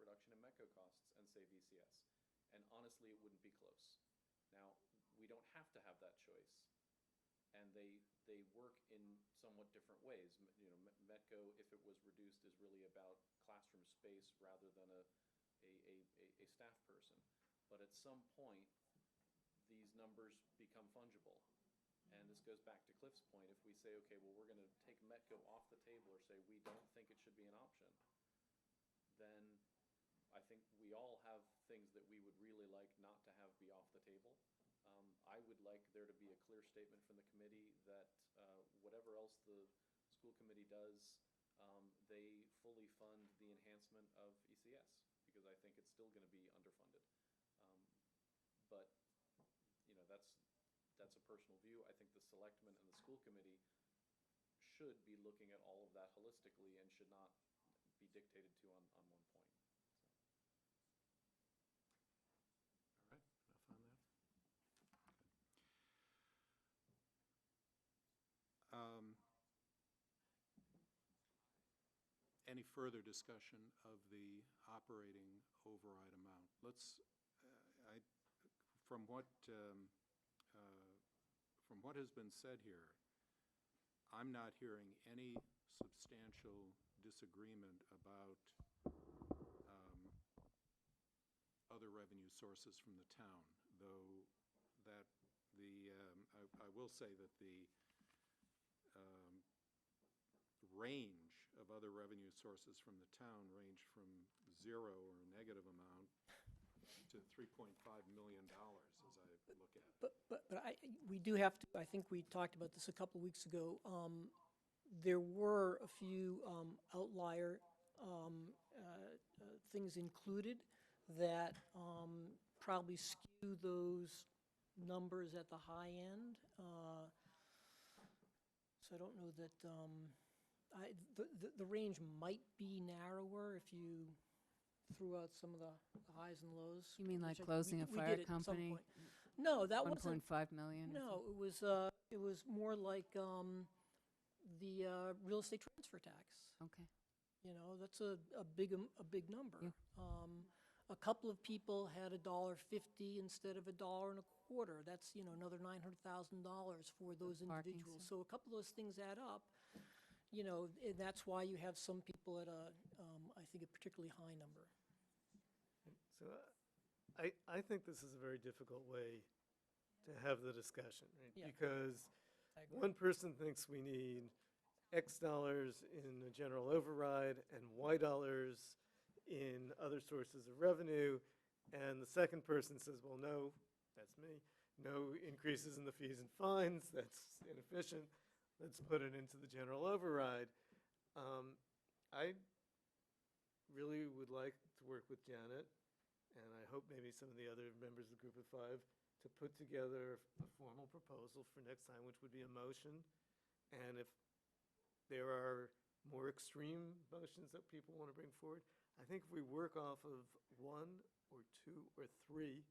reduction in Metco costs and save ECS. And honestly, it wouldn't be close. Now, we don't have to have that choice, and they work in somewhat different ways. Metco, if it was reduced, is really about classroom space rather than a staff person. But at some point, these numbers become fungible. And this goes back to Cliff's point. If we say, okay, well, we're going to take Metco off the table, or say we don't think it should be an option, then I think we all have things that we would really like not to have be off the table. I would like there to be a clear statement from the committee that whatever else the school committee does, they fully fund the enhancement of ECS, because I think it's still going to be underfunded. But that's a personal view. I think the selectmen and the school committee should be looking at all of that holistically and should not be dictated to on one point. All right, enough on that. Any further discussion of the operating override amount? From what has been said here, I'm not hearing any substantial disagreement about other revenue sources from the town, though that I will say that the range of other revenue sources from the town range from zero or a negative amount to $3.5 million as I look at it. But we do have to, I think we talked about this a couple of weeks ago. There were a few outlier things included that probably skew those numbers at the high end. So I don't know that, the range might be narrower if you threw out some of the highs and lows. You mean like which closing a we fire did at some company? point. No, that wasn't. 1.5 million? No, it was more like the real estate transfer tax. Okay. That's a big number. Yeah. A couple of people had $1.50 instead of $1.25. That's another $900,000 for those Parking, individuals. So a couple of those things add up. And that's why you have some people at I think a particularly high number. So I think this is a very difficult way to have the discussion, right? Yeah. Because I agree. one person thinks we need X dollars in the general override and Y dollars in other sources of revenue, and the second person says, well, no, that's me, no increases in the fees and fines, that's inefficient, let's put it into the general override. I really would like to work with Janet, and I hope maybe some of the other members of the Group of Five, to put together a formal proposal for next time, which would be a motion. And if there are more extreme motions that people want to bring forward, I think if we work off of 1 or 2 or 3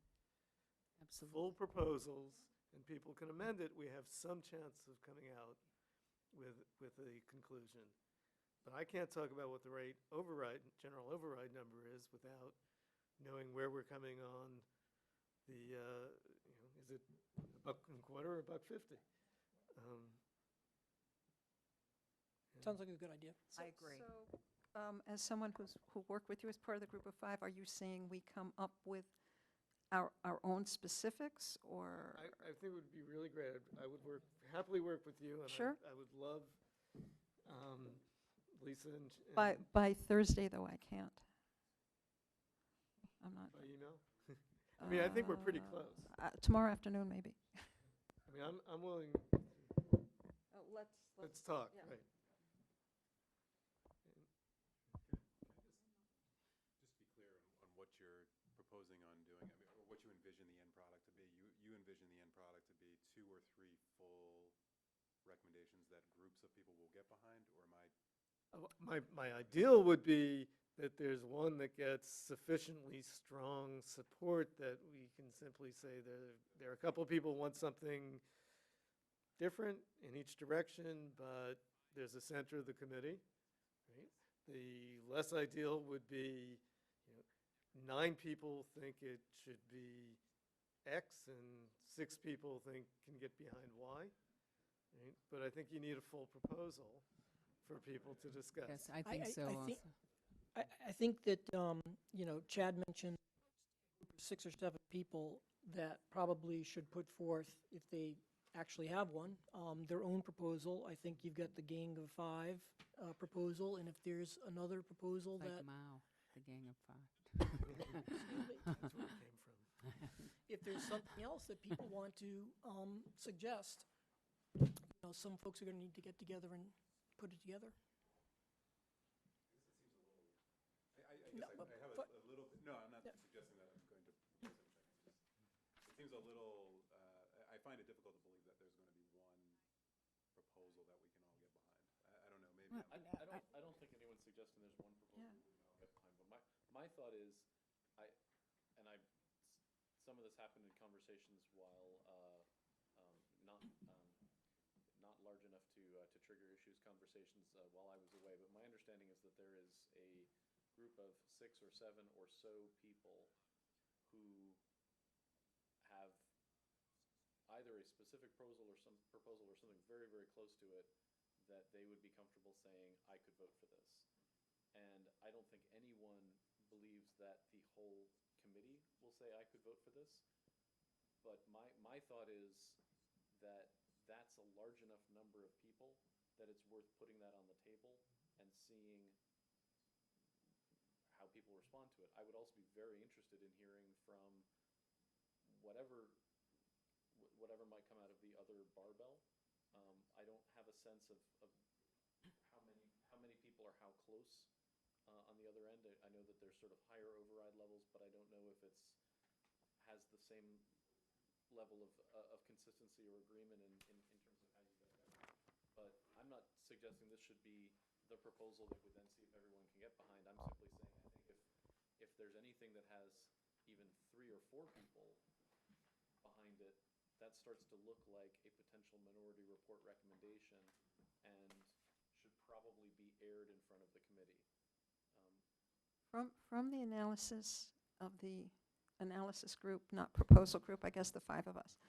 Absolutely. full proposals and people can amend it, we have some chance of coming out with a conclusion. But I can't talk about what the rate override, general override number is without knowing where we're coming on the, is it $1.25 or $1.50? Sounds like a good idea. I agree. So, as someone who worked with you as part of the Group of Five, are you saying we come up with our own specifics, or? I think it would be really great. I would happily work with you. And Sure. I would love Lisa and. By Thursday, though, I can't. I'm not. By email? I mean, I think we're pretty close. Tomorrow afternoon, maybe. I mean, I'm willing, let's talk, yeah. right. Just be clear on what you're proposing on doing, I mean, or what you envision the end product to be. You envision the end product to be 2 or 3 full recommendations that groups of people will get behind, or am I? My ideal would be that there's one that gets sufficiently strong support that we can simply say there are a couple of people who want something different in each direction, but there's a center of the committee, right? The less ideal would be, 9 people think it should be X and 6 people think can get behind Y, right? But I think you need a full proposal for people to discuss. Yes, I think so I also. think- I think that, Chad mentioned 6 or 7 people that probably should put forth, if they actually have one, their own proposal. I think you've got the Gang of 5 proposal, and if there's another proposal Like that, Mao, the Gang of 5. That's where it came from. if there's something else that people want to suggest, some folks are going to need to get together and put it together. I No, guess but- I have but- a little bit, no, I'm not Yeah. suggesting that I'm going to, it seems a little, I find it difficult to believe that there's going to be one proposal that we can all get behind. I don't know, maybe. I don't think anyone's suggesting there's one proposal we can all get behind, but my thought is, some of this happened in conversations while, not large enough to trigger issues, conversations while I was away, but my understanding is that there is a group of 6 or 7 or so people who have either a specific proposal or something very, very close to it that they would be comfortable saying, I could vote for this. And I don't think anyone believes that the whole committee will say, I could vote for this. But my thought is that that's a large enough number of people that it's worth putting that on the table and seeing how people respond to it. I would also be very interested in hearing from whatever might come out of the other barbell. I don't have a sense of how many people are how close on the other end. I know that there's sort of higher override levels, but I don't know if has the same level of consistency or agreement in terms of how you get there. But I'm not suggesting this should be the proposal that would then see if everyone can get behind. I'm simply saying I think if there's anything that has even 3 or 4 people behind it, that starts to look like a potential minority report recommendation and should probably be aired in front of the committee. From the analysis of the analysis group, not proposal group, I guess the 5 of us,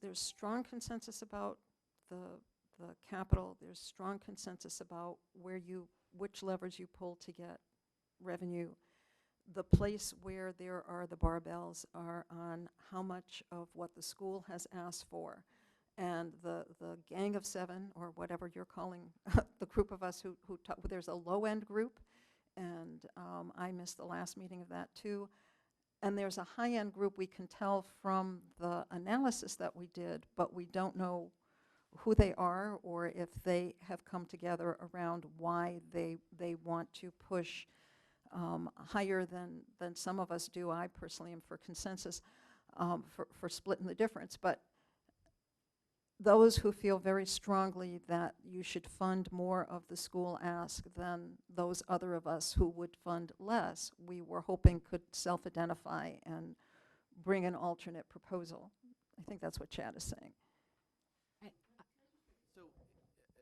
there's strong consensus about the capital. There's strong consensus about which levers you pull to get revenue. The place where there are the barbells are on how much of what the school has asked for. And the Gang of 7, or whatever you're calling the group of us who there's a low-end group, and I missed the last meeting of that too. And there's a high-end group we can tell from the analysis that we did, but we don't know who they are or if they have come together around why they want to push higher than some of us do. I personally am for consensus, for splitting the difference. But those who feel very strongly that you should fund more of the school ask than those other of us who would fund less, we were hoping could self-identify and bring an alternate proposal. I think that's what Chad is saying. So,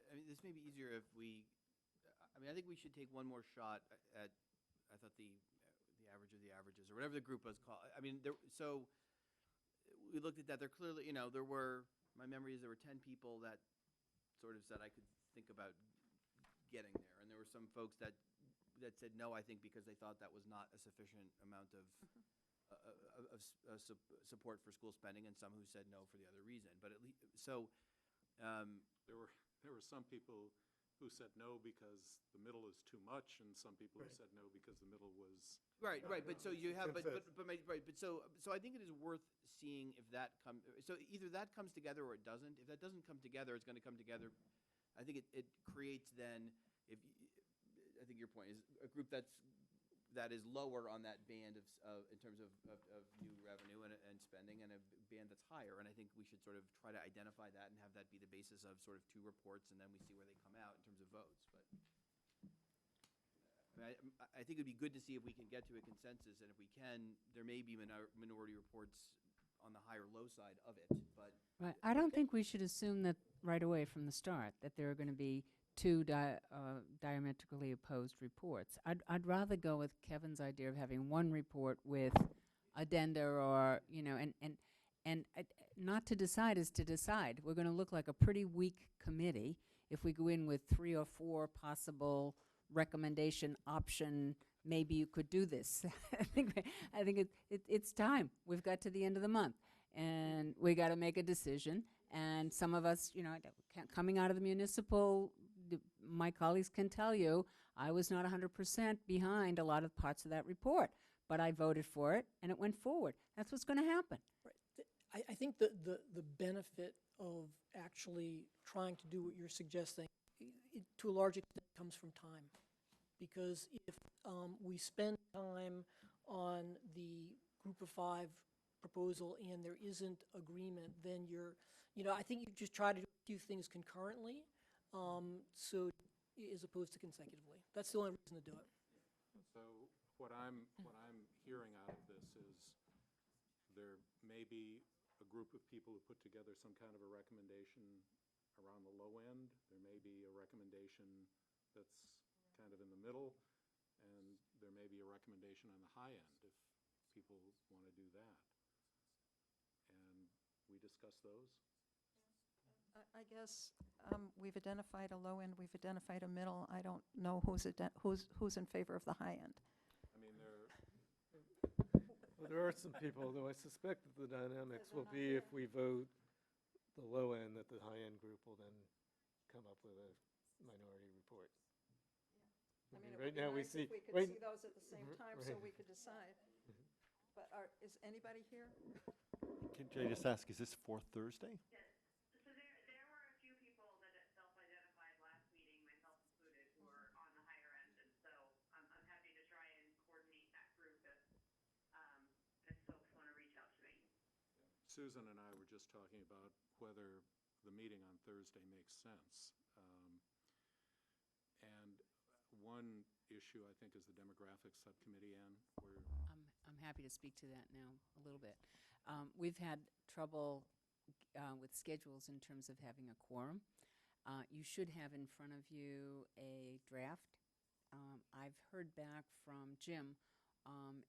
I mean, this may be easier if I think we should take one more shot at, I thought the average of the averages, or whatever the group was called. I mean, so we looked at that. There clearly, my memory is there were 10 people that sort of said I could think about getting there. And there were some folks that said no, I think, because they thought that was not a sufficient amount of support for school spending, and some who said no for the other reason. But at least, There were some people who said no because the middle is too much, and some people who said no because the middle was. right. But so you have, but Consensus. so I think it is worth seeing if that so either that comes together or it doesn't. If that doesn't come together, it's going to come together. I think it creates then, I think your point is a group that is lower on that band in terms of new revenue and spending, and a band that's higher. And I think we should sort of try to identify that and have that be the basis of sort of two reports, and then we see where they come out in terms of votes. But I think it'd be good to see if we can get to a consensus, and if we can, there may be minority reports on the high or low side of it. But Right. I don't think we should assume that right away from the start, that there are going to be two diametrically opposed reports. I'd rather go with Kevin's idea of having one report with addenda, or, and not to decide is to decide. We're going to look like a pretty weak committee if we go in with 3 or 4 possible recommendation option. Maybe you could do this. I think it's time. We've got to the end of the month, and we got to make a decision. And some of us, coming out of the municipal, my colleagues can tell you, I was not 100% behind a lot of parts of that report, but I voted for it, and it went forward. That's what's going to happen. Right. I think the benefit of actually trying to do what you're suggesting, to a large extent, comes from time. Because if we spend time on the Group of 5 proposal and there isn't agreement, then I think you just try to do a few things concurrently, so as opposed to consecutively. That's the only reason to do it. So what I'm hearing out of this is there may be a group of people who put together some kind of a recommendation around the low end. There may be a recommendation that's kind of in the middle, and there may be a recommendation on the high end if people want to do that. And we discuss those. I guess we've identified a low end, we've identified a middle. I don't know who's in favor of the high end. I mean, Well, there are some people, though I suspect that the dynamics will be if we vote the low end, that the high end group will then come up with a minority report. I mean, it Right would be now, we nice see. if we could right- see those at the same time so we could decide. But is anybody here? Can I just ask, is this for Thursday? Yes. So there were a few people that self-identified last meeting, myself included, who were on the higher end, and so I'm happy to try and coordinate that group if folks want to reach out to me. Susan and I were just talking about whether the meeting on Thursday makes sense. And one issue, I think, is the demographics subcommittee, Ann, where I'm happy to speak to that now a little bit. We've had trouble with schedules in terms of having a quorum. You should have in front of you a draft. I've heard back from Jim,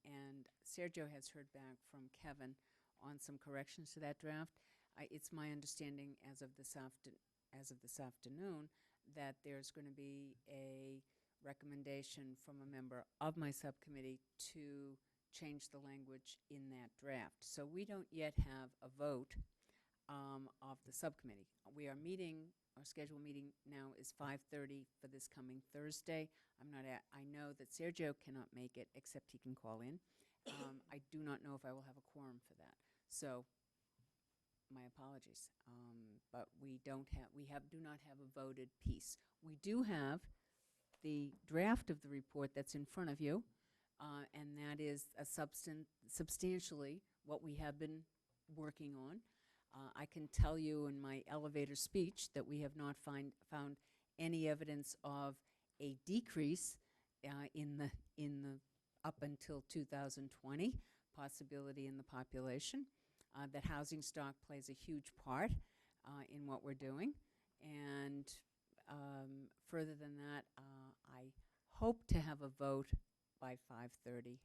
and Sergio has heard back from Kevin on some corrections to that draft. It's my understanding as of this afternoon that there's going to be a recommendation from a member of my subcommittee to change the language in that draft. So we don't yet have a vote of the subcommittee. We are meeting, our scheduled meeting now is 5:30 for this coming Thursday. I know that Sergio cannot make it, except he can call in. I do not know if I will have a quorum for that. So my apologies. But we do not have a voted piece. We do have the draft of the report that's in front of you, and that is substantially what we have been working on. I can tell you in my elevator speech that we have not found any evidence of a decrease in the up until 2020 possibility in the population. That housing stock plays a huge part in what we're doing, and further than that, I hope to have a vote by 5:30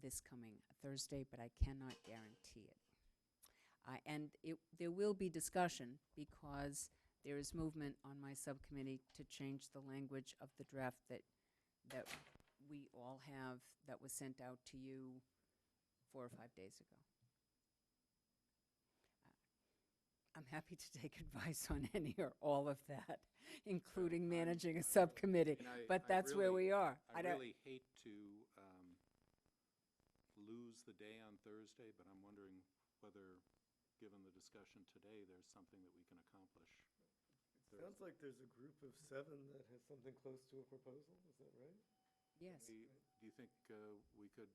this coming Thursday, but I cannot guarantee it. And there will be discussion because there is movement on my subcommittee to change the language of the draft that we all have, that was sent out to you 4 or 5 days ago. I'm happy to take advice on any or all of that, including managing a subcommittee, And but that's where we are. I don't- really hate to lose the day on Thursday, but I'm wondering whether, given the discussion today, there's something that we can accomplish. Sounds like there's a group of 7 that has something close to a proposal, is that right? Yes. Do you think we could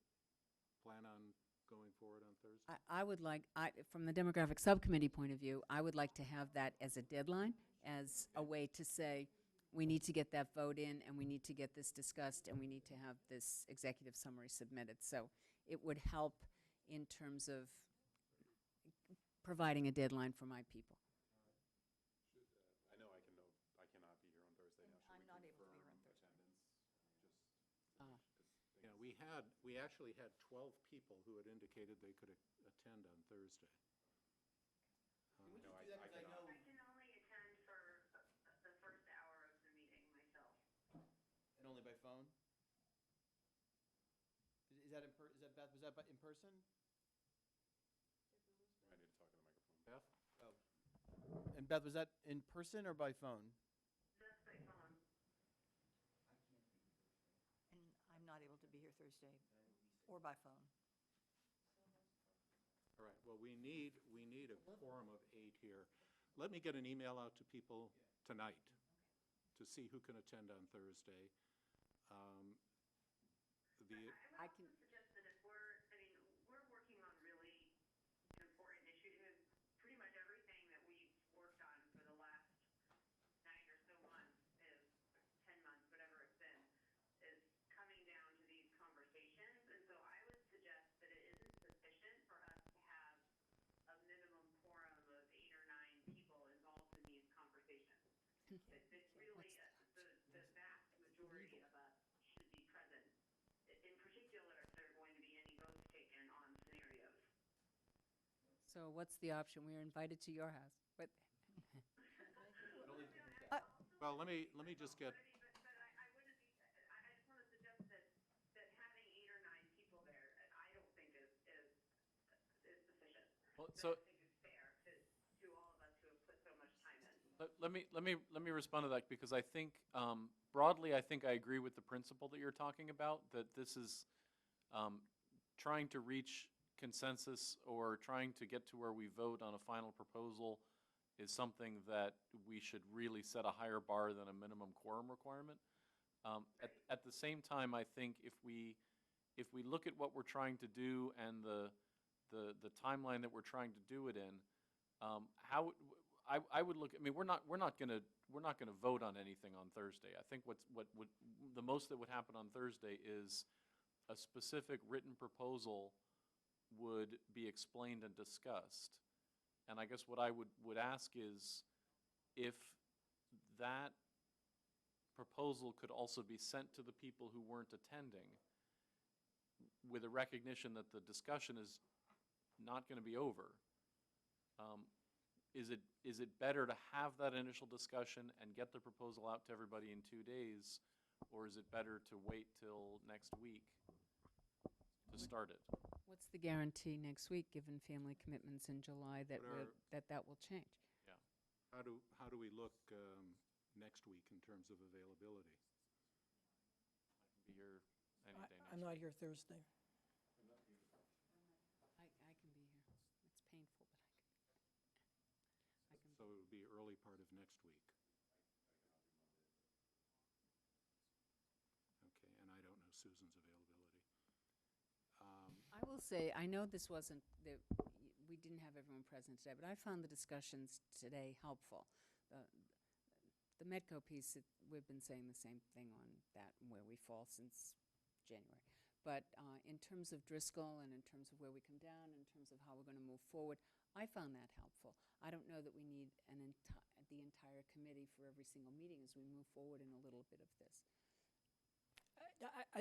plan on going forward on Thursday? I would like, from the demographic subcommittee point of view, I would like to have that as a deadline, as a way to say, we need to get that vote in, and we need to get this discussed, and we need to have this executive summary submitted. So it would help in terms of providing a deadline for my people. I know I cannot be here on Thursday now. I'm not able to be here on Thursday. We actually had 12 people who had indicated they could attend on Thursday. Would you No, do that? I 'Cause cannot. I can only attend for the first hour of the meeting myself. And only by phone? Is that Beth, was that in person? I need to talk in the microphone. Beth? Oh. And Beth, was that in person or by phone? That's by phone. And I'm not able to be here Thursday or by phone. All right, well, we need a quorum of 8 here. Let me get an email out to people tonight to see who can attend on Thursday. I can. Suggest that if we're working on really important issues. Pretty much everything that we've worked on for the last 9 or so months, 10 months, whatever it's been, is coming down to these conversations. And so I would suggest that it isn't sufficient for us to have a minimum quorum of 8 or 9 people involved in these conversations. It's really, the vast majority of us should be present, in particular if there are going to be any votes taken on scenarios. So what's the option? We are invited to your house, but Well, let me just get, But I wouldn't be, I just want to suggest that having 8 or 9 people there, I don't think is sufficient. Well, I so don't think it's fair to all of us who have put so much time in. let me respond to that, because I think broadly, I think I agree with the principle that you're talking about, that this is trying to reach consensus or trying to get to where we vote on a final proposal is something that we should really set a higher bar than a minimum quorum requirement. At the same time, I think if we look at what we're trying to do and the timeline that we're trying to do it in, I would look. I mean, we're not gonna vote on anything on Thursday. I think what the most that would happen on Thursday is a specific written proposal would be explained and discussed. And I guess what I would ask is if that proposal could also be sent to the people who weren't attending with a recognition that the discussion is not going to be over. Is it better to have that initial discussion and get the proposal out to everybody in 2 days, or is it better to wait till next week to start it? what's the guarantee next week, given family commitments in July, that that will change? yeah. How do we look next week in terms of availability? I can be here any day next I'm not here Thursday. I can be here. It's painful, but I can. So it would be early part of next week. Okay, and I don't know Susan's availability. I will say, I know this wasn't, we didn't have everyone present today, but I found the discussions today helpful. The Medco piece, we've been saying the same thing on that and where we fall since January. But in terms of Driscoll and in terms of where we come down, in terms of how we're going to move forward, I found that helpful. I don't know that we need the entire committee for every single meeting as we move forward in a little bit of this.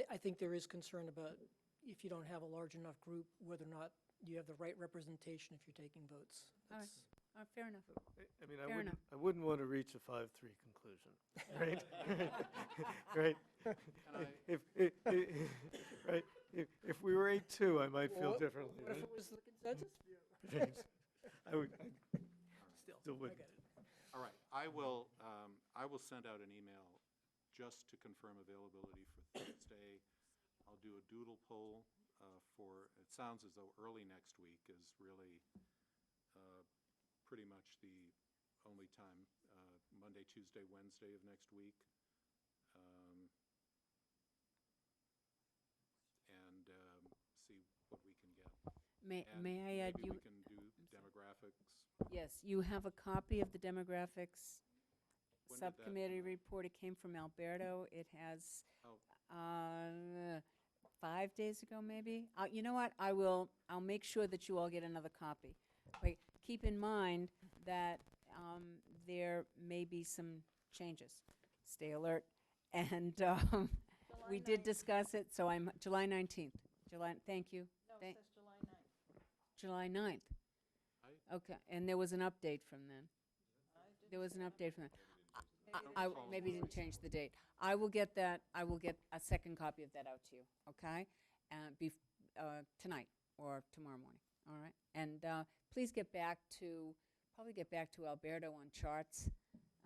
I think there is concern about if you don't have a large enough group, whether or not you have the right representation if you're taking votes. All right. Fair enough. I mean, Fair enough. I wouldn't want to reach a 5-3 conclusion, right? Right? If we were night two, I might feel Or differently. What if right? it was the consensus view? I would, Still, Still I wouldn't. get it. All right, I will send out an email just to confirm availability for Thursday. I'll do a doodle poll for, it sounds as though early next week is really pretty much the only time, Monday, Tuesday, Wednesday of next week. And see what we can get. And May I add, maybe you, we can do demographics. yes, you have a copy of the demographics When did that subcommittee come out? report. It came from Alberto. It has, Oh. 5 days ago, maybe. You know what? I'll make sure that you all get another copy. But keep in mind that there may be some changes. Stay alert. And we did discuss it, so July 19th. Thank you. No, it Thank- says July 9th. July 9th. Okay, and there was an update from then. I didn't There was an see update from then. Maybe they Maybe didn't change the date. I will get that, I will get a second copy of that out to you, okay? Tonight or tomorrow morning, all right? And please probably get back to Alberto on charts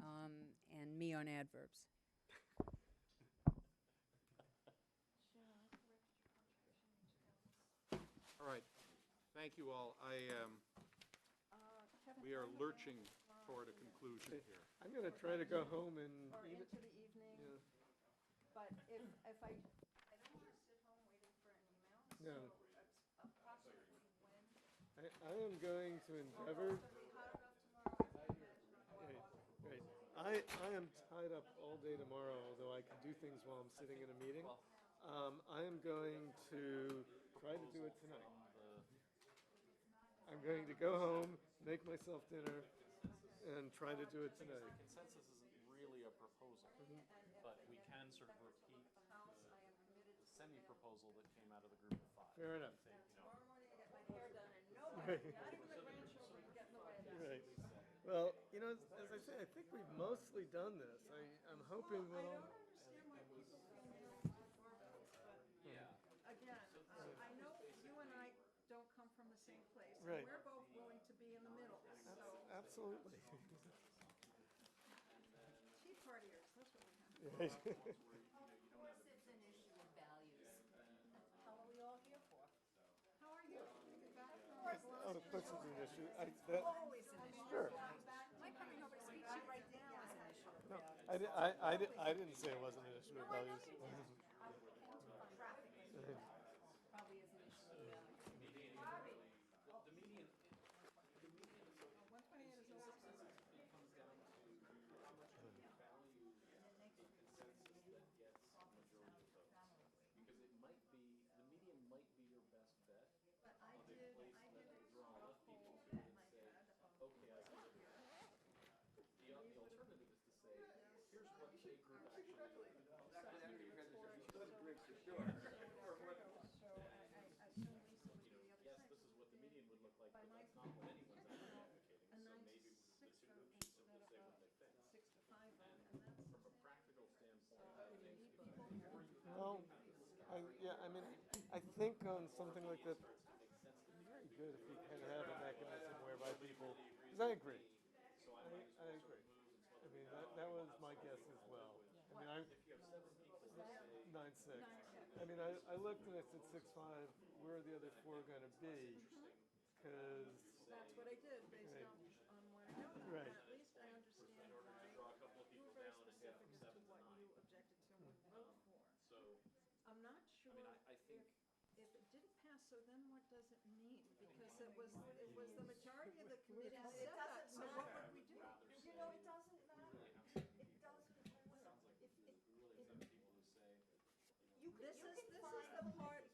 and me on adverbs. All right, thank you all. Kevin, We are I'm lurching available toward a conclusion here. I'm gonna try to go home and Or eat into the evening, Yeah. but if I don't want to sit home waiting for an email, No. so approximately when? I am going to endeavor. It's gonna be hot enough tomorrow, I can imagine I'll walk Right. I am tied up all day tomorrow, although I can do things while I'm sitting in a meeting. I am going to try to do it tonight. I'm going to go home, make myself dinner, and try to do it tonight. Consensus isn't really a proposal, but we can sort of repeat the semi-proposal that came out of the group of five. Fair enough. I think, Tomorrow morning I get my hair done and nobody, not even the grandchildren get in the way of that. Right. Well, you know, as I say, I think we've mostly done this. I'm hoping I we'll. don't understand why people feel nailed to the doorpost, but again, I know you and I don't come from the same place. and Right. We're both willing to be in the middle, so Absolutely. tea partiers, that's what we have. Right. Of course, it's an issue of values. How are we all here for? How are you? You back from Oh, of course it's an issue. Always an issue. Sure. My coming over to speak to you right now is an issue of No, values. I didn't say it wasn't an issue of values. Probably is an issue of values. Because it might be, the median might be your best bet. But I did a Draw straw enough people poll to in it my and say, head of okay, I can live with that. The alternative is to say, here's what a group actually correctly. is. So I assume Lisa would be the other Yes, six. this is what the median would look like, By but my that's not what anyone's actually a advocating. So maybe the 9-6 two vote groups should instead simply of say what they think. 6 to 5 vote, And and that's from a practical standpoint, I you think need the people. more you have Well, I mean, I think on something like that, it'd be very good if we can have a mechanism whereby people, because I agree. I agree. I mean, that was my guess as well. I mean, 9-6. I mean, I looked and I said 6-5, where are the other four going to be? Because, That's what I did, based Right. on what I know now. Right. At least I understand why you were very specific as to what you objected to and would vote for. So, I'm not sure I think if it didn't pass, so then what does it mean? Because it was the majority of the committee that said that, so what would we do? You know, it doesn't matter. It doesn't matter. really upset people who say, This is the part